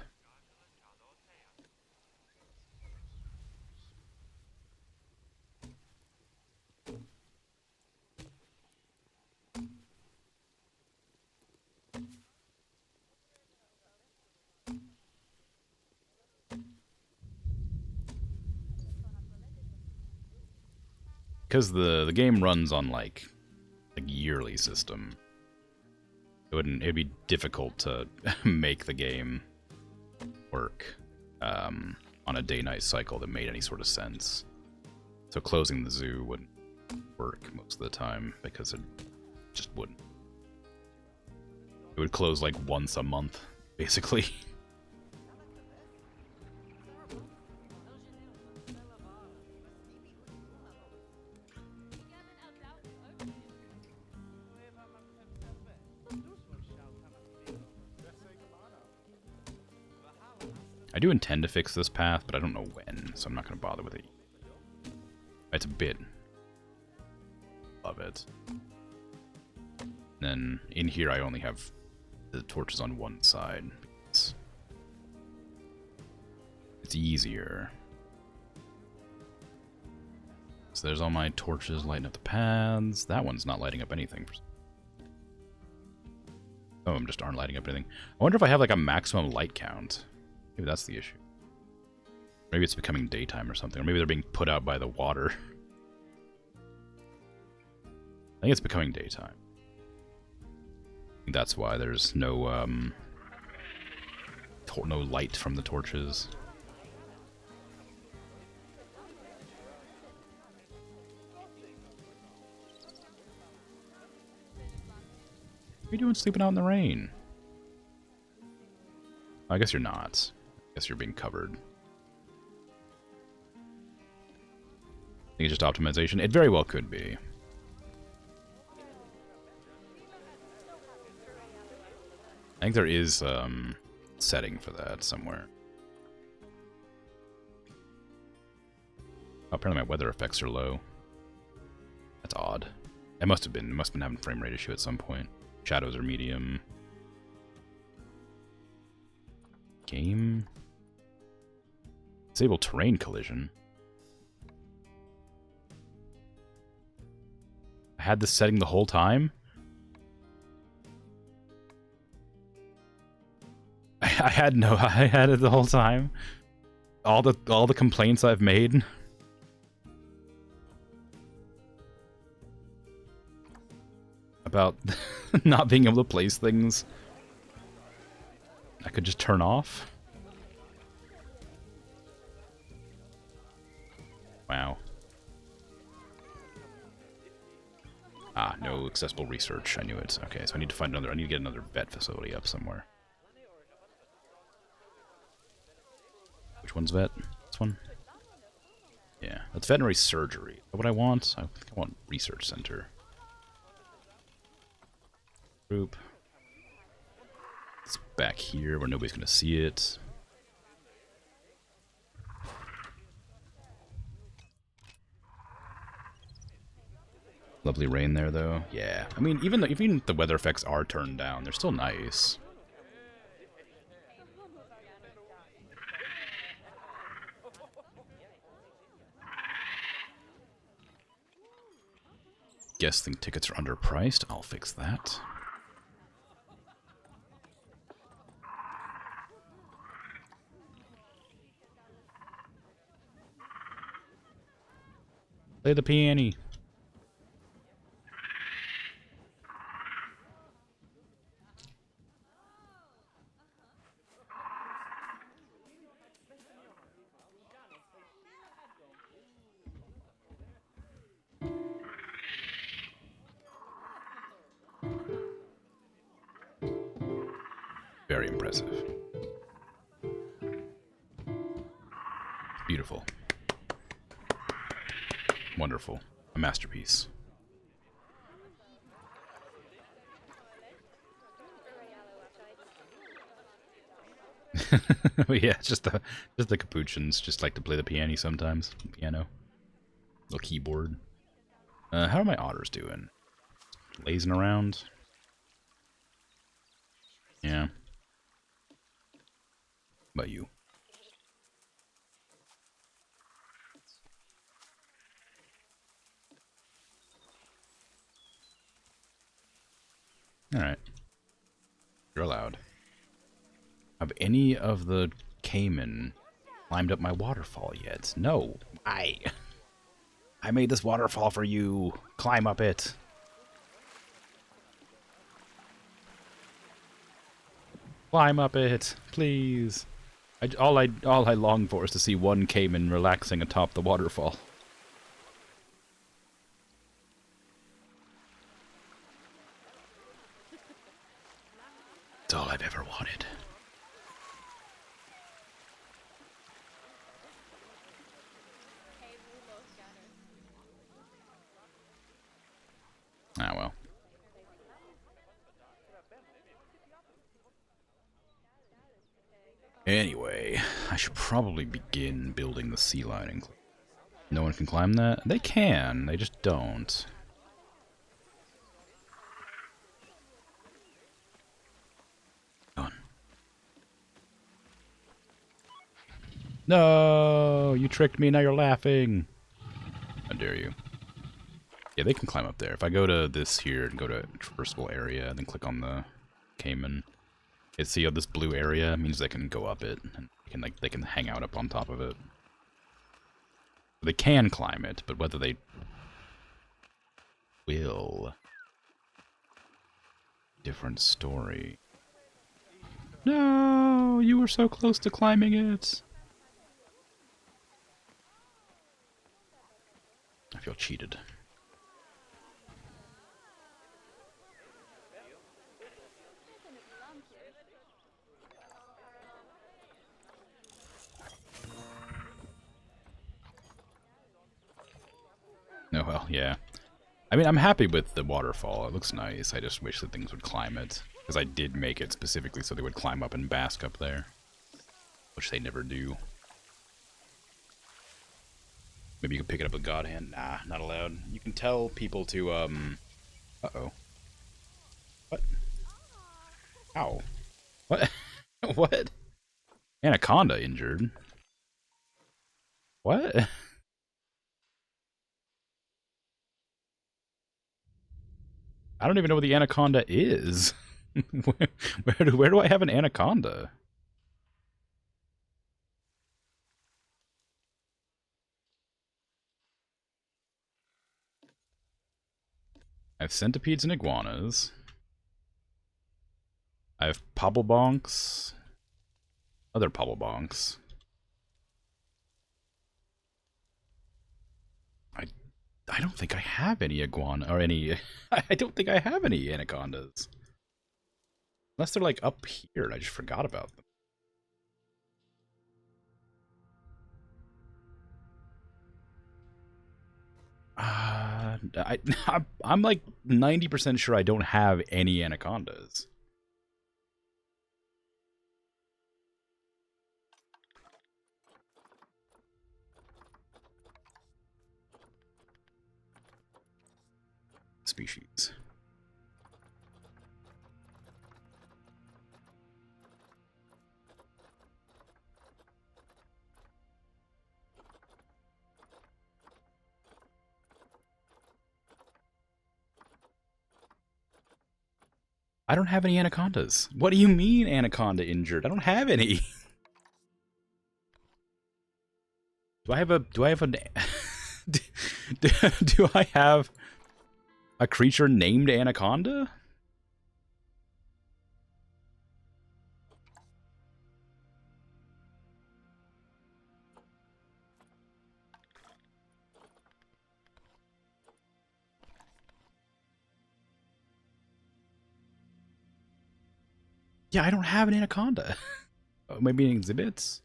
because the game runs on like a yearly system. It'd be difficult to make the game work on a day-night cycle that made any sort of sense. So closing the zoo wouldn't work most of the time because it just wouldn't. It would close like once a month, basically. I do intend to fix this path, but I don't know when, so I'm not going to bother with it. It's a bit of it. And then in here I only have the torches on one side. It's easier. So there's all my torches lighting up the paths. That one's not lighting up anything. Some of them just aren't lighting up anything. I wonder if I have like a maximum light count. Maybe that's the issue. Maybe it's becoming daytime or something. Or maybe they're being put out by the water. I think it's becoming daytime. I think that's why there's no no light from the torches. What are you doing sleeping out in the rain? I guess you're not. I guess you're being covered. I think it's just optimization. It very well could be. I think there is setting for that somewhere. Oh, apparently my weather effects are low. That's odd. It must have been having frame rate issue at some point. Shadows are medium. Game. Disable terrain collision. I had this setting the whole time? I had it the whole time. All the complaints I've made. About not being able to place things I could just turn off. Wow. Ah, no accessible research. I knew it. Okay, so I need to find another. I need to get another vet facility up somewhere. Which one's vet? This one? Yeah, that's veterinary surgery. Is that what I want? I think I want research center. Group. It's back here where nobody's gonna see it. Lovely rain there, though. Yeah, I mean, even if the weather effects are turned down, they're still nice. Guessing tickets are underpriced. I'll fix that. Play the piano. Very impressive. Beautiful. Wonderful. A masterpiece. Yeah, just the capuchins just like to play the piano sometimes. Piano. Little keyboard. How are my otters doing? Lazing around? Yeah. How about you? Alright. You're allowed. Have any of the caiman climbed up my waterfall yet? No. Why? I made this waterfall for you. Climb up it. Climb up it, please. All I long for is to see one caiman relaxing atop the waterfall. It's all I've ever wanted. Ah, well. Anyway, I should probably begin building the sea lining. No one can climb that? They can, they just don't. Done. No, you tricked me, now you're laughing. How dare you. Yeah, they can climb up there. If I go to this here and go to traversable area and then click on the caiman, you see this blue area means they can go up it and they can hang out up on top of it. They can climb it, but whether they will, different story. No, you were so close to climbing it. I feel cheated. Oh, well, yeah. I mean, I'm happy with the waterfall. It looks nice. I just wish that things would climb it. Because I did make it specifically so they would climb up and bask up there. Which they never do. Maybe you can pick it up with God Hand. Nah, not allowed. You can tell people to, Uh-oh. What? Ow. What? What? Anaconda injured? What? I don't even know what the anaconda is. where do I have an anaconda? I have centipedes and iguanas. I have pobblebonks. Other pobblebonks. I don't think I have any iguana or any. I don't think I have any anacondas. Unless they're like up here and I just forgot about them. I'm like 90% sure I don't have any anacondas. Species. I don't have any anacondas. What do you mean anaconda injured? I don't have any. Do I have a do I have a creature named Anaconda? Yeah, I don't have an anaconda. Oh, maybe in exhibits?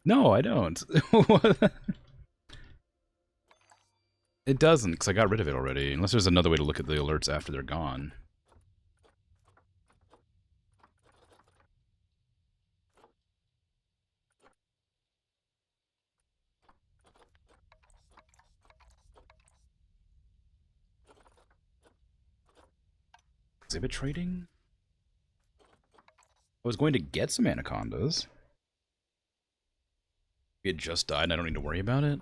No, I don't. It doesn't, because I got rid of it already. Unless there's another way to look at the alerts after they're gone. Exhibit trading? I was going to get some anacondas. It just died and I don't need to worry about it.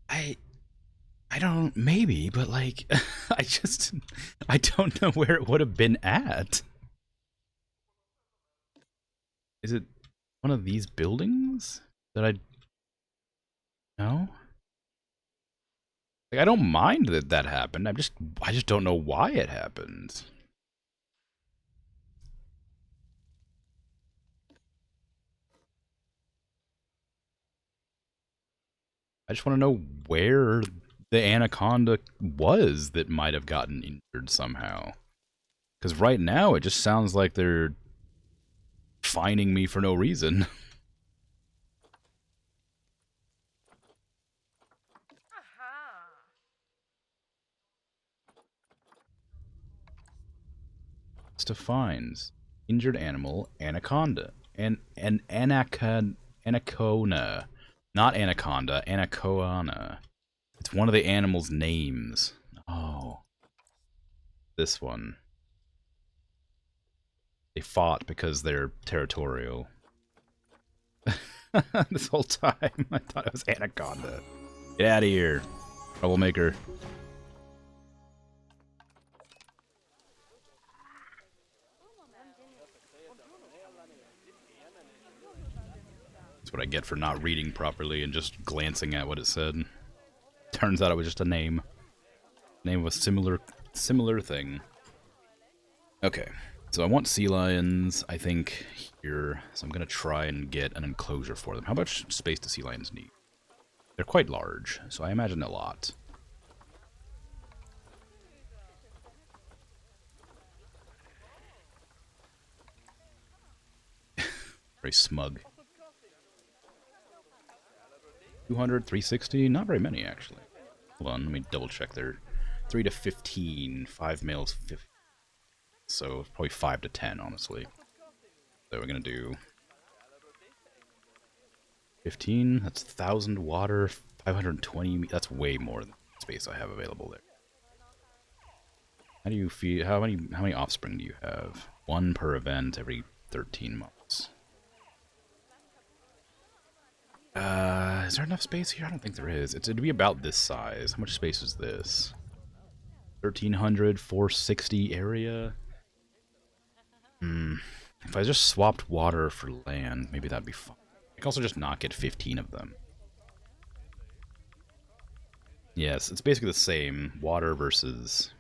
I don't, maybe, but like, I don't know where it would have been at. Is it one of these buildings that I No? Like, I don't mind that that happened. I just don't know why it happened. I just want to know where the anaconda was that might have gotten injured somehow. Because right now, it just sounds like they're fining me for no reason. To fines. Injured animal, anaconda. An anaconda. Not anaconda, anacoana. It's one of the animal's names. Oh. This one. They fought because they're territorial. This whole time, I thought it was anaconda. Get out of here, troublemaker. That's what I get for not reading properly and just glancing at what it said. Turns out it was just a name. Name of a similar thing. Okay, so I want sea lions, I think, here. So I'm going to try and get an enclosure for them. How much space do sea lions need? They're quite large, so I imagine a lot. Very smug. 200, 360? Not very many, actually. Hold on, let me double check. They're 3 to 15, 5 males, 50. So probably 5 to 10, honestly. So we're going to do 15, that's 1,000 water, 520, that's way more than space I have available there. How do you feed, how many offspring do you have? 1 per event every 13 months. Is there enough space here? I don't think there is. It'd be about this size. How much space is this? 1,300, 460 area? If I just swapped water for land, maybe that'd be fun. I could also just not get 15 of them. Yes, it's basically the same. Water versus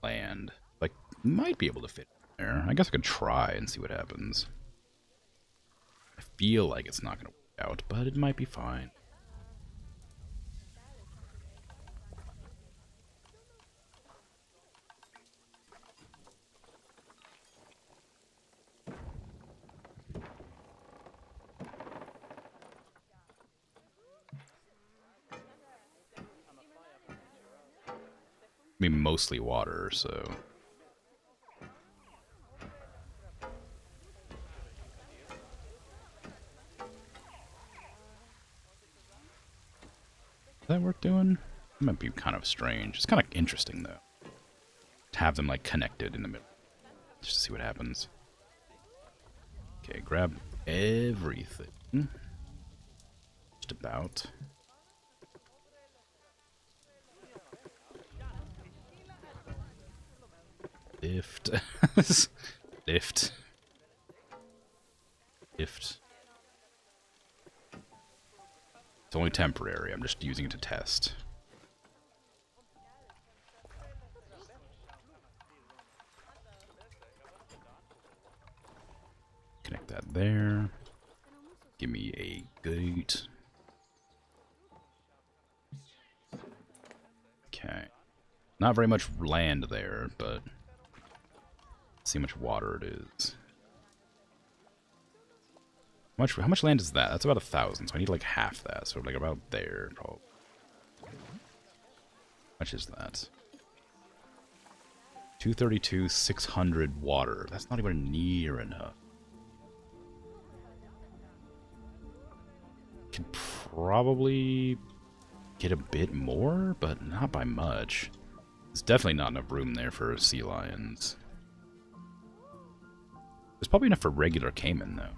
land. Like, might be able to fit there. I guess I could try and see what happens. I feel like it's not going to work out, but it might be fine. I mean, mostly water, so... Is that worth doing? It might be kind of strange. It's kind of interesting, though. To have them, like, connected in the middle. Just to see what happens. Okay, grab everything. Just about. Lift. Lift. Lift. It's only temporary. I'm just using it to test. Connect that there. Give me a gate. Okay. Not very much land there, but let's see how much water it is. How much land is that? That's about 1,000, so I need like half that, so like about there, probably. How much is that? 232, 600 water. That's not even near enough. Could probably get a bit more, but not by much. There's definitely not enough room there for sea lions. There's probably enough for regular caiman, though.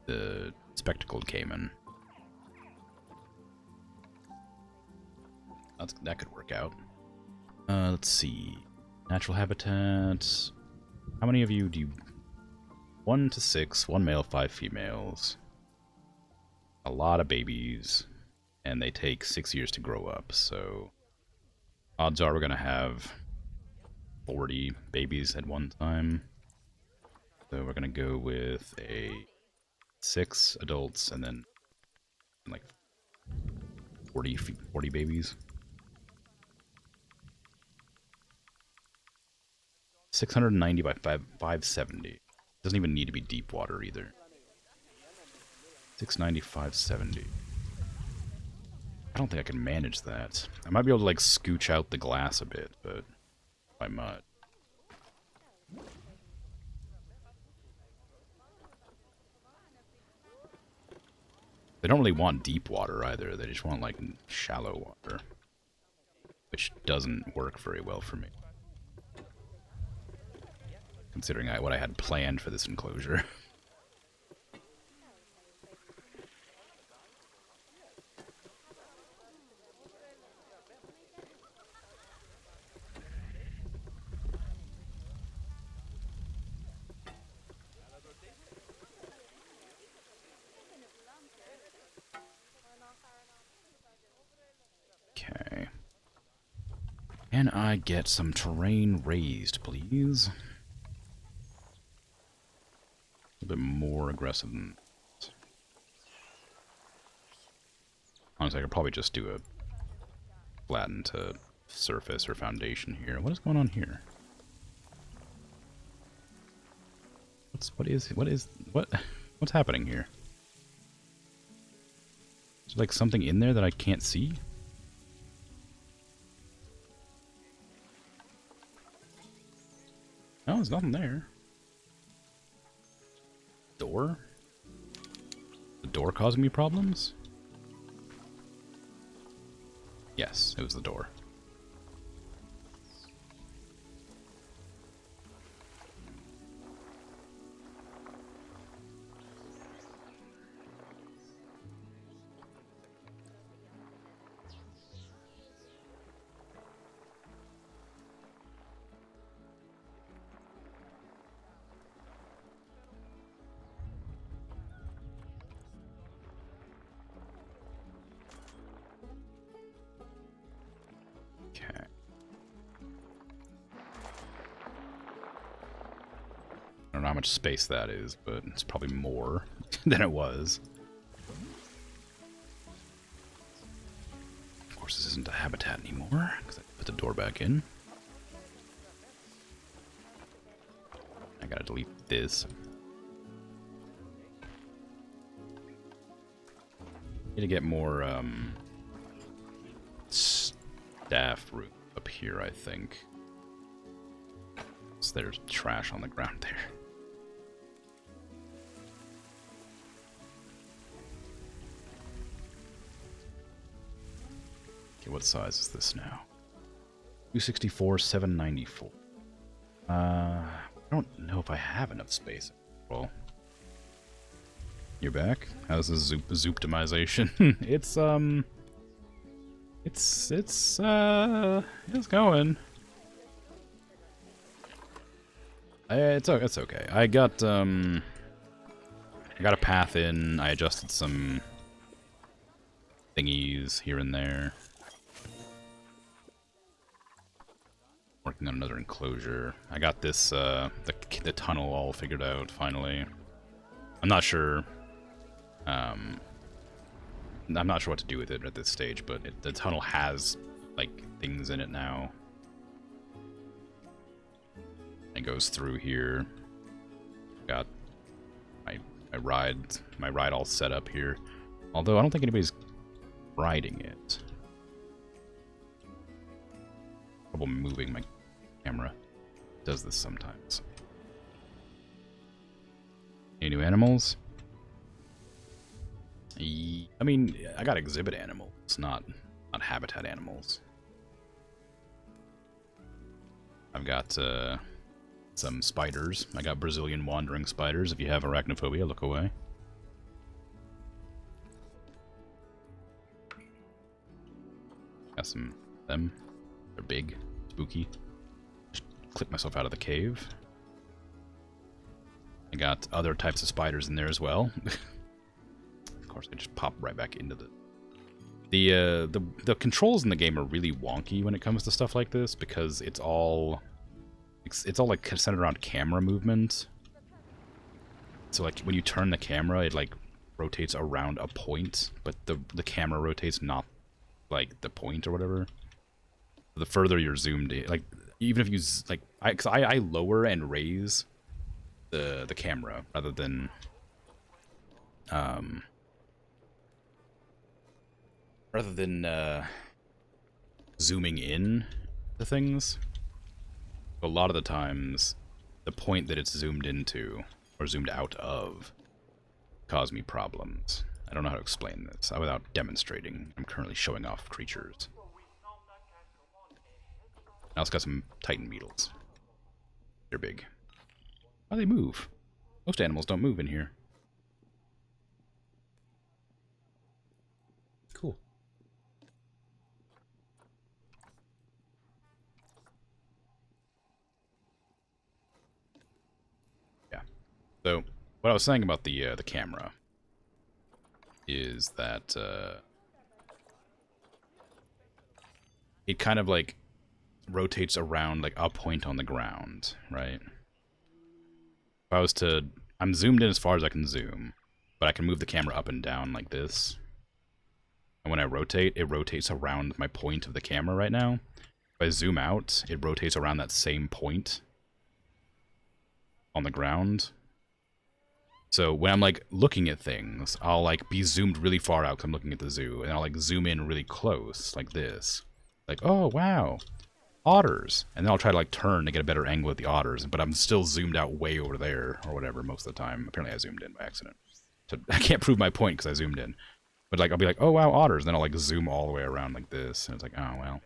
The spectacled caiman. That could work out. Let's see. Natural habitat. How many of you do you... 1 to 6, 1 male, 5 females. a lot of babies, and they take 6 years to grow up, so odds are we're going to have 40 babies at one time. So we're going to go with a 6 adults and then like 40 babies. 690 by 570. Doesn't even need to be deep water either. 690, 570. I don't think I can manage that. I might be able to like scooch out the glass a bit, but I might. They don't really want deep water either. They just want like shallow water, which doesn't work very well for me, considering what I had planned for this enclosure. Okay. Can I get some terrain raised, please? A bit more aggressive than that. Honestly, I could probably just do a flatten to surface or foundation here. What is going on here? What's happening here? Is there like something in there that I can't see? No, there's nothing there. Door? The door causing me problems? Yes, it was the door. Okay. I don't know how much space that is, but it's probably more than it was. Of course, this isn't a habitat anymore, because I put the door back in. I gotta delete this. Need to get more, staff root up here, I think. So there's trash on the ground there. Okay, what size is this now? 264, 794. I don't know if I have enough space. Well, you're back. How's the zoptimization? It's going. It's okay. I got a path in. I adjusted some thingies here and there. Working on another enclosure. I got this the tunnel all figured out finally. I'm not sure. I'm not sure what to do with it at this stage, but the tunnel has like things in it now. It goes through here. Got my ride all set up here. Although I don't think anybody's riding it. Trouble moving my camera. It does this sometimes. Any new animals? I mean, I got exhibit animals, not habitat animals. I've got some spiders. I got Brazilian wandering spiders. If you have arachnophobia, look away. Got some of them. They're big, spooky. Just clip myself out of the cave. I got other types of spiders in there as well. Of course, I just pop right back into the controls in the game are really wonky when it comes to stuff like this because it's all like centered around camera movement. So like when you turn the camera, it like rotates around a point, but the camera rotates not like the point or whatever. The further you're zoomed in, like even if you like, I lower and raise the camera rather than zooming in to things. A lot of the times, the point that it's zoomed into or zoomed out of cause me problems. I don't know how to explain this without demonstrating. I'm currently showing off creatures. I also got some Titan beetles. They're big. How do they move? Most animals don't move in here. Cool. Yeah. So, what I was saying about the camera is that it kind of like rotates around like a point on the ground, right? If I was to, I'm zoomed in as far as I can zoom, but I can move the camera up and down like this. And when I rotate, it rotates around my point of the camera right now. If I zoom out, it rotates around that same point on the ground. So when I'm like looking at things, I'll like be zoomed really far out because I'm looking at the zoo, and I'll like zoom in really close like this. Like, oh wow, otters. And then I'll try to like turn to get a better angle at the otters, but I'm still zoomed out way over there or whatever most of the time. Apparently I zoomed in by accident. So I can't prove my point because I zoomed in. But like I'll be like, oh wow, otters, and then I'll like zoom all the way around like this, and it's like, oh well.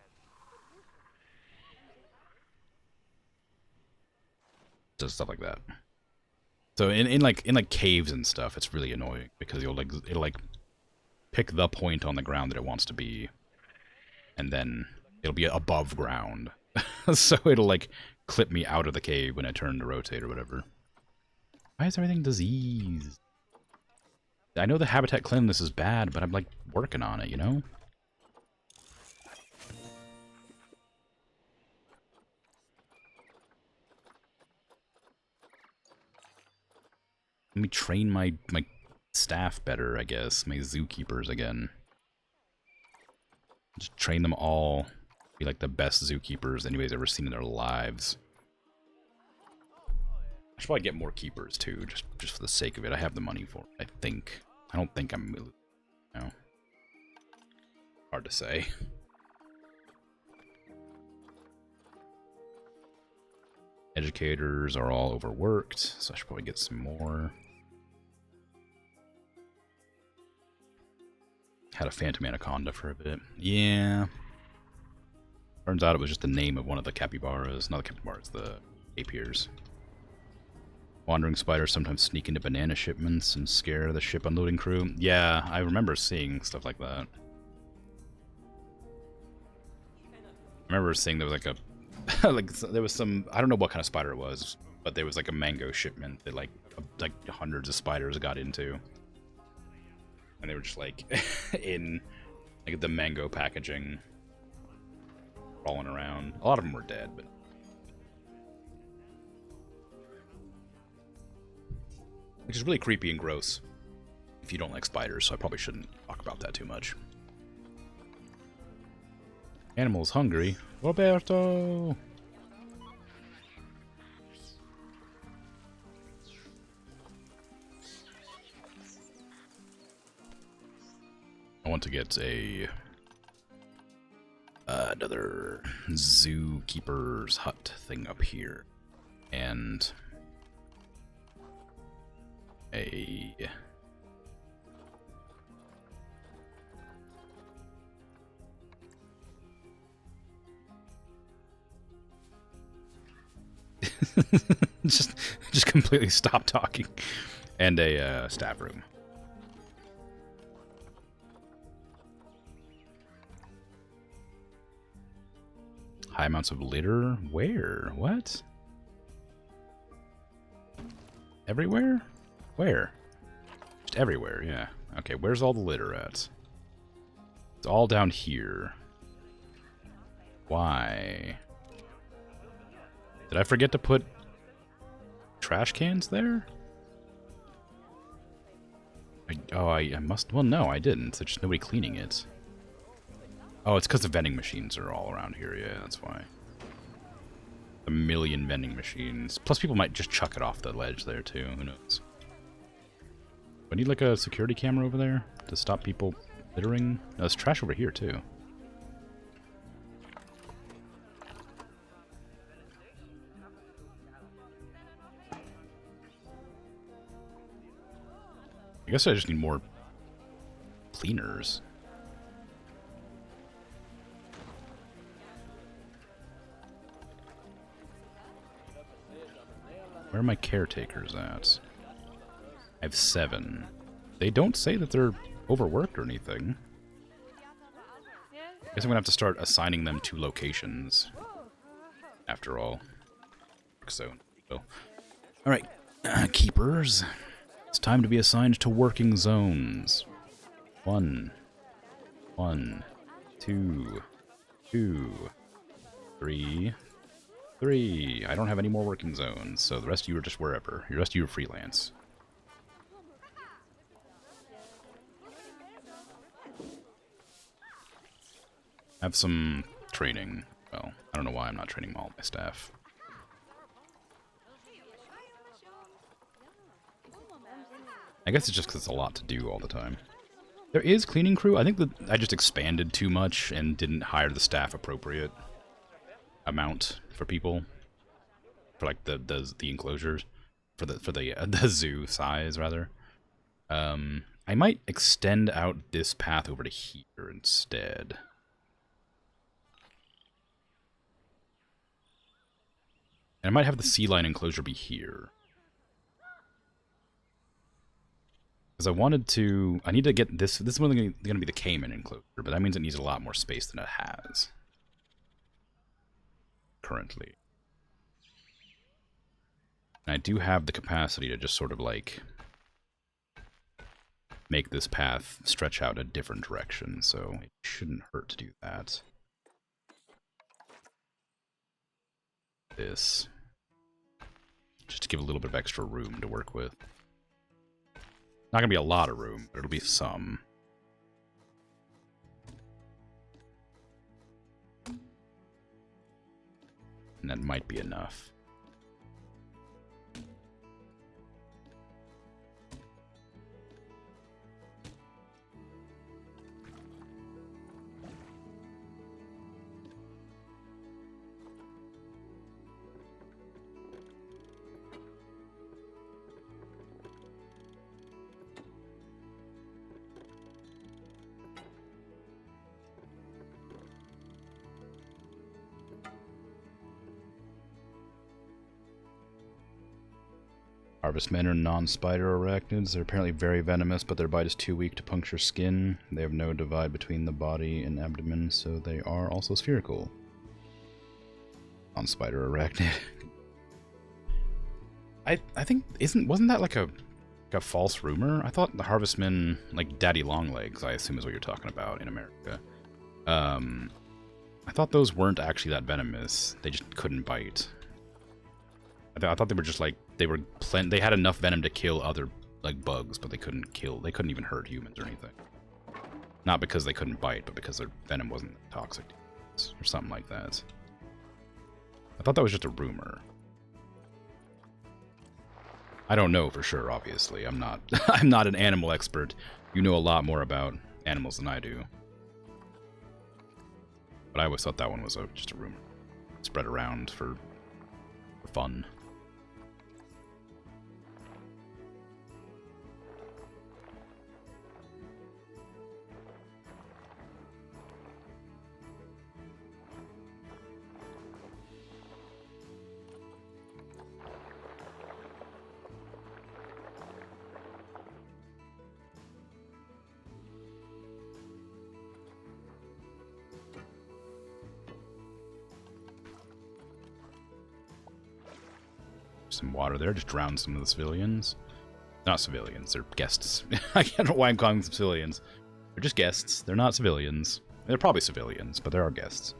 Just stuff like that. So in like caves and stuff, it's really annoying because it'll like pick the point on the ground that it wants to be, and then it'll be above ground. So it'll like clip me out of the cave when I turn to rotate or whatever. Why is everything diseased? I know the habitat cleanliness is bad, but I'm like working on it, you know? Let me train my staff better, I guess. My zookeepers again. Just train them all. Be like the best zookeepers anybody's ever seen in their lives. I should probably get more keepers too, just for the sake of it. I have the money for it, I think. I don't think I'm... No. Hard to say. Educators are all overworked, so I should probably get some more. Had a phantom anaconda for a bit. Yeah. Turns out it was just the name of one of the capybaras. Not the capybaras, the tapirs. Wandering spiders sometimes sneak into banana shipments and scare the ship unloading crew. Yeah, I remember seeing stuff like that. I remember seeing there was like a... like, there was some... I don't know what kind of spider it was, but there was like a mango shipment that like hundreds of spiders got into. And they were just like in like the mango packaging, crawling around. A lot of them were dead, but which is really creepy and gross if you don't like spiders. So I probably shouldn't talk about that too much. Animals hungry, Roberto. I want to get a another zookeeper's hut thing up here, and a just completely stop talking, and a staff room. High amounts of litter? Where? What? Everywhere? Where? Just everywhere, yeah. Okay, where's all the litter at? It's all down here. Why? Did I forget to put trash cans there? I must... Well, no, I didn't. There's just nobody cleaning it. Oh, it's because the vending machines are all around here. Yeah, that's why. A million vending machines. Plus, people might just chuck it off the ledge there, too. Who knows? I need, like, a security camera over there to stop people littering. No, there's trash over here, too. I guess I just need more cleaners. Where are my caretakers at? I have 7. They don't say that they're overworked or anything. I guess I'm gonna have to start assigning them to locations. After all. So, alright, keepers. It's time to be assigned to working zones. 1, 2, 3. I don't have any more working zones, so the rest of you are just wherever. The rest of you are freelance. Have some training. Well, I don't know why I'm not training all my staff. I guess it's just because it's a lot to do all the time. There is cleaning crew. I think that I just expanded too much and didn't hire the staff appropriate amount for people. For like the enclosures. For the zoo size, rather. I might extend out this path over to here instead. And I might have the sea lion enclosure be here. Because I need to get this. This is going to be the caiman enclosure, but that means it needs a lot more space than it has currently. And I do have the capacity to just sort of like make this path stretch out in a different direction, so it shouldn't hurt to do that. This. Just to give a little bit of extra room to work with. Not gonna be a lot of room, but it'll be some. And that might be enough. Harvestmen are non-spider arachnids. They're apparently very venomous, but their bite is too weak to puncture skin. They have no divide between the body and abdomen, so they are also spherical. Non-spider arachnid. I think wasn't that like a false rumor? I thought the Harvestmen, like Daddy Longlegs, I assume is what you're talking about in America. I thought those weren't actually that venomous. They just couldn't bite. I thought they were just like they had enough venom to kill other like bugs, but they couldn't even hurt humans or anything. Not because they couldn't bite, but because their venom wasn't toxic to humans, or something like that. I thought that was just a rumor. I don't know for sure, obviously. I'm not I'm not an animal expert. You know a lot more about animals than I do. But I always thought that one was just a rumor. Spread around for fun. Some water there, just drown some of the civilians. Not civilians, they're guests. I don't know why I'm calling them civilians. They're just guests. They're not civilians. They're probably civilians, but there are guests.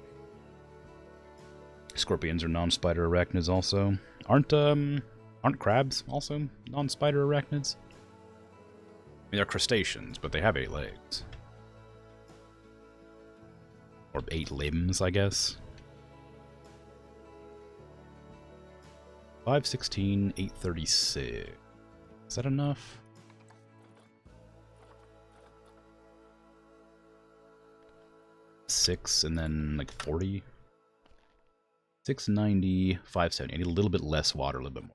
Scorpions are non-spider arachnids also. Aren't crabs also non-spider arachnids? I mean, they're crustaceans, but they have 8 legs. Or 8 limbs, I guess. 516, 836. Is that enough? Six and then like 40. 690, 570. I need a little bit less water, a little bit more.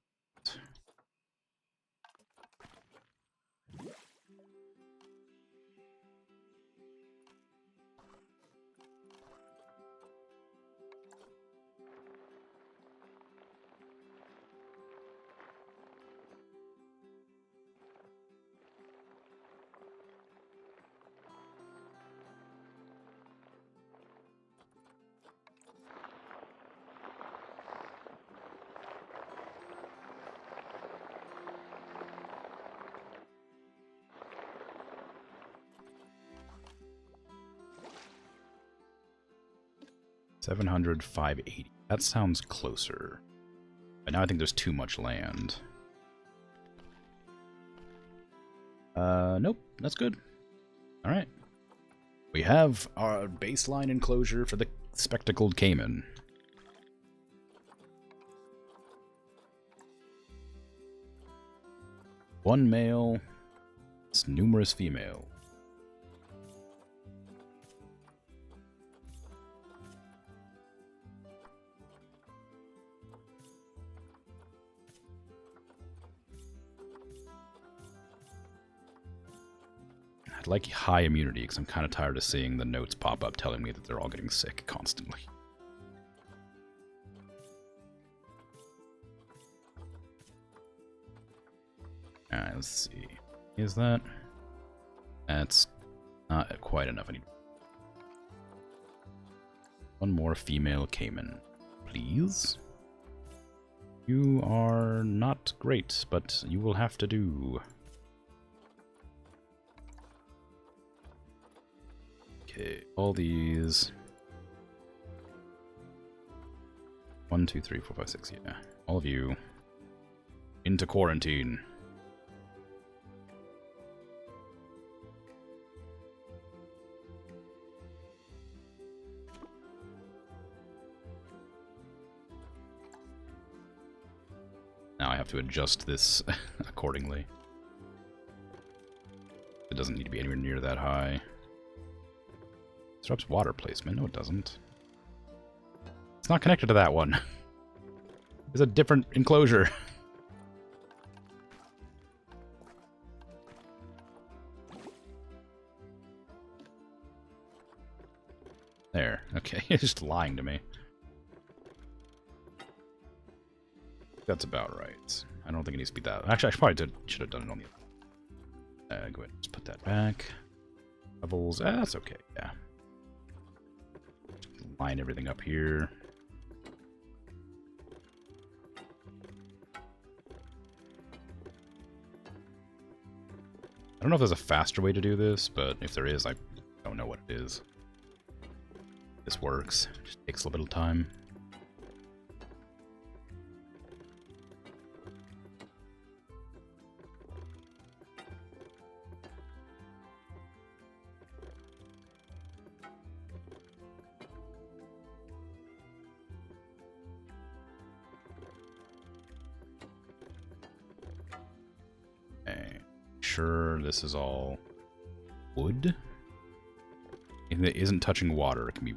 700, 580. That sounds closer. But now I think there's too much land. Nope, that's good. Alright. We have our baseline enclosure for the spectacled caiman. One male, it's numerous female. I'd like high immunity because I'm kind of tired of seeing the notes pop up telling me that they're all getting sick constantly. Alright, let's see. Is that? That's not quite enough. I need one more female caiman, please. You are not great, but you will have to do. Okay, all these. 1, 2, 3, 4, 5, 6, yeah. All of you into quarantine. Now I have to adjust this accordingly. It doesn't need to be anywhere near that high. Disrupts water placement. No, it doesn't. It's not connected to that one. It's a different enclosure. There. Okay, it's just lying to me. That's about right. I don't think it needs to be that. Actually, I probably should have done it on the... go ahead and just put that back. Levels. That's okay, yeah. Line everything up here. I don't know if there's a faster way to do this, but if there is, I don't know what it is. This works. Just takes a little bit of time. Sure, this is all wood. If it isn't touching water, it can be.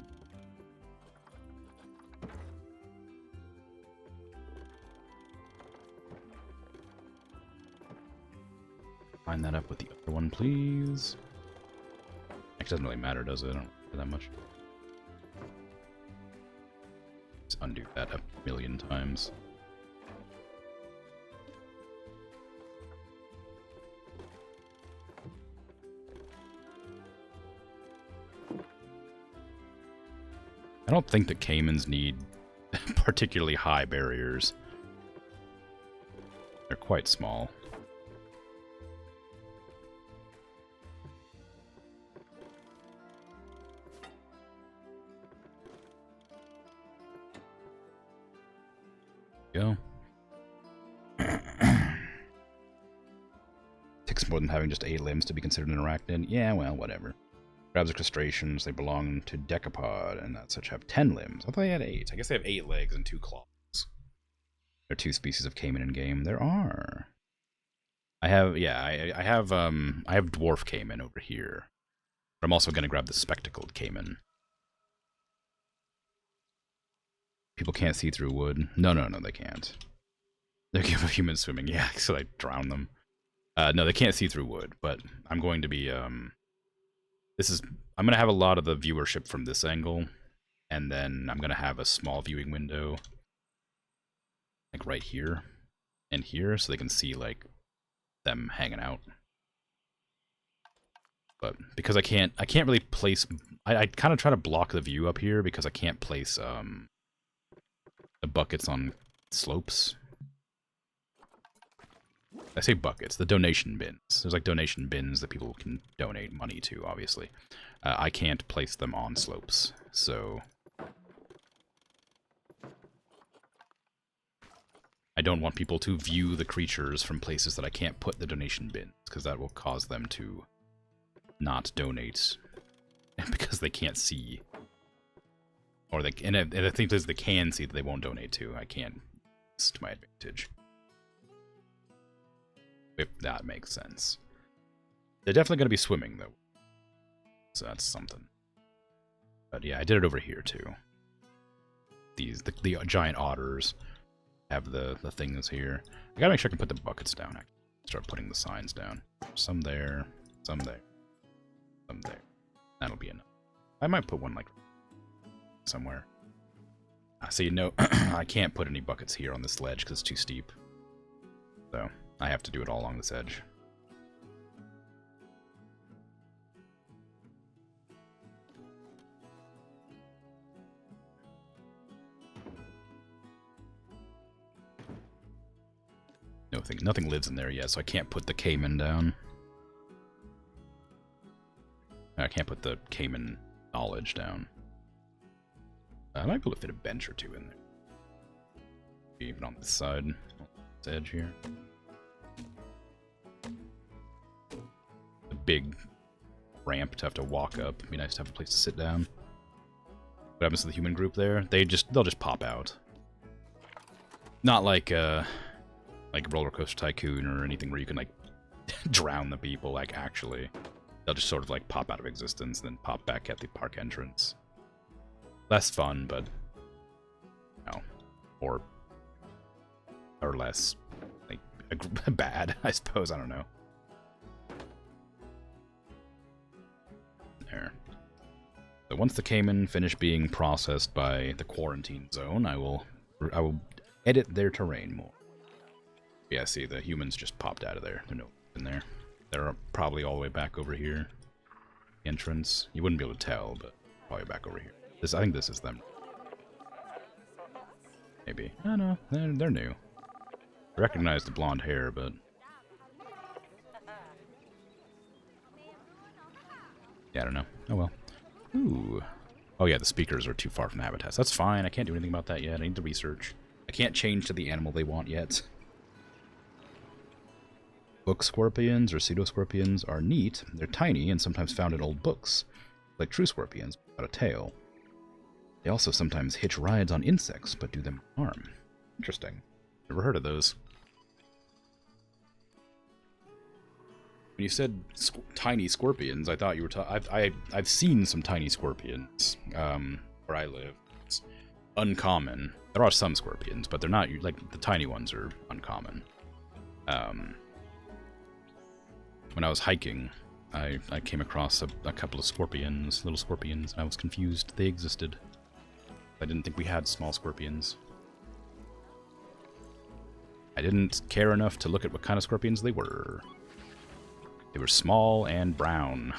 Line that up with the other one, please. Actually, doesn't really matter, does it? I don't care that much. Let's undo that a million times. I don't think the caimans need particularly high barriers. They're quite small. more than having just 8 limbs to be considered an arachnid. Yeah, well, whatever. Crabs are crustaceans. They belong to decapod, and as such have 10 limbs. I thought they had 8. I guess they have 8 legs and 2 claws. There are 2 species of caiman in game. There are. I have, yeah, I have dwarf caiman over here. But I'm also going to grab the spectacled caiman. People can't see through wood. No, they can't. They give a human swimming. Yeah, so I drown them. No, they can't see through wood, but I'm going to be, I'm going to have a lot of the viewership from this angle, and then I'm going to have a small viewing window, like right here and here, so they can see, like, them hanging out. But because I can't really place, I kind of try to block the view up here because I can't place, the buckets on slopes. I say buckets, the donation bins. There's like donation bins that people can donate money to, obviously. I can't place them on slopes, so I don't want people to view the creatures from places that I can't put the donation bins, because that will cause them to not donate because they can't see. Or they, and I think there's they can see that they won't donate to. I can't. It's to my advantage. If that makes sense. They're definitely going to be swimming, though. So that's something. But yeah, I did it over here, too. The giant otters have the things here. I gotta make sure I can put the buckets down. I start putting the signs down. Some there, some there, some there. That'll be enough. I might put one, like, somewhere. So you know, I can't put any buckets here on this ledge because it's too steep. So I have to do it all along this edge. Nothing lives in there yet, so I can't put the caiman down. I can't put the caiman knowledge down. I might be able to fit a bench or two in there. Even on this side, on this edge here. A big ramp to have to walk up. It'd be nice to have a place to sit down. What happens to the human group there? They'll just pop out. Not like Roller Coaster Tycoon or anything where you can like drown the people. Like actually, they'll just sort of like pop out of existence and then pop back at the park entrance. Less fun, but no, or less like bad, I suppose. I don't know. There. So once the caiman finish being processed by the quarantine zone, I will edit their terrain more. Yeah, see, the humans just popped out of there. They're no in there. They're probably all the way back over here. Entrance. You wouldn't be able to tell, but probably back over here. I think this is them. Maybe. I don't know. They're new. I recognize the blonde hair, but yeah, I don't know. Oh well. Ooh. Oh yeah, the speakers are too far from the habitats. That's fine. I can't do anything about that yet. I need to research. I can't change to the animal they want yet. Book scorpions or pseudoscorpions are neat. They're tiny and sometimes found in old books, like true scorpions without a tail. They also sometimes hitch rides on insects, but do them harm. Interesting. Never heard of those. When you said tiny scorpions, I thought you were talking... I've seen some tiny scorpions where I live. It's uncommon. There are some scorpions, but they're not... Like, the tiny ones are uncommon. When I was hiking, I came across a couple of scorpions, little scorpions, and I was confused they existed. I didn't think we had small scorpions. I didn't care enough to look at what kind of scorpions they were. They were small and brown.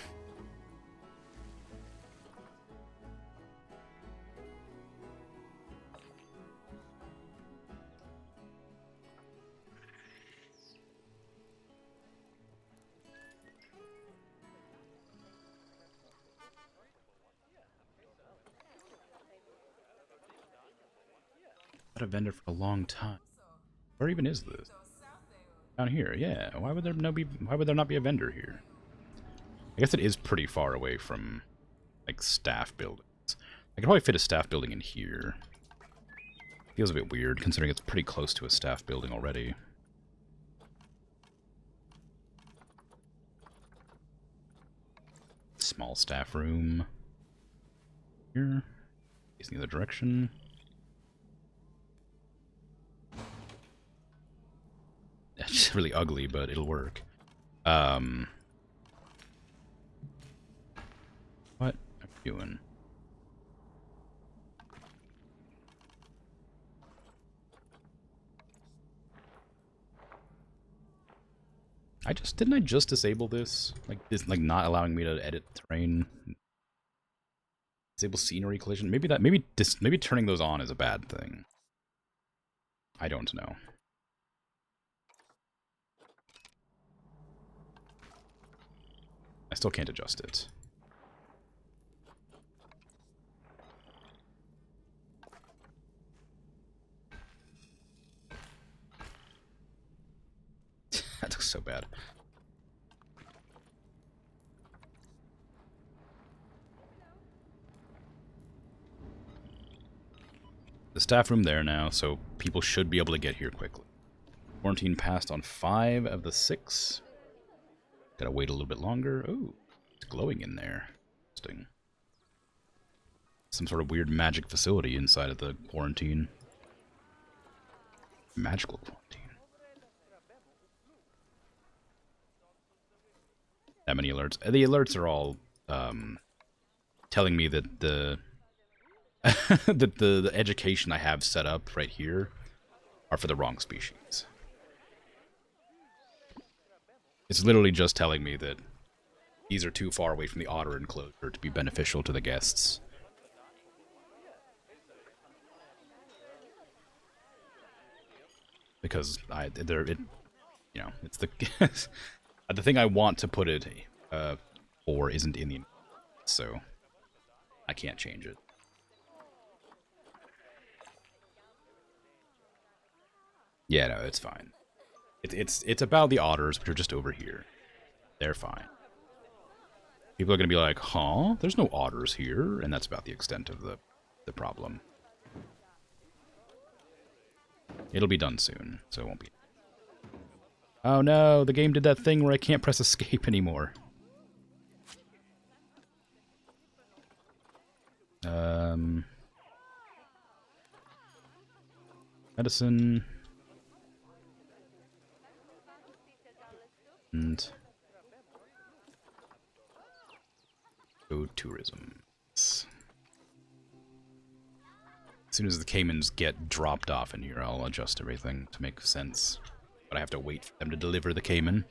Had a vendor for a long time. Where even is this? Down here, yeah. Why would there not be a vendor here? I guess it is pretty far away from, like, staff buildings. I could probably fit a staff building in here. Feels a bit weird, considering it's pretty close to a staff building already. Small staff room. Here. Facing the other direction. It's really ugly, but it'll work. What am I doing? Didn't I just disable this? Like this, like not allowing me to edit terrain. Disable scenery collision. Maybe turning those on is a bad thing. I don't know. I still can't adjust it. That looks so bad. The staff room there now, so people should be able to get here quickly. Quarantine passed on 5 of the 6. Gotta wait a little bit longer. Oh, it's glowing in there. Interesting. Some sort of weird magic facility inside of the quarantine. Magical quarantine. That many alerts. The alerts are all telling me that the that the education I have set up right here are for the wrong species. It's literally just telling me that these are too far away from the otter enclosure to be beneficial to the guests. Because it's the the thing I want to put it for isn't in the, so I can't change it. Yeah, no, it's fine. It's about the otters, which are just over here. They're fine. People are gonna be like, huh? There's no otters here, and that's about the extent of the problem. It'll be done soon, so it won't be. Oh no, the game did that thing where I can't press escape anymore. Medicine. And go tourism. As soon as the caimans get dropped off in here, I'll adjust everything to make sense. But I have to wait for them to deliver the caiman.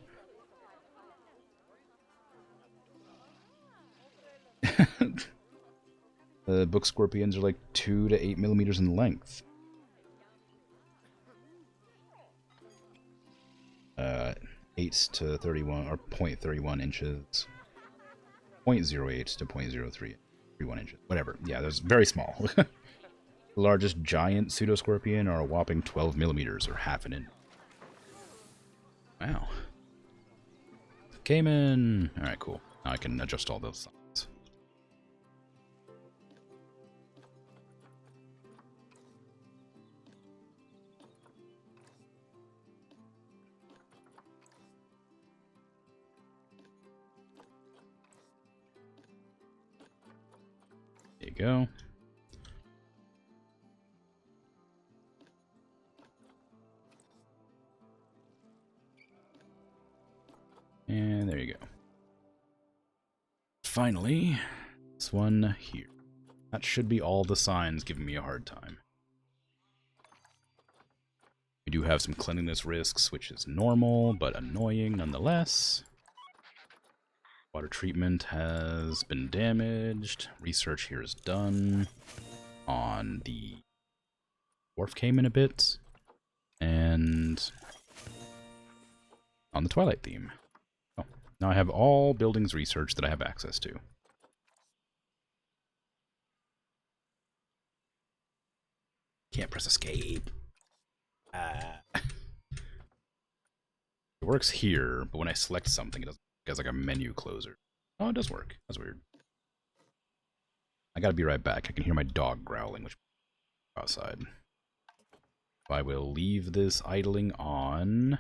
The book scorpions are like 2 to 8 millimeters in length. 8 to 31 or 0.31 inches. 0.08 to 0.0331 inches. Whatever. Yeah, there's very small. The largest giant pseudoscorpion are a whopping 12 millimeters or half an inch. Wow. Cayman. Alright, cool. Now I can adjust all those signs. There you go. And there you go. Finally, this one here. That should be all the signs giving me a hard time. We do have some cleanliness risks, which is normal, but annoying nonetheless. Water treatment has been damaged. Research here is done on the dwarf caiman a bit. And on the Twilight theme. Oh, now I have all buildings researched that I have access to. Can't press escape. It works here, but when I select something, it doesn't. It has like a menu closer. Oh, it does work. That's weird. I gotta be right back. I can hear my dog growling, which is outside. I will leave this idling on.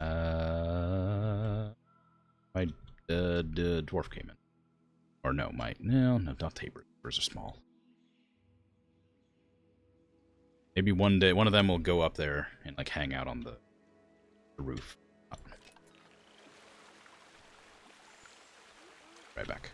My dwarf came in. Or no, no, not taper. Tapers are small. Maybe one day, one of them will go up there and like hang out on the roof. Right back.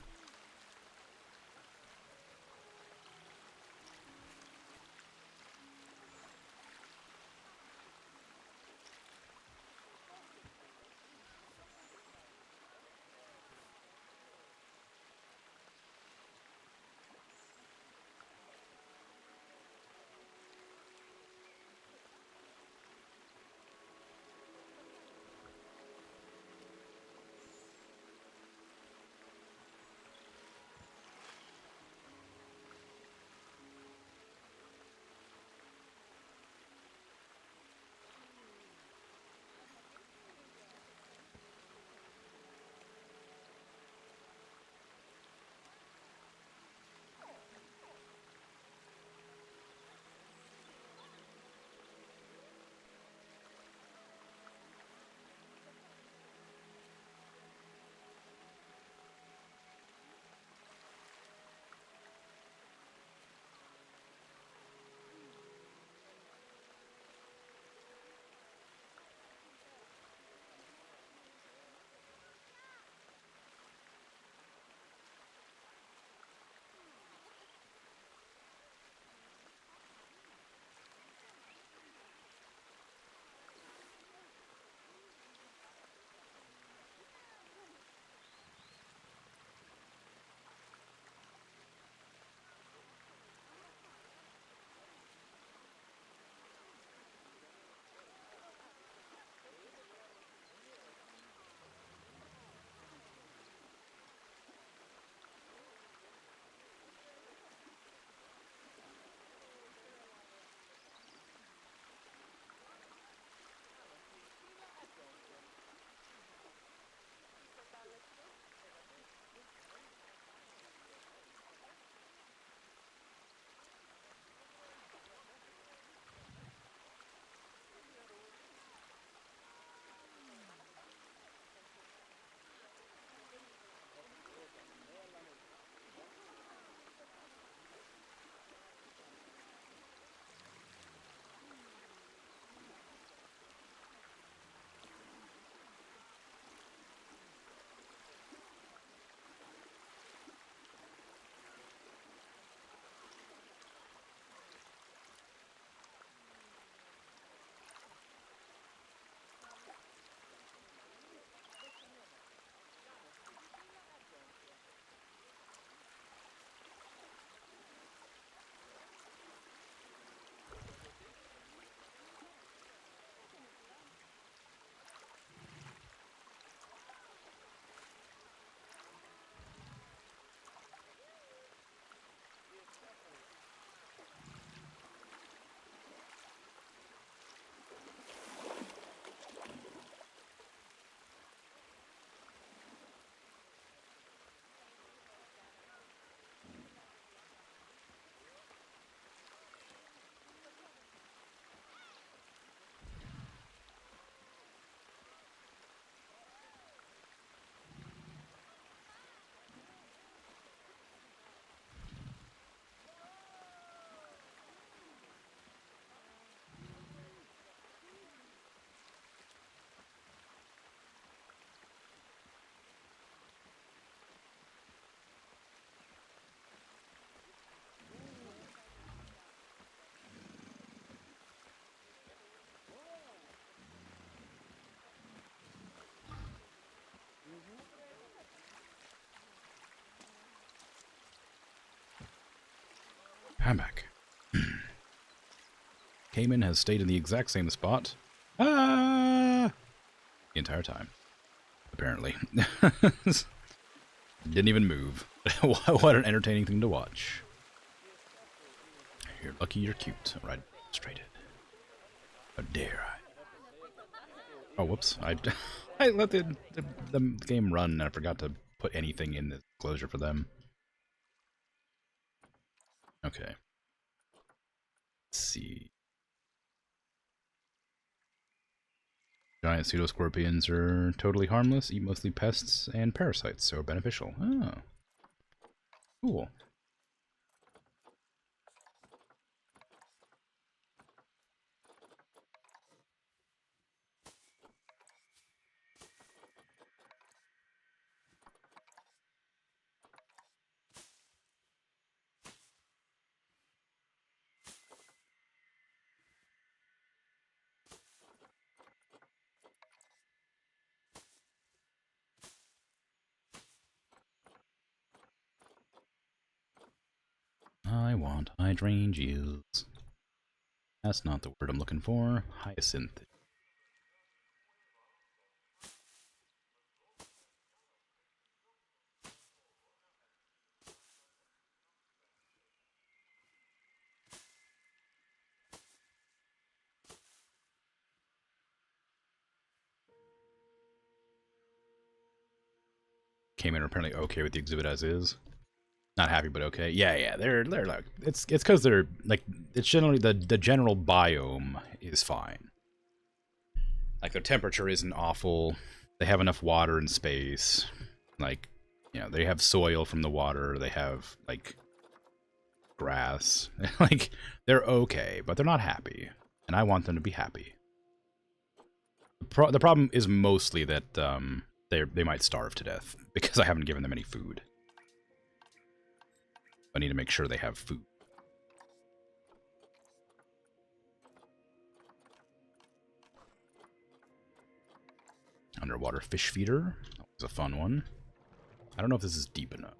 I'm back. Cayman has stayed in the exact same spot. The entire time. Apparently. Didn't even move. What an entertaining thing to watch. You're lucky you're cute. Right straight in. How dare I? Oh, whoops. I let the game run and I forgot to put anything in the closure for them. Okay. Let's see. Giant pseudoscorpions are totally harmless, eat mostly pests and parasites, so beneficial. Oh, cool. I want hydrangeas. That's not the word I'm looking for. Hyacinth. Came in apparently okay with the exhibit as is. Not happy, but okay. Yeah. They're like it's because they're like it's generally the general biome is fine. Like their temperature isn't awful. They have enough water and space. Like, you know, they have soil from the water. They have like grass. Like they're okay, but they're not happy, and I want them to be happy. The problem is mostly that they might starve to death because I haven't given them any food. I need to make sure they have food. Underwater fish feeder. That was a fun one. I don't know if this is deep enough.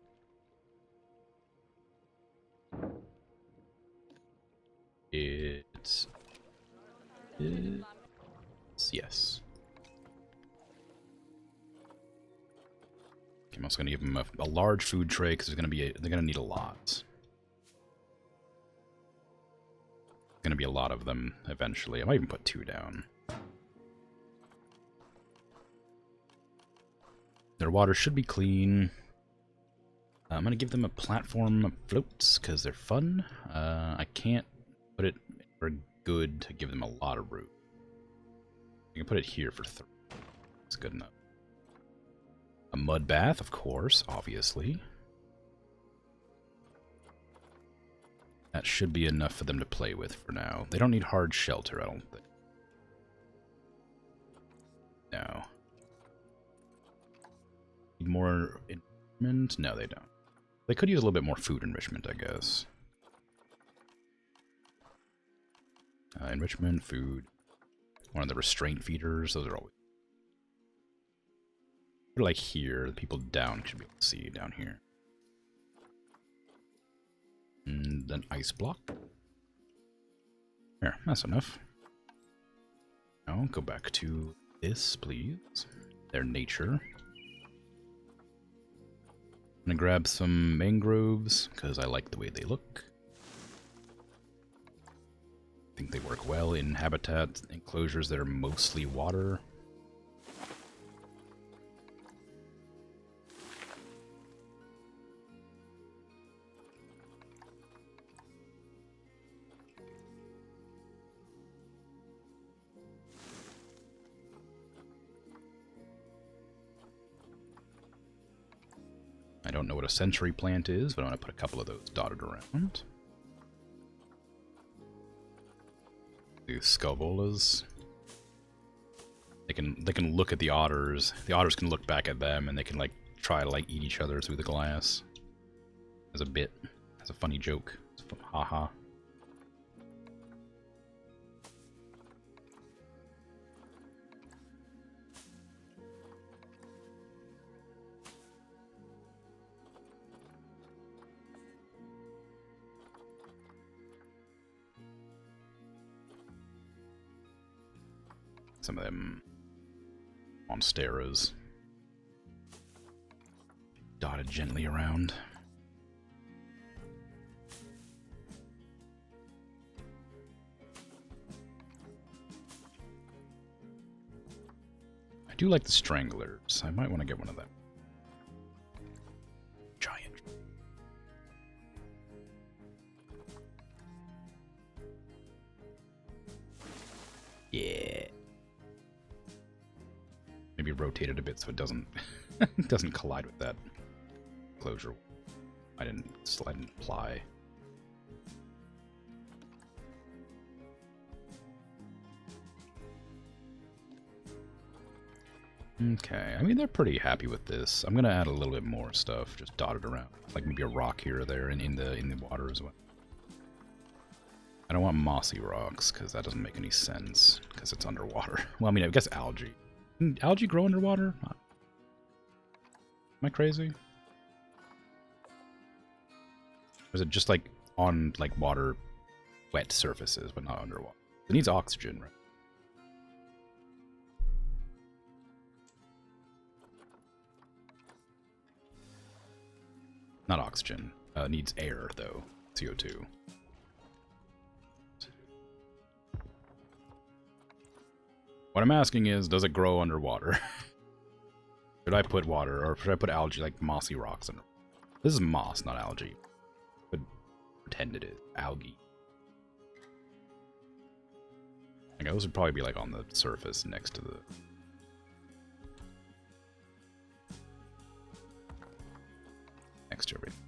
It's yes. Okay, I'm also gonna give them a large food tray because they're gonna need a lot. Gonna be a lot of them eventually. I might even put 2 down. Their water should be clean. I'm gonna give them a platform of floats because they're fun. I can't put it for good to give them a lot of room. I can put it here for 3. It's good enough. A mud bath, of course, obviously. That should be enough for them to play with for now. They don't need hard shelter, I don't think. No. Need more enrichment? No, they don't. They could use a little bit more food enrichment, I guess. Enrichment, food. One of the restraint feeders, those are always... Like here, the people down should be able to see down here. And an ice block. There, that's enough. Now, go back to this, please. Their nature. I'm gonna grab some mangroves, because I like the way they look. I think they work well in habitat enclosures that are mostly water. I don't know what a century plant is, but I'm going to put a couple of those dotted around. The scavolas. They can look at the otters. The otters can look back at them, and they can like try to like eat each other through the glass. As a bit, as a funny joke. Haha. Some of them monsteras dotted gently around. do like the stranglers. I might want to get one of them. Giant. Yeah. Maybe rotate it a bit so it doesn't doesn't collide with that closure. I didn't apply. Okay, I mean they're pretty happy with this. I'm gonna add a little bit more stuff, just dotted around, like maybe a rock here or there, and in the water as well. I don't want mossy rocks because that doesn't make any sense because it's underwater. Well, I mean, I guess algae. Can algae grow underwater? Am I crazy? Or is it just like on like water, wet surfaces, but not underwater? It needs oxygen, right? Not oxygen. It needs air, though. CO2. What I'm asking is, does it grow underwater? Should I put water, or should I put algae, like mossy rocks under? This is moss, not algae. But pretend it is. Algae. Like, those would probably be like on the surface next to the... next to everything.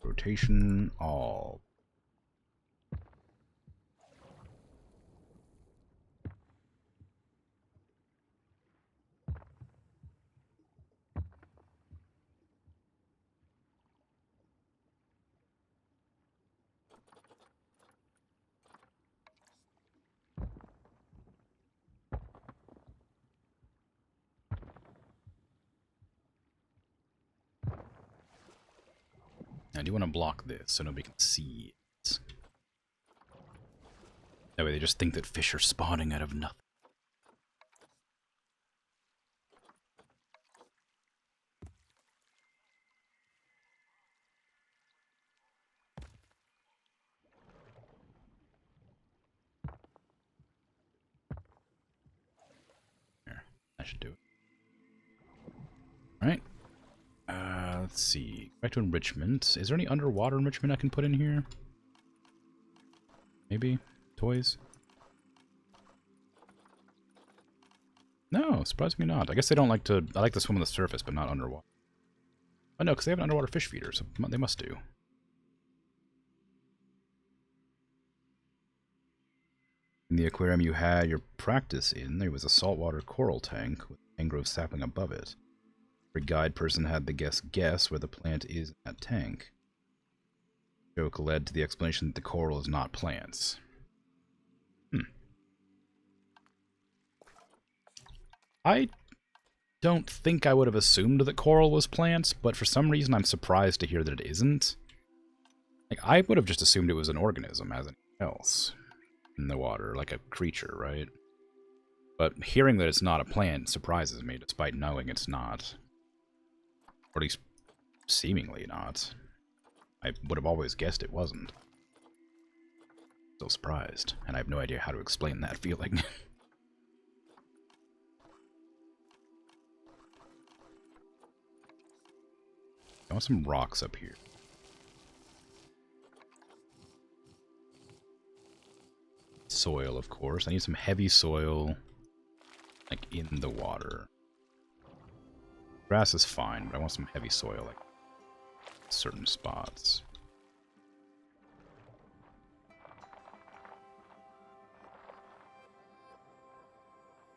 Rotation all. I do want to block this so nobody can see it. That way they just think that fish are spawning out of nothing. Here, I should do it. Alright. Let's see. Back to enrichment. Is there any underwater enrichment I can put in here? Maybe? Toys? No, surprisingly not. I guess they don't like to... I like to swim on the surface, but not underwater. Oh no, because they have an underwater fish feeder, so they must do. In the aquarium you had your practice in, there was a saltwater coral tank with mangrove sapling above it. Every guide person had the guest guess where the plant is in that tank. The joke led to the explanation that the coral is not plants. I don't think I would have assumed that coral was plants, but for some reason I'm surprised to hear that it isn't. Like, I would have just assumed it was an organism as anything else in the water, like a creature, right? But hearing that it's not a plant surprises me, despite knowing it's not. Or at least, seemingly not. I would have always guessed it wasn't. Still surprised, and I have no idea how to explain that feeling. I want some rocks up here. Soil, of course. I need some heavy soil, like, in the water. Grass is fine, but I want some heavy soil, like, certain spots.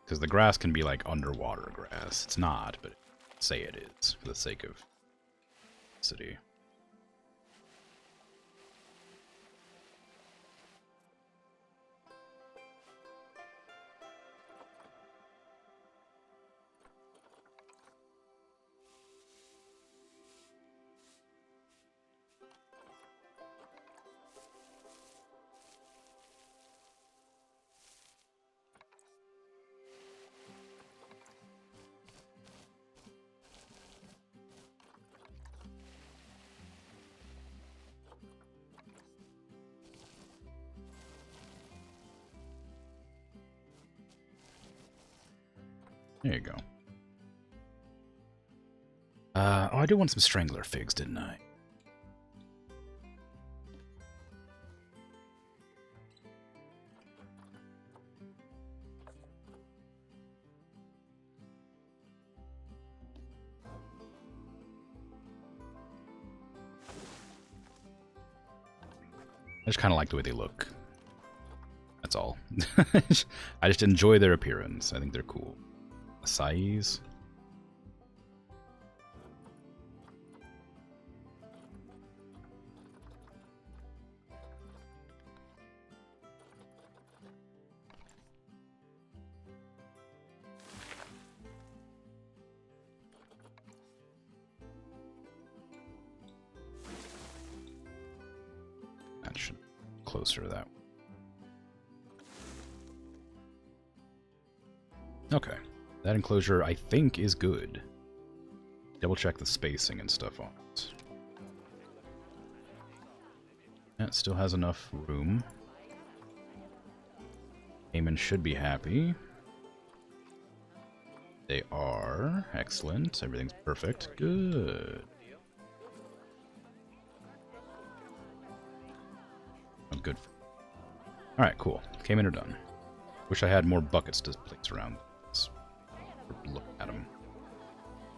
Because the grass can be, like, underwater grass. It's not, but say it is, for the sake of city. There you go. Oh, I do want some strangler figs, didn't I? I just kind of like the way they look. That's all. I just enjoy their appearance. I think they're cool. Acais. That should be closer to that. Okay. That enclosure, I think, is good. Double check the spacing and stuff on it. That still has enough room. Eamon should be happy. They are. Excellent. Everything's perfect. Good. Oh, good. Alright, cool. Cayman are done. Wish I had more buckets to place around. Look at them.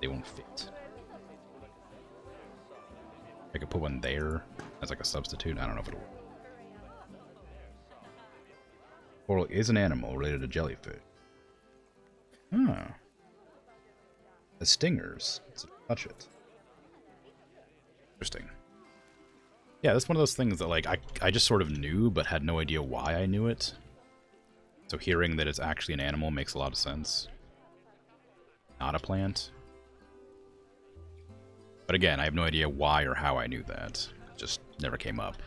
They won't fit. I could put one there as like a substitute. I don't know if it'll work. Coral is an animal related to jellyfish. Ah. The stingers. Let's touch it. Interesting. Yeah, that's one of those things that like I just sort of knew but had no idea why I knew it. So hearing that it's actually an animal makes a lot of sense. Not a plant. But again, I have no idea why or how I knew that. It just never came up.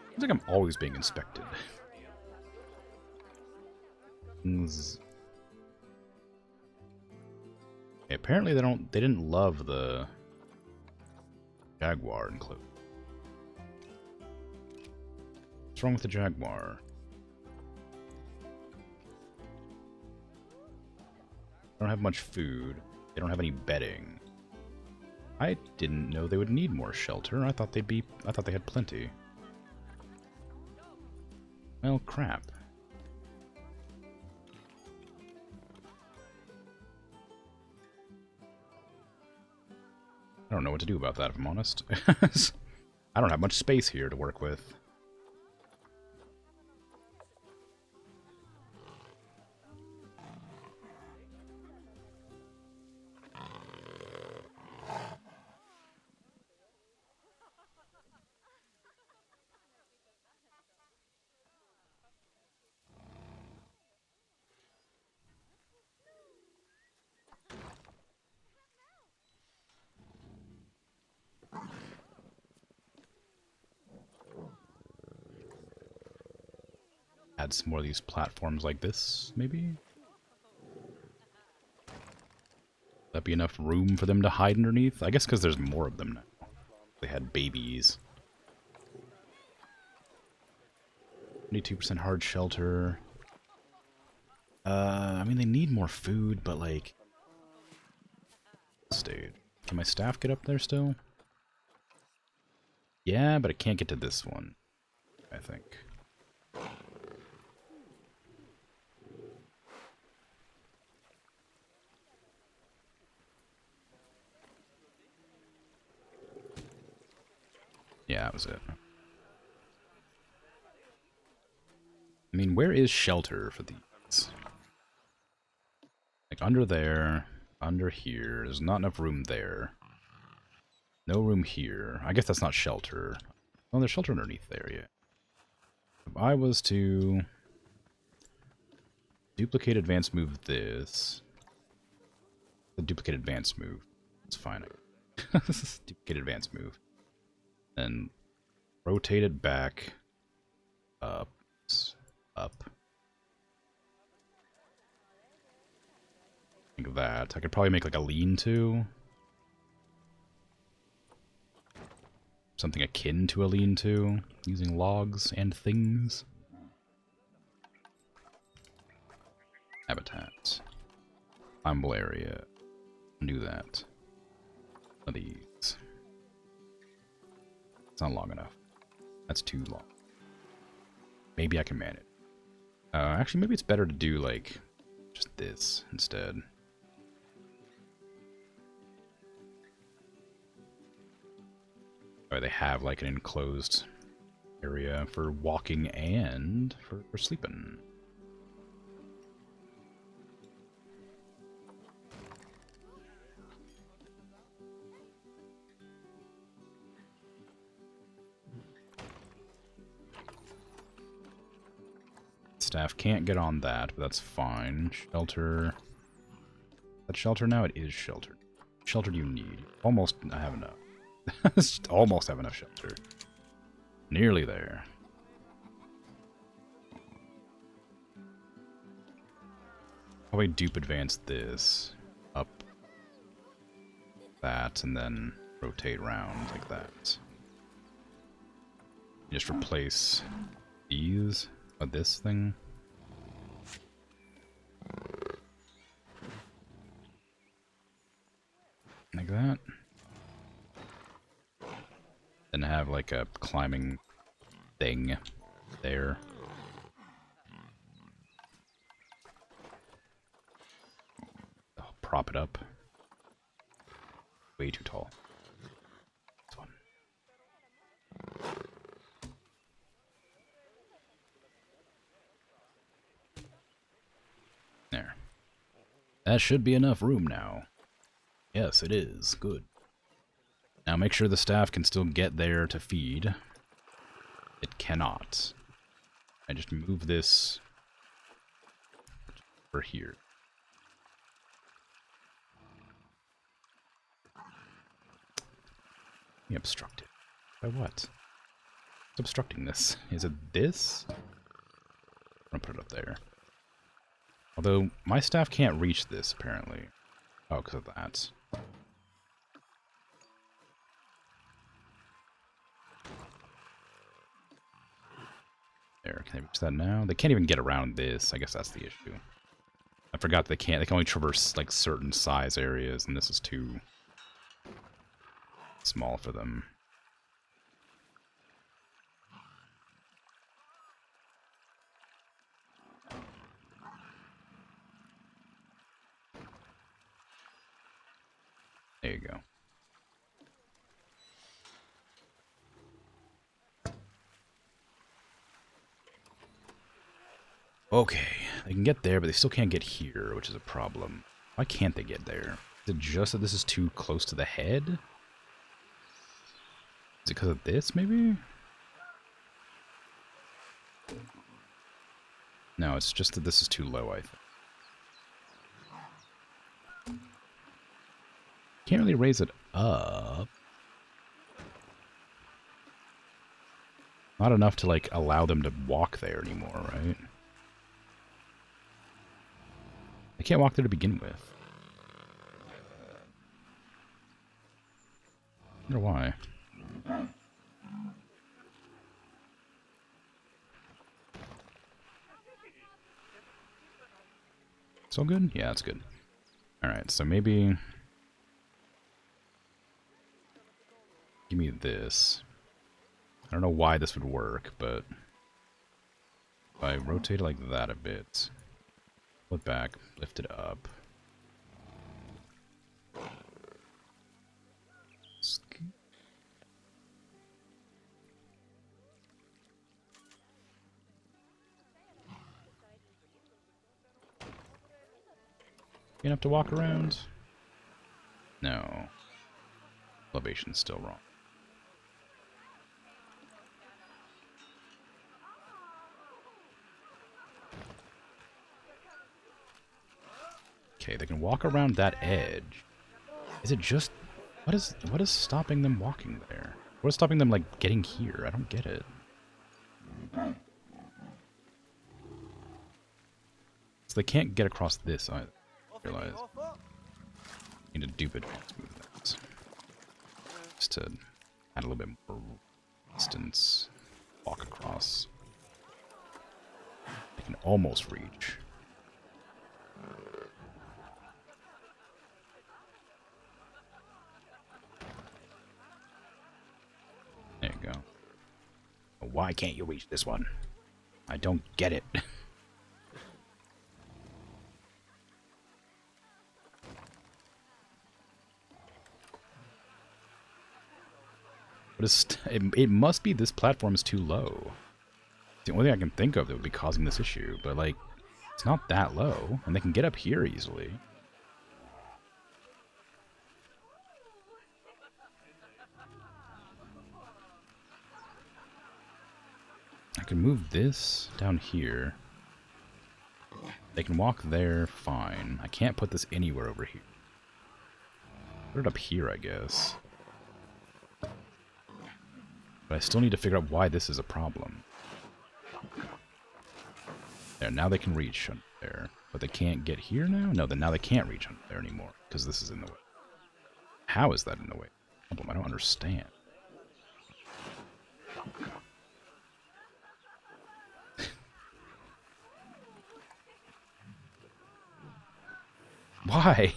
Seems like I'm always being inspected. Things... Okay, apparently they didn't love the jaguar enclosure. What's wrong with the jaguar? They don't have much food. They don't have any bedding. I didn't know they would need more shelter. I thought they had plenty. Well, crap. I don't know what to do about that, if I'm honest. I don't have much space here to work with. Add some more of these platforms like this, maybe? That'd be enough room for them to hide underneath? I guess because there's more of them now. They had babies. 22% hard shelter. I mean, they need more food, but like... Stage. Can my staff get up there still? Yeah, but it can't get to this one, I think. Yeah, that was it. I mean, where is shelter for these? Like, under there, under here. There's not enough room there. No room here. I guess that's not shelter. Oh, there's shelter underneath there, yeah. If I was to duplicate advance move this... The duplicate advance move. It's fine. Duplicate advance move. And rotate it back, up, up. Think of that. I could probably make like a lean-to. Something akin to a lean-to, using logs and things. Habitat. climbable area. Do that. One of these. It's not long enough. That's too long. Maybe I can manage. Actually, maybe it's better to do, like, just this instead. Or they have, like, an enclosed area for walking and for sleeping. Staff can't get on that, but that's fine. Shelter. That shelter now? It is sheltered. Shelter do you need? Almost, I have enough. Almost have enough shelter. Nearly there. Probably dupe advance this. Up. That, and then rotate around like that. Just replace these with this thing. Like that. Then have like a climbing thing there. I'll prop it up. Way too tall. This one. There. That should be enough room now. Yes, it is. Good. Now make sure the staff can still get there to feed. It cannot. I just move this over here. You obstructed. By what? What's obstructing this? Is it this? I'm gonna put it up there. Although, my staff can't reach this, apparently. Oh, because of that. There, can they reach that now? They can't even get around this. I guess that's the issue. I forgot they can't. They can only traverse, like, certain size areas, and this is too small for them. There you go. Okay, they can get there, but they still can't get here, which is a problem. Why can't they get there? Is it just that this is too close to the head? Is it because of this, maybe? No, it's just that this is too low, I think. Can't really raise it up. Not enough to, like, allow them to walk there anymore, right? They can't walk there to begin with. I wonder why. It's all good? Yeah, it's good. Alright, so maybe... Give me this. I don't know why this would work, but... If I rotate it like that a bit... Pull it back, lift it up... Enough to walk around? No. Elevation's still wrong. Okay, they can walk around that edge. Is it just... What is stopping them walking there? What is stopping them, like, getting here? I don't get it. So they can't get across this either. I realize. Need to dupe advance movements. Just to add a little bit more distance. Walk across. They can almost reach. Why can't you reach this one? I don't get it. But it must be this platform is too low. It's the only thing I can think of that would be causing this issue. But, like, it's not that low. And they can get up here easily. I can move this down here. They can walk there, fine. I can't put this anywhere over here. Put it up here, I guess. But I still need to figure out why this is a problem. There, now they can reach under there. But they can't get here now? No, then now they can't reach under there anymore. Because this is in the way. How is that in the way? Problem, I don't understand. Why?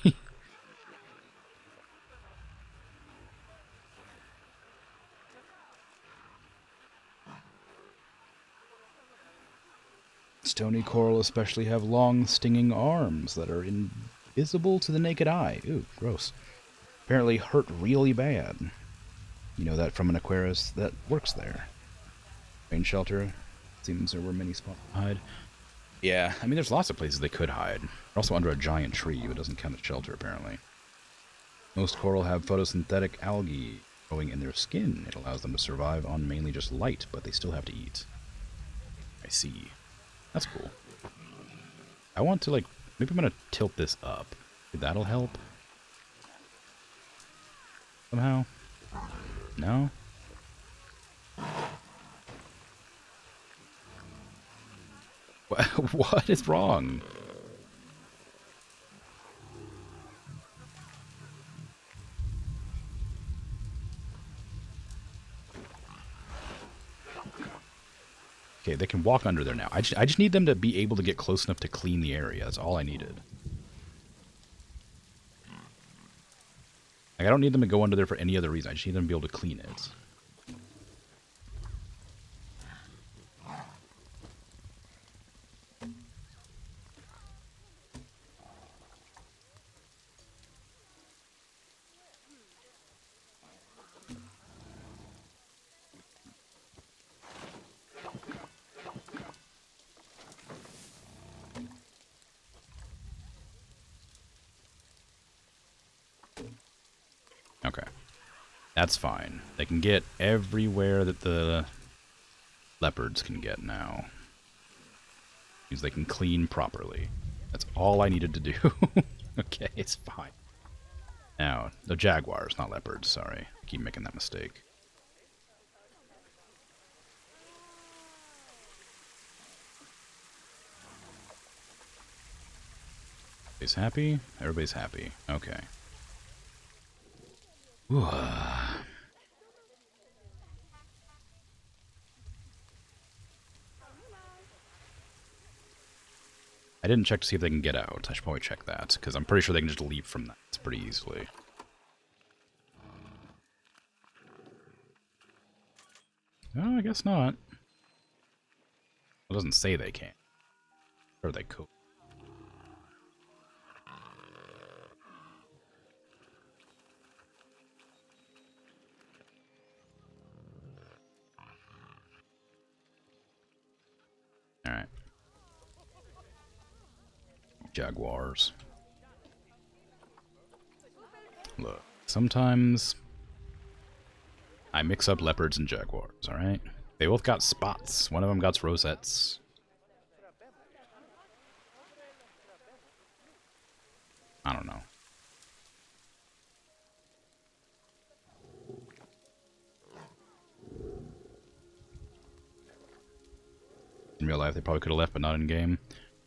Stony coral especially have long, stinging arms that are invisible to the naked eye. Ooh, gross. Apparently hurt really bad. You know that from an Aquarius that works there. Rain shelter. Seems there were many spots to hide. Yeah, I mean, there's lots of places they could hide. They're also under a giant tree, but it doesn't count as shelter, apparently. Most coral have photosynthetic algae growing in their skin. It allows them to survive on mainly just light, but they still have to eat. I see. That's cool. I want to, like, maybe I'm going to tilt this up. Maybe that'll help. Somehow? No? What is wrong? Okay, they can walk under there now. I just need them to be able to get close enough to clean the area. That's all I needed. Like, I don't need them to go under there for any other reason. I just need them to be able to clean it. Okay. That's fine. They can get everywhere that the leopards can get now. Means they can clean properly. That's all I needed to do. Okay, it's fine. Now, the jaguars, not leopards, sorry. I keep making that mistake. Everybody's happy? Everybody's happy. Okay. Ooh. I didn't check to see if they can get out. I should probably check that, because I'm pretty sure they can just leap from that pretty easily. Oh, I guess not. It doesn't say they can't. Or they could. Alright. Jaguars. Look, sometimes I mix up leopards and jaguars, alright? They both got spots. One of them got rosettes. I don't know. In real life, they probably could have left, but not in game.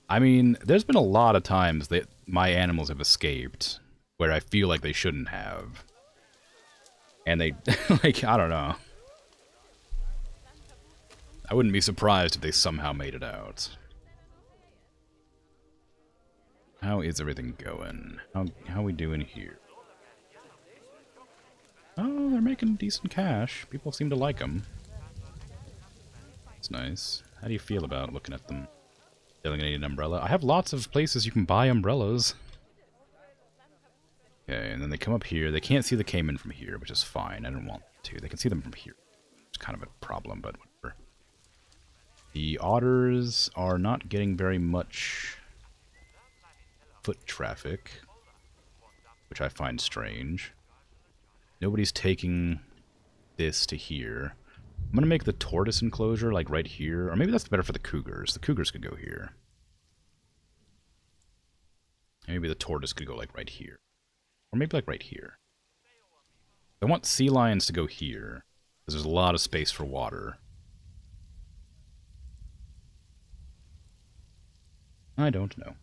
I mean, there's been a lot of times that my animals have escaped where I feel like they shouldn't have. And they, like, I don't know. I wouldn't be surprised if they somehow made it out. How is everything going? How we doing here? Oh, they're making decent cash. People seem to like them. It's nice. How do you feel about looking at them? Feeling I need an umbrella? I have lots of places you can buy umbrellas. Okay, and then they come up here. They can't see the caiman from here, which is fine. I don't want them to. They can see them from here. It's kind of a problem, but whatever. The otters are not getting very much foot traffic, which I find strange. Nobody's taking this to here. I'm going to make the tortoise enclosure, like, right here. Or maybe that's better for the cougars. The cougars could go here. Maybe the tortoise could go, like, right here. Or maybe, like, right here. I want sea lions to go here, because there's a lot of space for water. I don't know.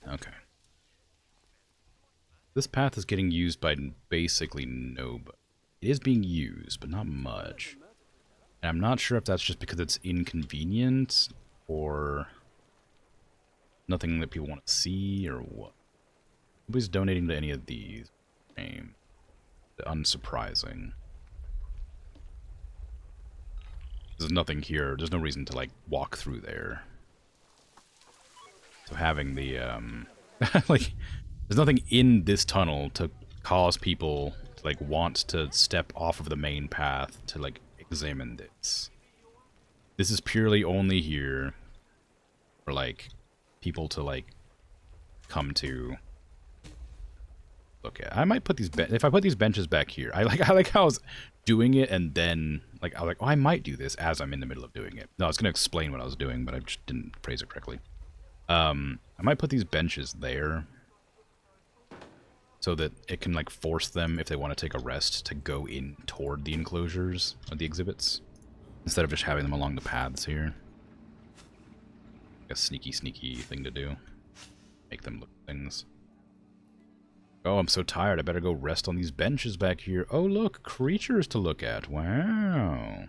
Okay. This path is getting used by basically nobody. It is being used, but not much. And I'm not sure if that's just because it's inconvenient, or nothing that people want to see, or what. Nobody's donating to any of these. Unsurprising. There's nothing here. There's no reason to, like, walk through there. So having the, like, there's nothing in this tunnel to cause people to, like, want to step off of the main path to, like, examine this. This is purely only here for, like, people to, like, come to look at. I might put these if I put these benches back here. I like how I was doing it, and then, like, I was like, oh, I might do this as I'm in the middle of doing it. No, I was going to explain what I was doing, but I just didn't phrase it correctly. I might put these benches there so that it can, like, force them, if they want to take a rest, to go in toward the enclosures of the exhibits instead of just having them along the paths here. Like a sneaky thing to do. Make them look at things. Oh, I'm so tired. I better go rest on these benches back here. Oh, look, creatures to look at. Wow.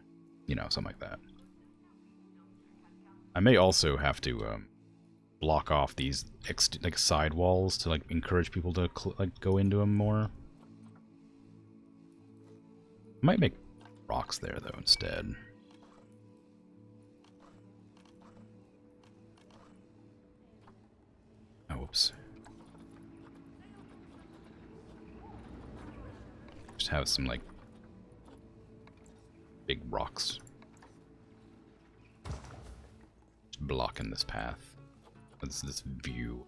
You know, something like that. I may also have to block off these like side walls to, like, encourage people to like go into them more. I might make rocks there though instead. Oh, whoops. Just have some, like, big rocks just blocking this path. This view.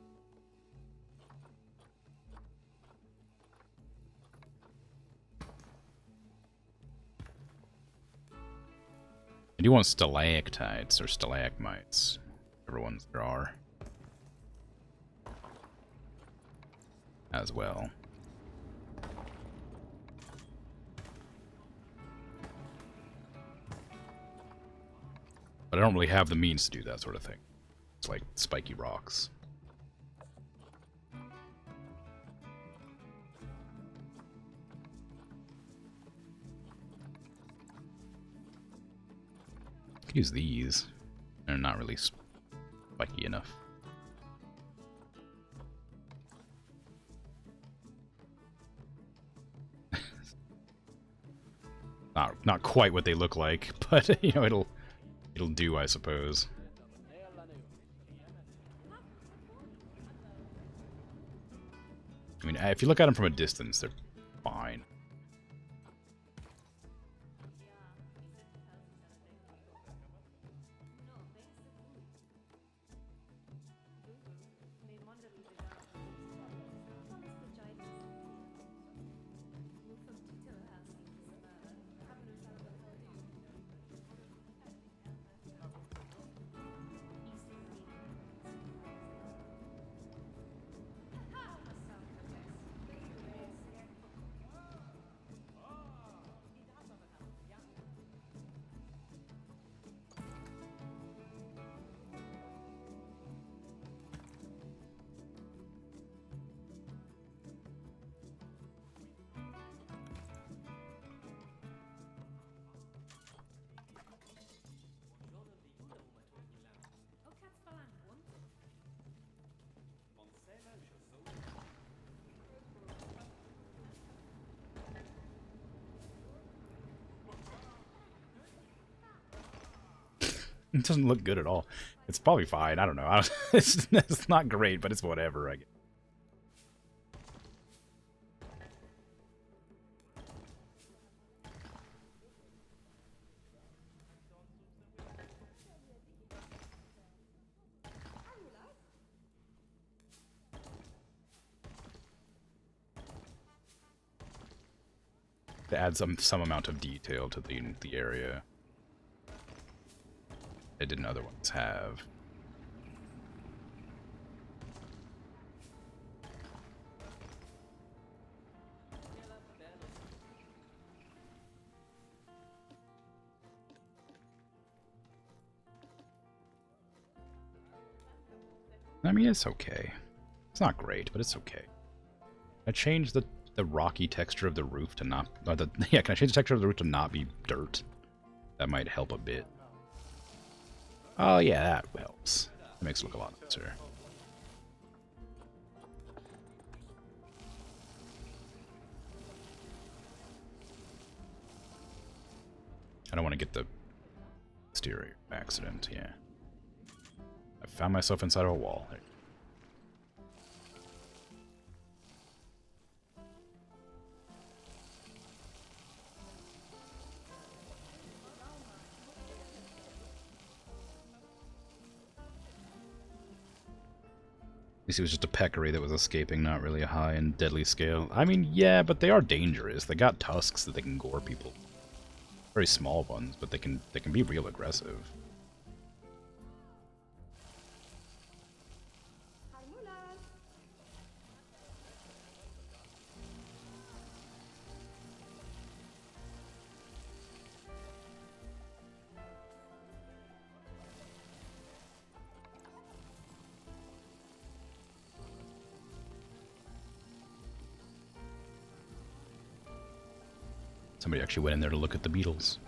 I do want stalactites or stalagmites, whichever ones there are, as well. But I don't really have the means to do that sort of thing. It's like spiky rocks. I could use these. They're not really spiky enough. Not quite what they look like, but you know, it'll do, I suppose. I mean, if you look at them from a distance, they're fine. It doesn't look good at all. It's probably fine. I don't know. It's not great, but it's whatever, I guess. To add some amount of detail to the area it didn't otherwise have. I mean, it's okay. It's not great, but it's okay. I changed the rocky texture of the roof to not... Or yeah, can I change the texture of the roof to not be dirt? That might help a bit. Oh, yeah, that helps. It makes it look a lot nicer. I don't want to get the exterior accident, yeah. I found myself inside of a wall. There. At least it was just a peccary that was escaping, not really a high and deadly scale. I mean, yeah, but they are dangerous. They got tusks that they can gore people. Very small ones, but they can be real aggressive. Somebody actually went in there to look at the beetles.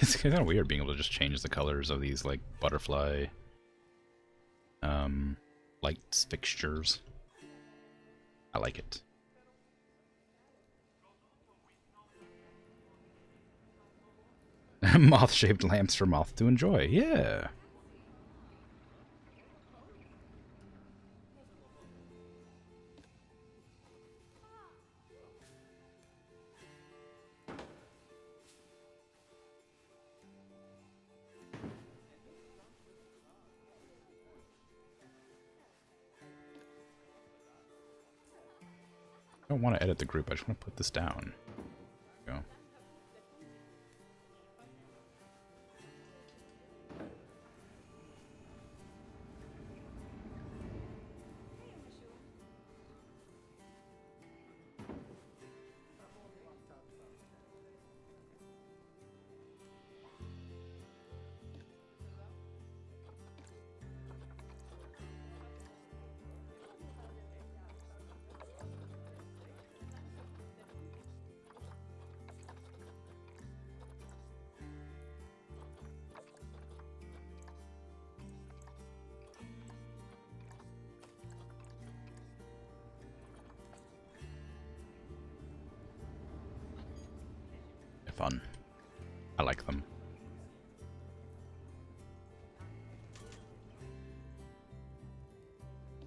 It's kind of weird being able to just change the colors of these, like, butterfly lights fixtures. I like it. Moth-shaped lamps for moth to enjoy. Yeah. don't want to edit the group, I just want to put this down. There we go. Fun. I like them.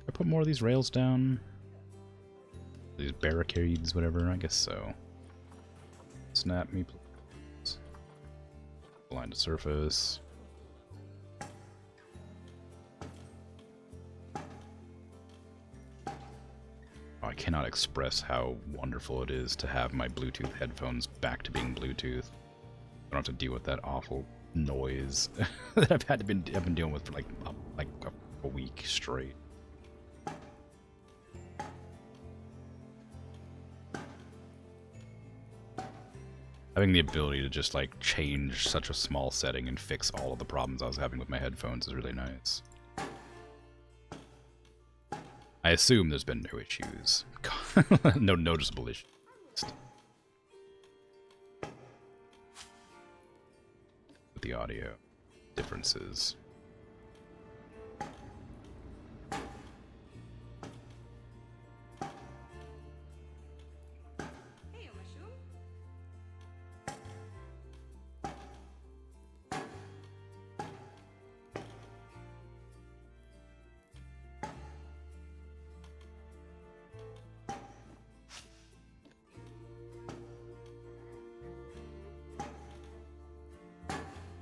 I put more of these rails down. These barricades, whatever, I guess so. Snap me, please. Align to surface. I cannot express how wonderful it is to have my Bluetooth headphones back to being Bluetooth. I don't have to deal with that awful noise that I've been dealing with for like a week straight. Having the ability to just like change such a small setting and fix all of the problems I was having with my headphones is really nice. I assume there's been no issues. No noticeable issues. With the audio differences.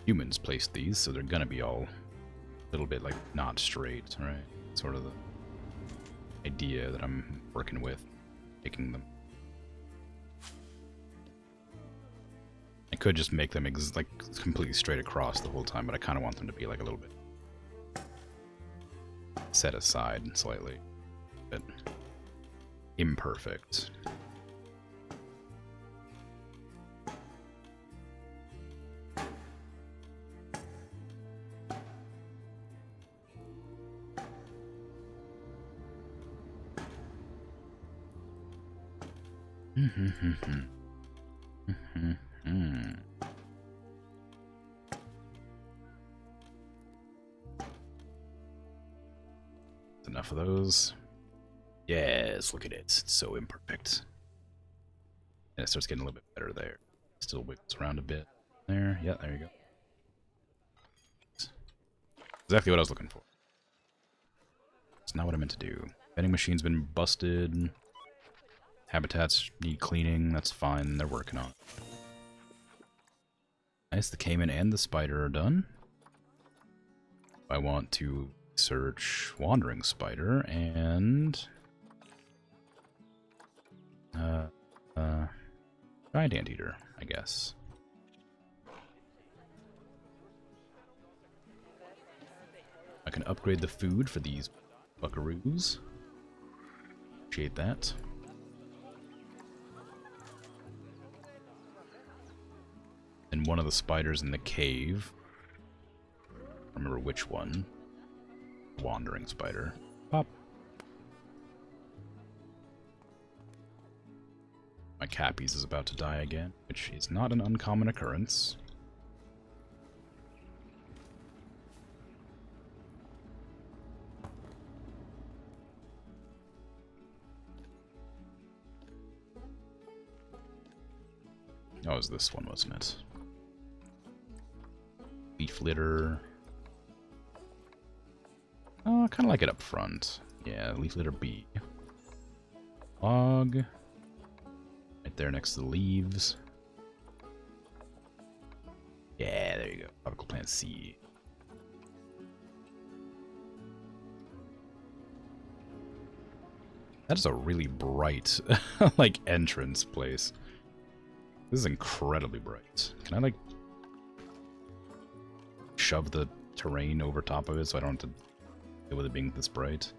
Humans placed these, so they're gonna be all a little bit like not straight, right? Sort of the idea that I'm working with, making them. I could just make them like completely straight across the whole time, but I kind of want them to be like a little bit set aside slightly, but imperfect. Enough of those. Yes, look at it. It's so imperfect. And it starts getting a little bit better there. Still wiggles around a bit. There. Yeah, there you go. Exactly what I was looking for. It's not what I meant to do. Vending machine's been busted. Habitats need cleaning. That's fine. They're working on it. Nice. The caiman and the spider are done. I want to search wandering spider and giant anteater, I guess. I can upgrade the food for these buckaroos. Appreciate that. And one of the spiders in the cave, I don't remember which one. Wandering spider. Pop. My Cappies is about to die again, which is not an uncommon occurrence. Oh, it was this one, wasn't it? Leaf litter. Oh, I kind of like it up front. Yeah, leaf litter B. Log. Right there next to the leaves. Yeah, there you go. Tropical plant C. That is a really bright, like, entrance place. This is incredibly bright. Can I, like, shove the terrain over top of it so I don't have to deal with it being this bright?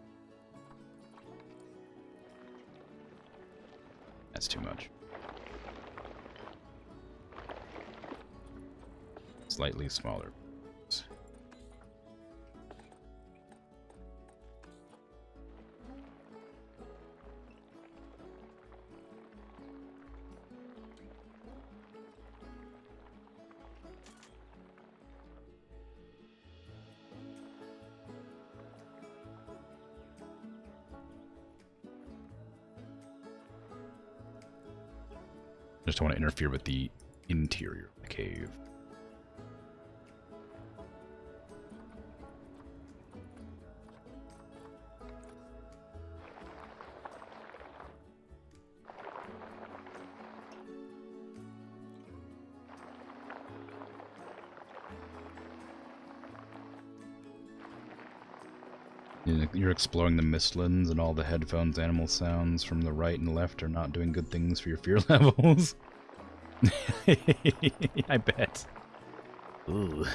That's too much. Slightly smaller. I just don't want to interfere with the interior of the cave. You're exploring the mistlands, and all the headphones animal sounds from the right and left are not doing good things for your fear levels. I bet. Ooh.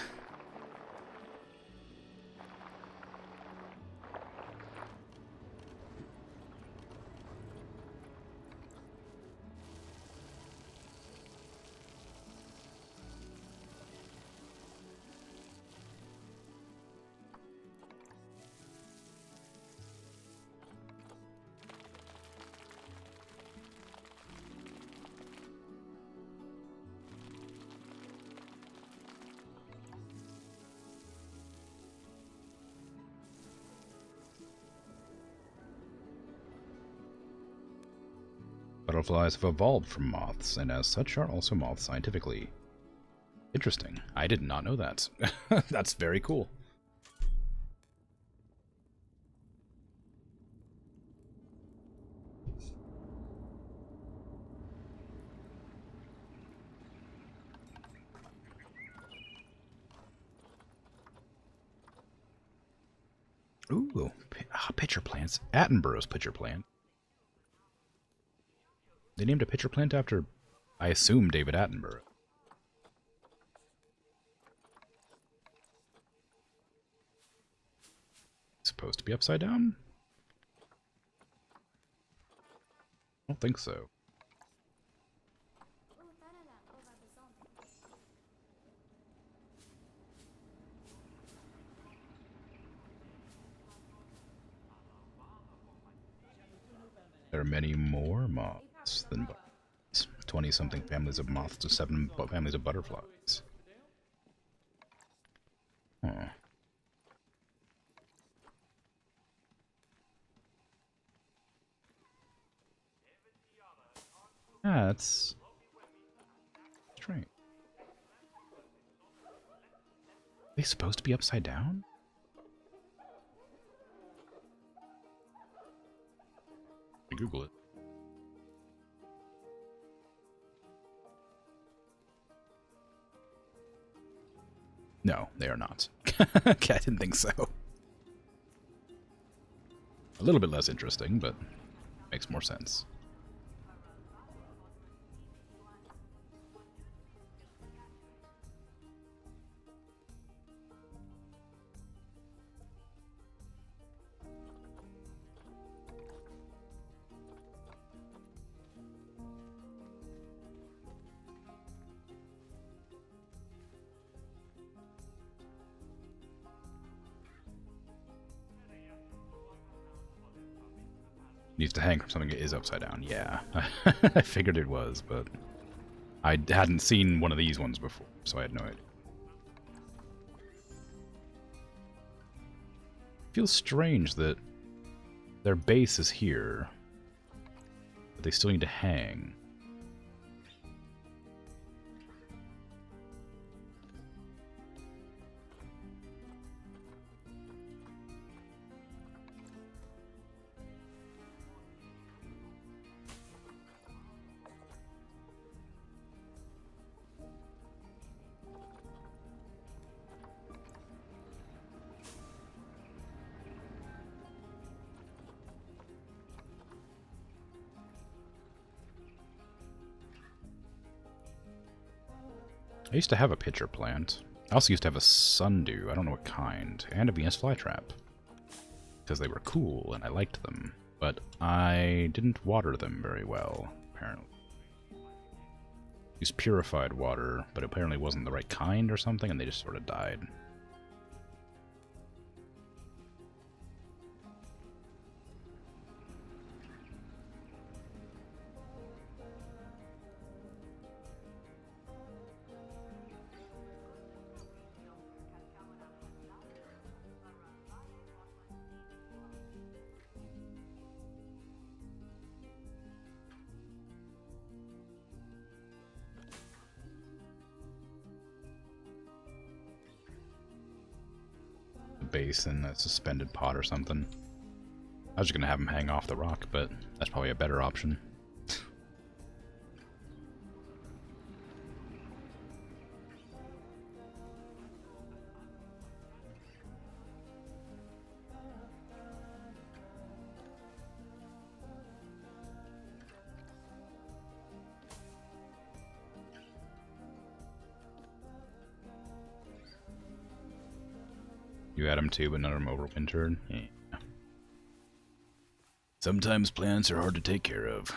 Butterflies have evolved from moths, and as such are also moths scientifically. Interesting. I did not know that. That's very cool. Ooh, pitcher plants. Attenborough's pitcher plant. They named a pitcher plant after, I assume, David Attenborough. Supposed to be upside down? I don't think so. There are many more moths than butterflies. 20-something families of moths to 7 families of butterflies. Huh. Ah, that's strange. Are they supposed to be upside down? Google it. No, they are not. Okay, I didn't think so. A little bit less interesting, but makes more sense. Needs to hang from something that is upside down. Yeah, I figured it was, but I hadn't seen one of these ones before, so I had no idea. Feels strange that their base is here, but they still need to hang. I used to have a pitcher plant. I also used to have a sundew, I don't know what kind, and a Venus flytrap. Because they were cool and I liked them. But I didn't water them very well, apparently. Used purified water, but apparently wasn't the right kind or something, and they just sort of died. Base in a suspended pot or something. I was just gonna have him hang off the rock, but that's probably a better option. You had them too, but none of them overwintered. Yeah. Sometimes plants are hard to take care of.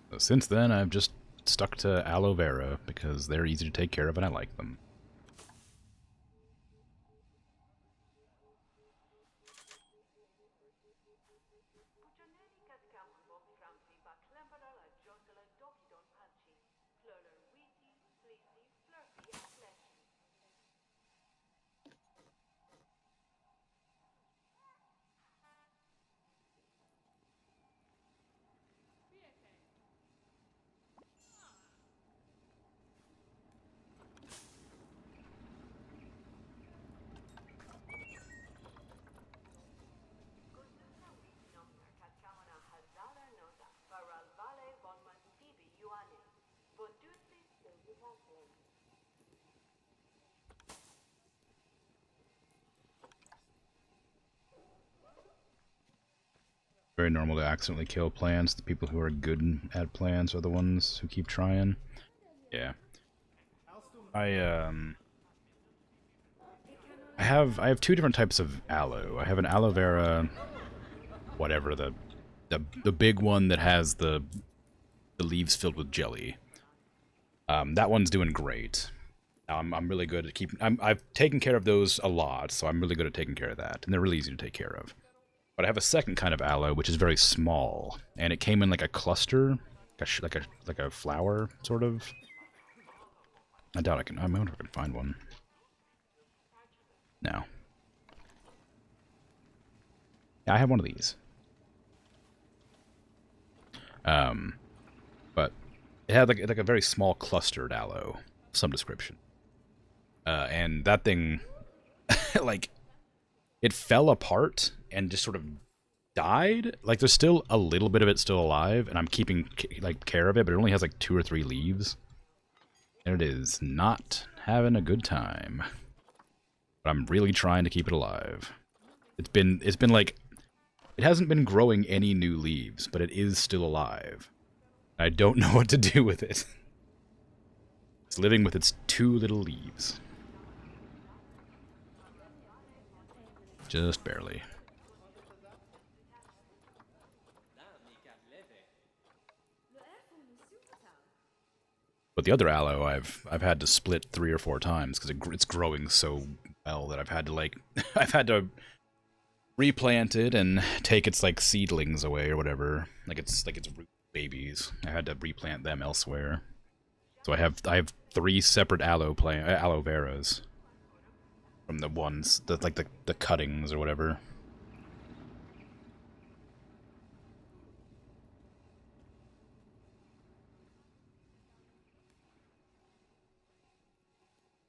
So since then, I've just stuck to aloe vera because they're easy to take care of and I like them. Very normal to accidentally kill plants. The people who are good at plants are the ones who keep trying. Yeah. I have two different types of aloe. I have an aloe vera, whatever, the big one that has the leaves filled with jelly. That one's doing great. I'm really good at keeping. I've taken care of those a lot, so I'm really good at taking care of that, and they're really easy to take care of. But I have a second kind of aloe, which is very small, and it came in like a cluster, like a flower, sort of. I doubt I can. I wonder if I can find one. No. Yeah, I have one of these. But it had like a very small clustered aloe, of some description. And that thing, like, it fell apart and just sort of died. Like, there's still a little bit of it still alive, and I'm keeping like care of it, but it only has like 2 or 3 leaves, and it is not having a good time. But I'm really trying to keep it alive. It's been like, it hasn't been growing any new leaves, but it is still alive. I don't know what to do with it. It's living with its 2 little leaves. Just barely. But the other aloe, I've had to split 3 or 4 times because it's growing so well that I've had to like I've had to replant it and take its like seedlings away or whatever, like its root babies. I had to replant them elsewhere. So I have 3 separate aloe veras from the ones that like the cuttings or whatever.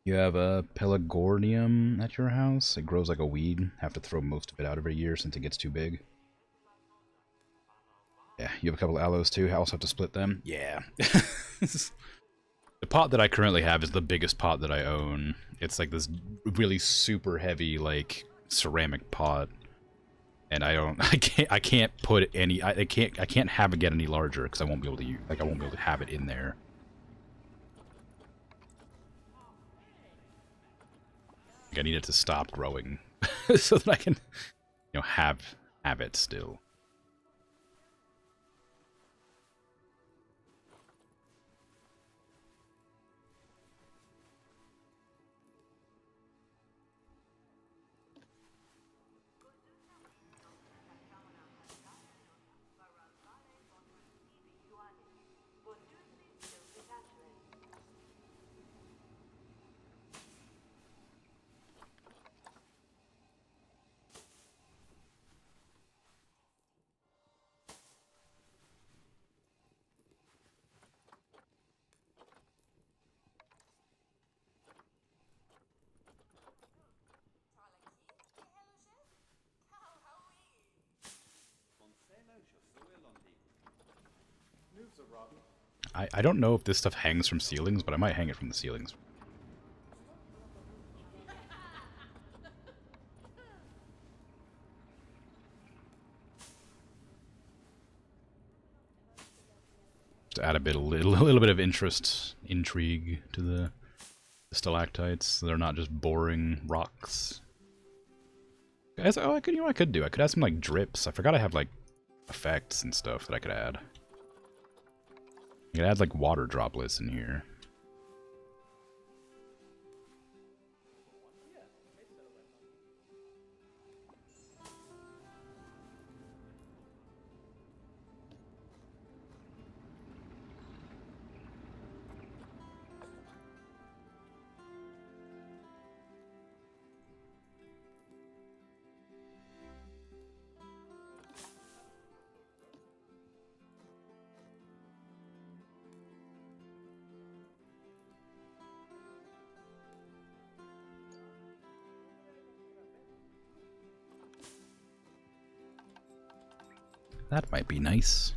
You have a pelargonium at your house? It grows like a weed. Have to throw most of it out every year since it gets too big. Yeah, you have a couple of aloes too. I also have to split them. Yeah. The pot that I currently have is the biggest pot that I own. It's like this really super heavy, like, ceramic pot. And I can't put any, I can't have it get any larger because I won't be able to use, like I won't be able to have it in there. Like I need it to stop growing so that I can, you know, have it still. I don't know if this stuff hangs from ceilings, but I might hang it from the ceilings. To add a little bit of intrigue to the stalactites, so they're not just boring rocks. Guys, oh, you know what I could do? I could add some like drips. I forgot I have like effects and stuff that I could add. I could add like water droplets in here. That might be nice.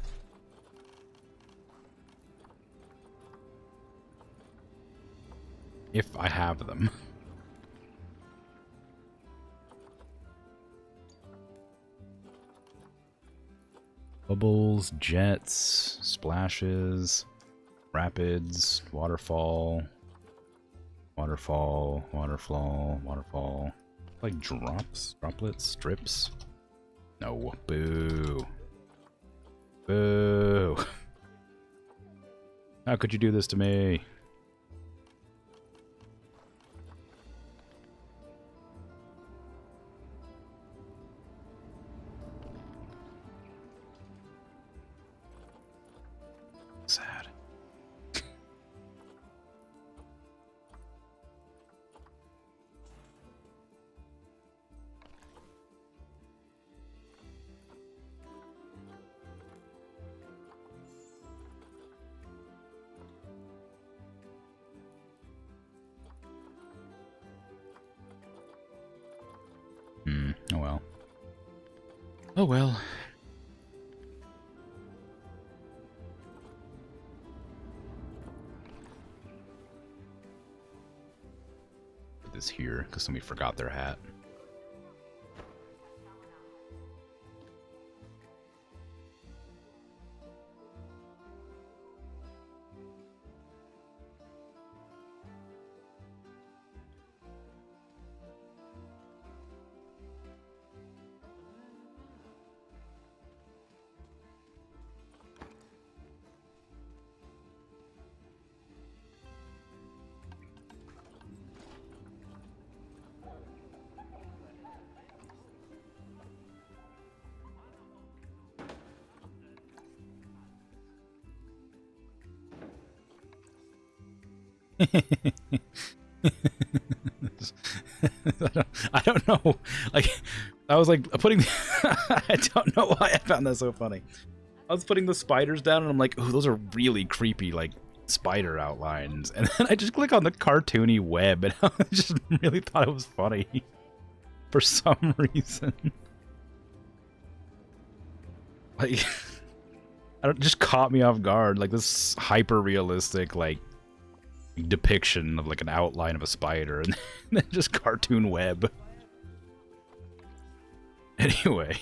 If I have them. Bubbles, jets, splashes, rapids, waterfall, waterfall, waterfall, waterfall. Like drops, droplets, drips. No, boo. Boo. How could you do this to me? Sad. Oh well. Oh well. Put this here, because somebody forgot their hat. I don't know. Like, I was like putting. I don't know why I found that so funny. I was putting the spiders down, and I'm like, "Ooh, those are really creepy, like spider outlines." And then I just click on the cartoony web, and I just really thought it was funny for some reason. Like, I don't just caught me off guard. Like this hyper realistic, like depiction of like an outline of a spider and then just cartoon web. Anyway.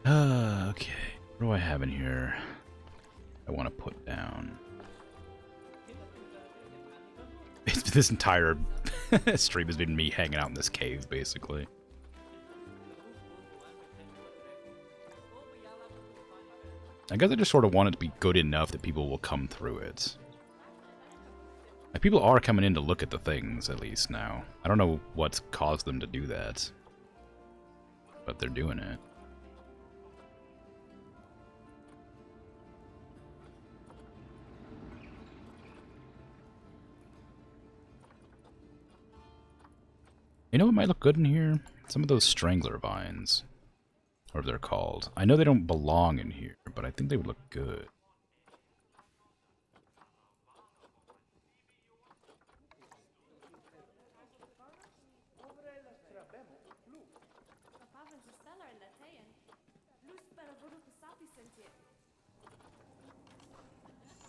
Okay. What do I have in here I want to put down? This entire stream has been me hanging out in this cave, basically. I guess I just sort of want it to be good enough that people will come through it. Like, people are coming in to look at the things, at least, now. I don't know what's caused them to do that. But they're doing it. You know what might look good in here? Some of those strangler vines. Whatever they're called. I know they don't belong in here, but I think they would look good.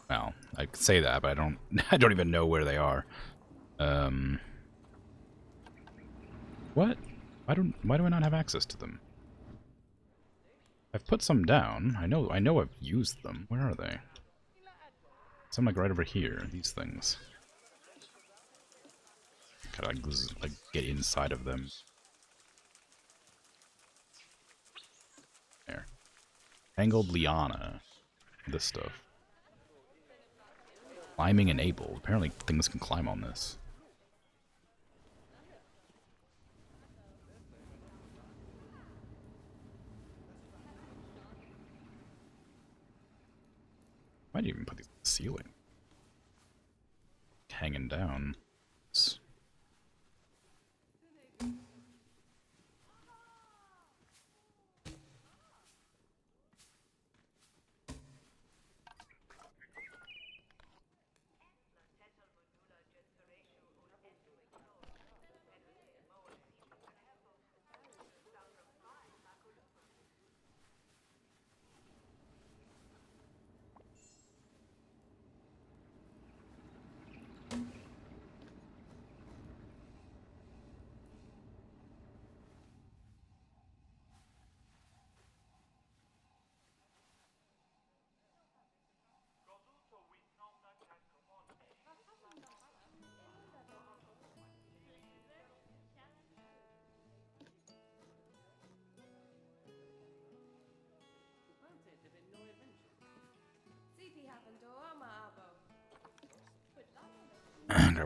Well, I could say that, but I don't I don't even know where they are. What? Why do I not have access to them? I've put some down. I know I've used them. Where are they? Some like right over here, these things. Gotta like get inside of them. There. Tangled liana. This stuff. Climbing enabled. Apparently things can climb on this. Might even put these on the ceiling. Hanging down.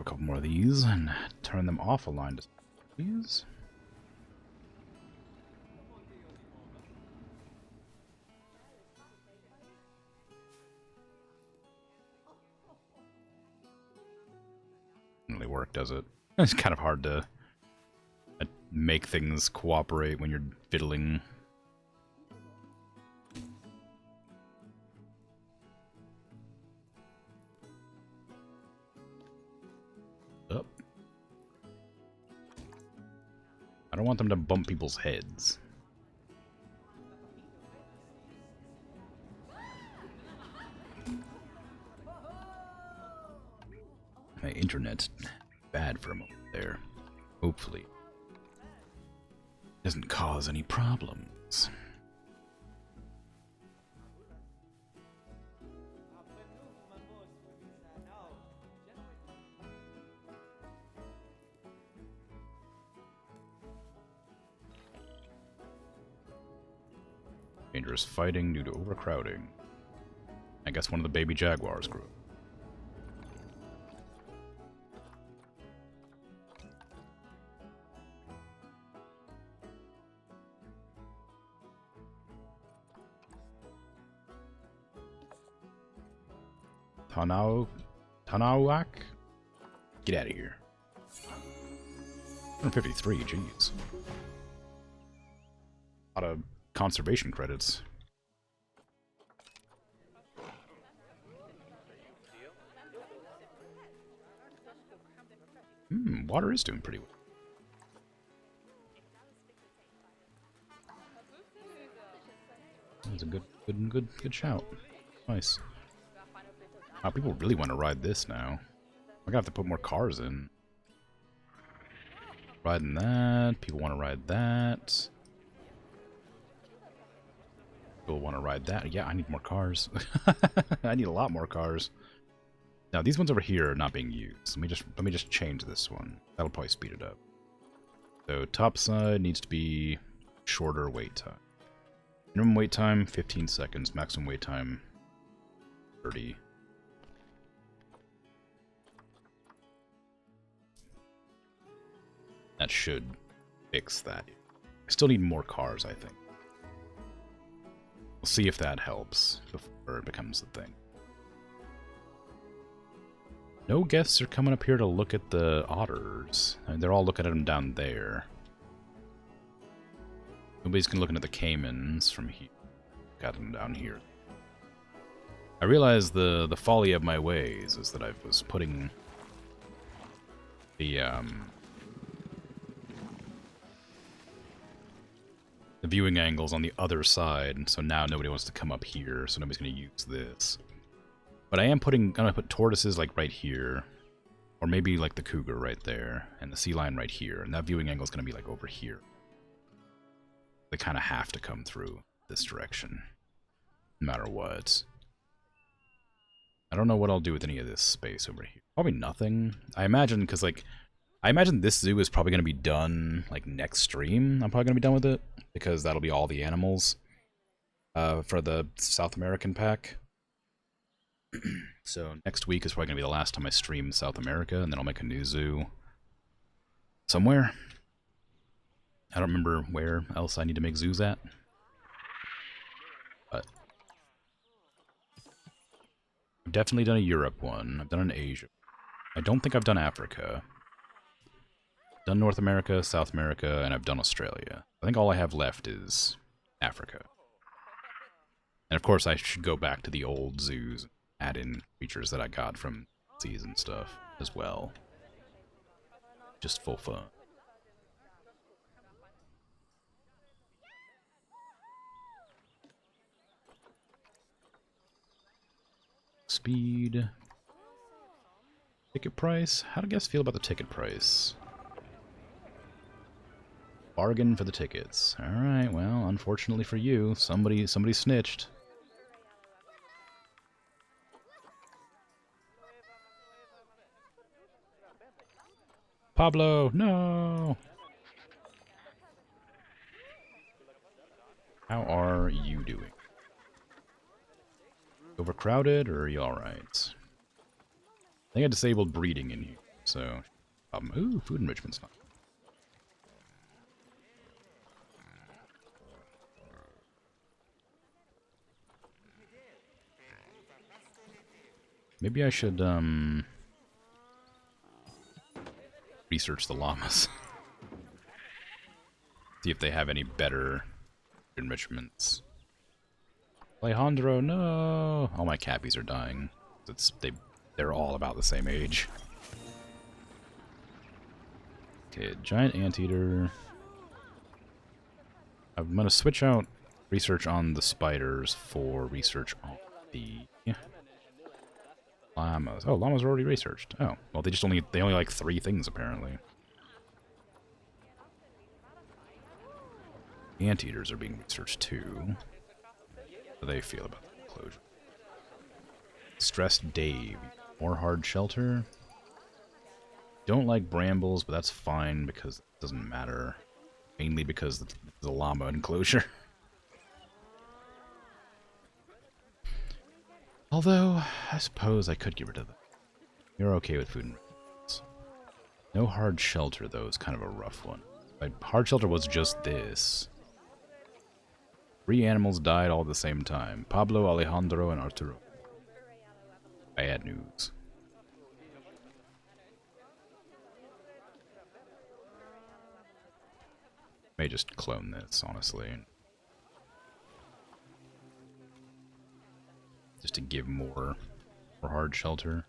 Grab a couple more of these and turn them off a line, please. Doesn't really work, does it? It's kind of hard to make things cooperate when you're fiddling. Up. I don't want them to bump people's heads. My internet's bad for a moment there. Hopefully. Doesn't cause any problems. Dangerous fighting due to overcrowding. I guess one of the baby jaguars grew. Tanauak? Get out of here. 153, jeez. A lot of conservation credits. Water is doing pretty well. That's a good shout. Nice. Wow, people really want to ride this now. I'm gonna have to put more cars in. Riding that. People want to ride that. People want to ride that. Yeah, I need more cars. I need a lot more cars. Now these ones over here are not being used. Let me just change this one. That'll probably speed it up. So top side needs to be shorter wait time. Minimum wait time 15 seconds. Maximum wait time 30. That should fix that. I still need more cars, I think. We'll see if that helps before it becomes the thing. No guests are coming up here to look at the otters. I mean, they're all looking at them down there. Nobody's gonna looking at the caimans from here. Got them down here. I realized the folly of my ways is that I was putting the viewing angles on the other side, so now nobody wants to come up here, so nobody's going to use this. But I am gonna put tortoises like right here, or maybe like the cougar right there, and the sea lion right here, and that viewing angle is going to be like over here. They kind of have to come through this direction, no matter what. I don't know what I'll do with any of this space over here. Probably nothing. I imagine, because like, I imagine this zoo is probably going to be done like next stream. I'm probably going to be done with it, because that'll be all the animals for the South American pack. So next week is probably going to be the last time I stream South America, and then I'll make a new zoo somewhere. I don't remember where else I need to make zoos at. But I've definitely done a Europe one. I've done an Asia. I don't think I've done Africa. I've done North America, South America, and I've done Australia. I think all I have left is Africa. And of course I should go back to the old zoos, add in creatures that I got from season stuff as well. Just full fun. Speed. Ticket price? How do you guys feel about the ticket price? Bargain for the tickets. Alright, well, unfortunately for you, somebody snitched. Pablo, no! How are you doing? Overcrowded, or are you alright? I think I disabled breeding in here, so... ooh, food enrichment's not... Maybe I should, research the llamas. See if they have any better enrichments. Alejandro, no! All my cappies are dying. They're all about the same age. Okay, giant anteater. I'm gonna switch out research on the spiders for research on the llamas. Oh, llamas are already researched. Oh, well, they only like 3 things apparently. Anteaters are being researched too. How do they feel about the enclosure? Stressed Dave. More hard shelter. Don't like brambles, but that's fine because it doesn't matter. Mainly because it's the llama enclosure. Although, I suppose I could get rid of them. You're okay with food and rations. No hard shelter, though, is kind of a rough one. My hard shelter was just this. 3 animals died all at the same time. Pablo, Alejandro, and Arturo. Bad news. May just clone this, honestly. Just to give more hard shelter.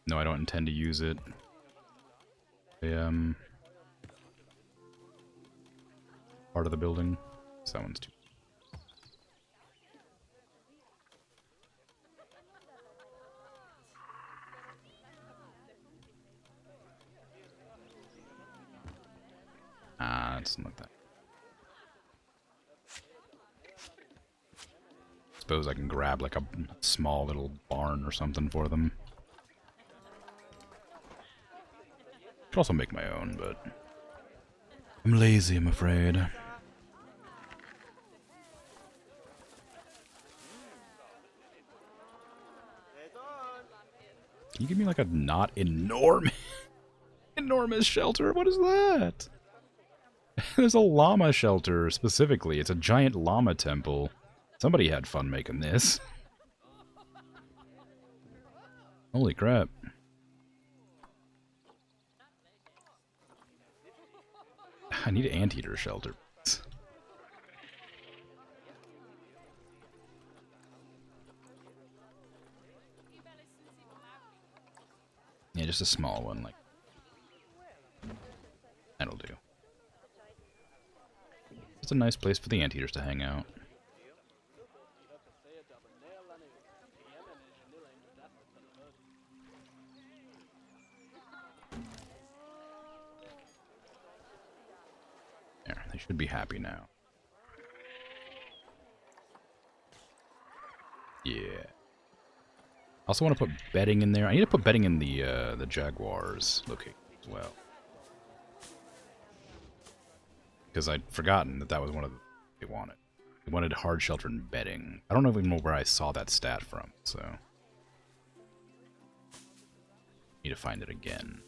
No, I don't intend to use it. a part of the building. So that one's too. Ah, it's not that. Suppose I can grab like a small little barn or something for them. Could also make my own, but I'm lazy, I'm afraid. Can you give me like a not enormous enormous shelter? What is that? There's a llama shelter specifically. It's a giant llama temple. Somebody had fun making this. Holy crap. I need an anteater shelter. Yeah, just a small one, like. That'll do. It's a nice place for the anteaters to hang out. There, they should be happy now. Yeah. I also want to put bedding in there. I need to put bedding in the Jaguars location as well. Because I'd forgotten that that was one of the they wanted. They wanted hard shelter and bedding. I don't even know where I saw that stat from, so need to find it again.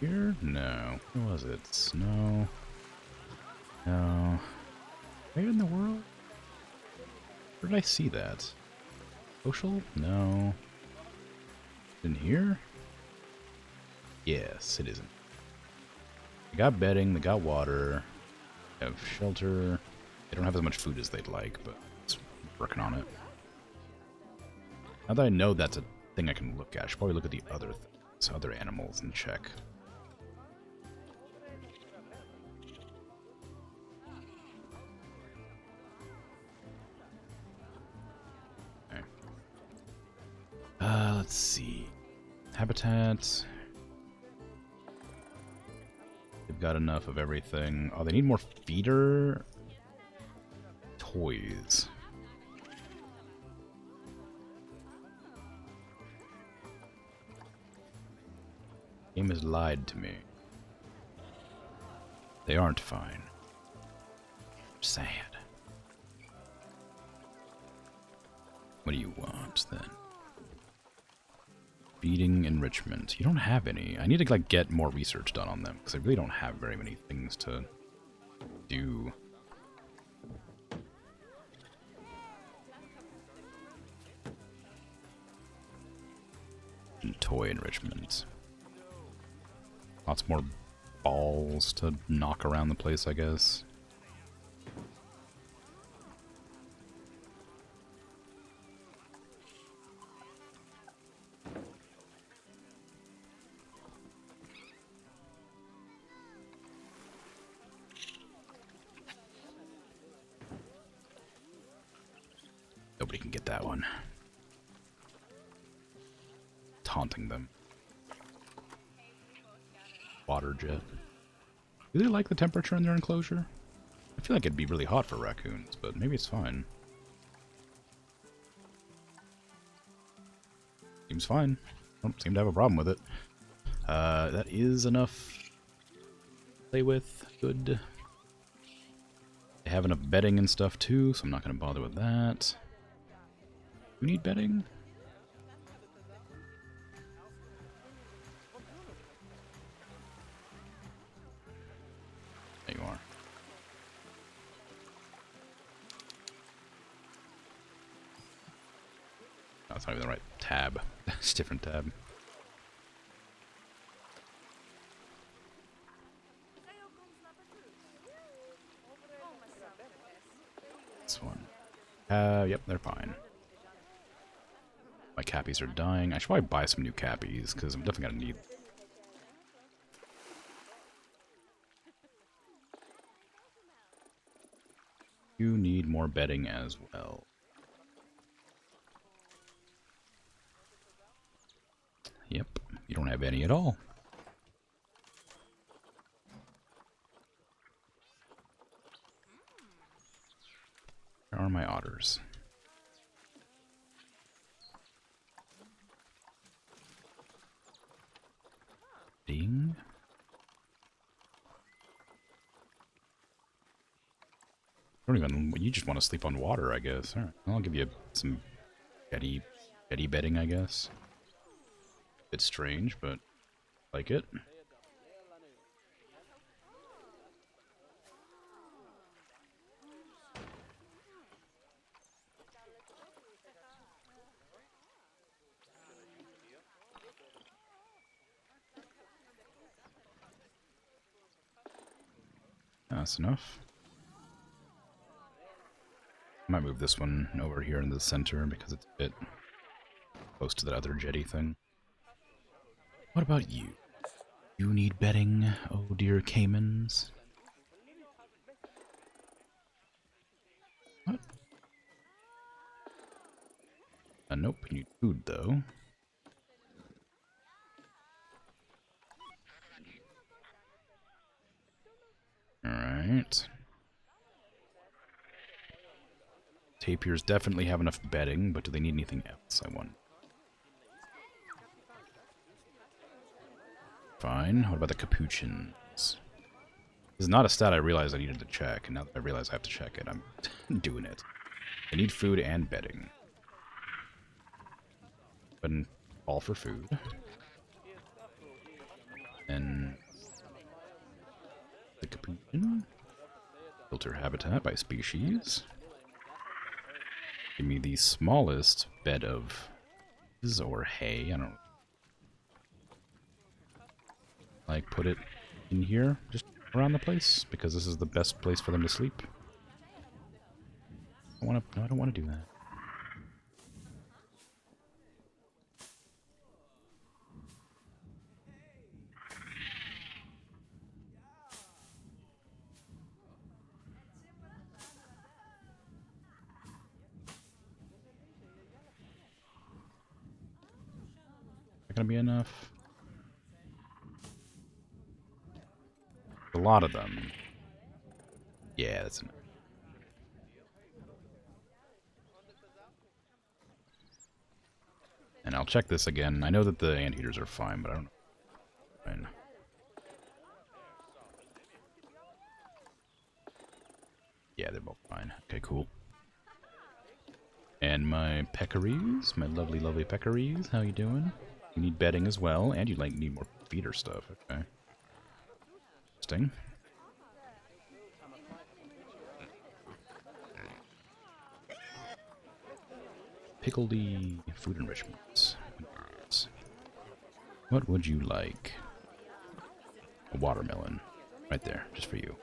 Here? No. Where was it? Snow? No. Where in the world? Where did I see that? Social? No. In here? Yes, it isn't. They got bedding, they got water, they have shelter. They don't have as much food as they'd like, but it's working on it. Now that I know that's a thing I can look at, I should probably look at the other things, other animals, and check. Let's see. Habitat. They've got enough of everything. Oh, they need more feeder toys. Game has lied to me. They aren't fine. Sad. What do you want then? Feeding enrichment. You don't have any. I need to like get more research done on them because I really don't have very many things to do. And toy enrichment. Lots more balls to knock around the place, I guess. Nobody can get that one. Taunting them. Water jet. Do they like the temperature in their enclosure? I feel like it'd be really hot for raccoons, but maybe it's fine. Seems fine. Don't seem to have a problem with it. That is enough to play with. Good. They have enough bedding and stuff too, so I'm not going to bother with that. You need bedding? There you are. That's not even the right tab. It's a different tab. Yep, they're fine. My cappies are dying. I should probably buy some new cappies, because I'm definitely gonna need. You need more bedding as well. Yep, you don't have any at all. Where are my otters? Ding. I don't even. You just want to sleep on water, I guess. All right, I'll give you some jetty bedding, I guess. Bit strange, but I like it. That's enough. I might move this one over here in the center because it's a bit close to that other jetty thing. What about you? You need bedding, oh dear caimans. What? Nope, you need food though. Alright. Tapirs definitely have enough bedding, but do they need anything else, I wonder? Fine. What about the capuchins? This is not a stat I realized I needed to check, and now that I realize I have to check it, I'm doing it. They need food and bedding. But all for food. And the capuchin. Filter habitat by species. Give me the smallest bed of or hay. I don't know. Like, put it in here, just around the place, because this is the best place for them to sleep. I don't want to do that. Not gonna be enough. A lot of them. Yeah, that's enough. And I'll check this again. I know that the anteaters are fine, but I don't know. Fine. Yeah, they're both fine. Okay, cool. And my peccaries, my lovely, lovely peccaries, how you doing? You need bedding as well, and you need more feeder stuff. Okay. Interesting. Pickledy food enrichments. What would you like? A watermelon. Right there, just for you.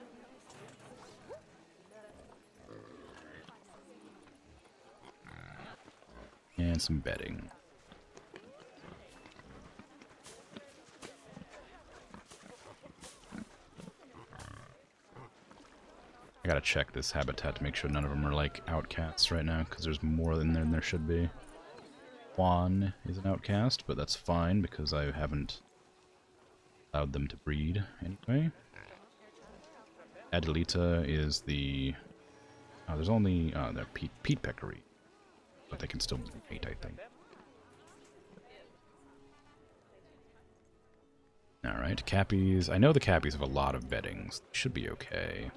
And some bedding. I gotta check this habitat to make sure none of them are like outcasts right now, because there's more in there than there should be. Juan is an outcast, but that's fine because I haven't allowed them to breed anyway. Adelita is the... Oh, there's only... they're Pete Peccary. But they can still mate, I think. Alright, cappies. I know the cappies have a lot of beddings. They should be okay.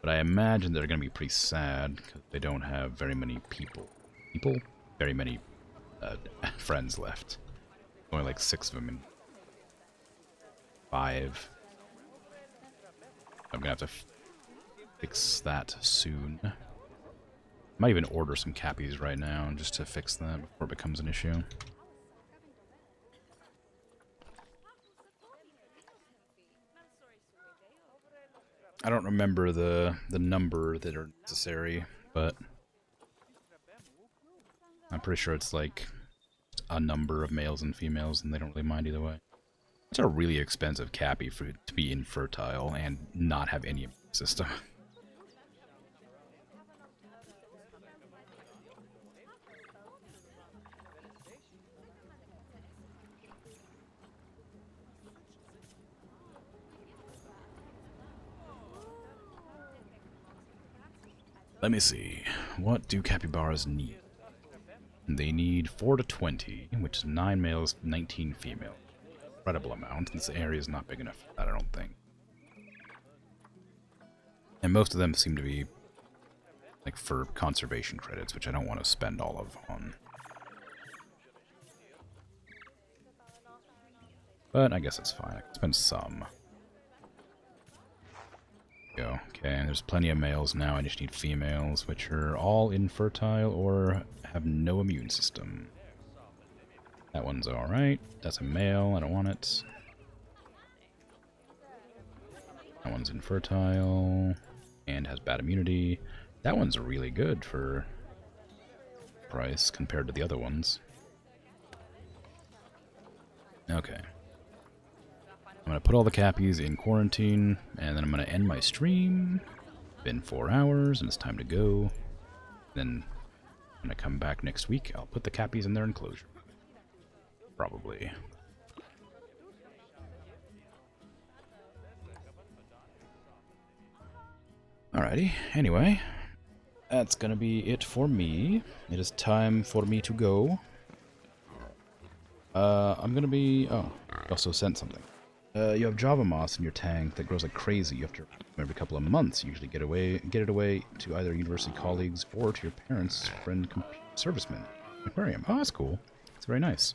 But I imagine they're going to be pretty sad because they don't have very many people. Very many friends left. Only like 6 of them and 5. I'm going to have to fix that soon. I might even order some cappies right now just to fix that before it becomes an issue. I don't remember the number that are necessary, but I'm pretty sure it's like a number of males and females, and they don't really mind either way. It's a really expensive cappy for to be infertile and not have any immune system. Let me see. What do capybaras need? They need 4 to 20, which is 9 males, 19 females. Incredible amount. This area is not big enough for that, I don't think. And most of them seem to be like for conservation credits, which I don't want to spend all of on. But I guess it's fine. I can spend some. Go. Okay, there's plenty of males now. I just need females, which are all infertile or have no immune system. That one's alright. That's a male. I don't want it. That one's infertile and has bad immunity. That one's really good for price compared to the other ones. Okay. I'm going to put all the cappies in quarantine, and then I'm going to end my stream. It's been 4 hours, and it's time to go. Then when I come back next week, I'll put the cappies in their enclosure. Probably. Alrighty, anyway. That's going to be it for me. It is time for me to go. I'm going to be... Oh, I also sent something. You have Java moss in your tank that grows like crazy. You have to every couple of months. You usually get it away to either university colleagues or to your parents' friend servicemen. Aquarium. Oh, that's cool. It's very nice.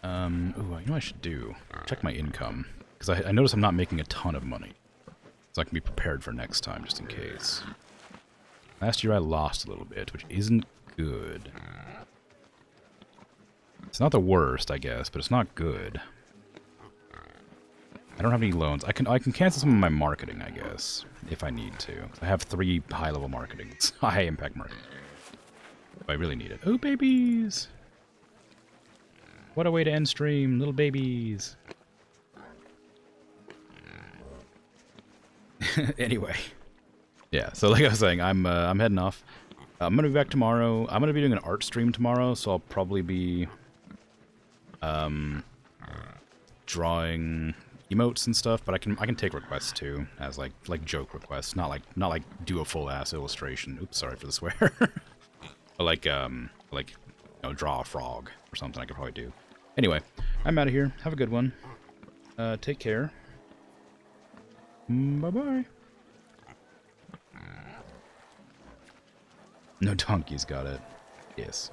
Ooh, you know what I should do? Check my income. Because I notice I'm not making a ton of money. So I can be prepared for next time, just in case. Last year I lost a little bit, which isn't good. It's not the worst, I guess, but it's not good. I don't have any loans. I can cancel some of my marketing, I guess, if I need to. I have 3 high-level marketing, high-impact marketing. If I really need it. Oh, babies! What a way to end stream, little babies. Anyway. Yeah, so like I was saying, I'm heading off. I'm gonna be back tomorrow. I'm gonna be doing an art stream tomorrow, so I'll probably be drawing emotes and stuff, but I can take requests too, as like joke requests, not like do a full ass illustration. Oops, sorry for the swear. But like you know, draw a frog or something I could probably do. Anyway, I'm out of here. Have a good one. Take care. Bye-bye. No donkeys, got it. Yes.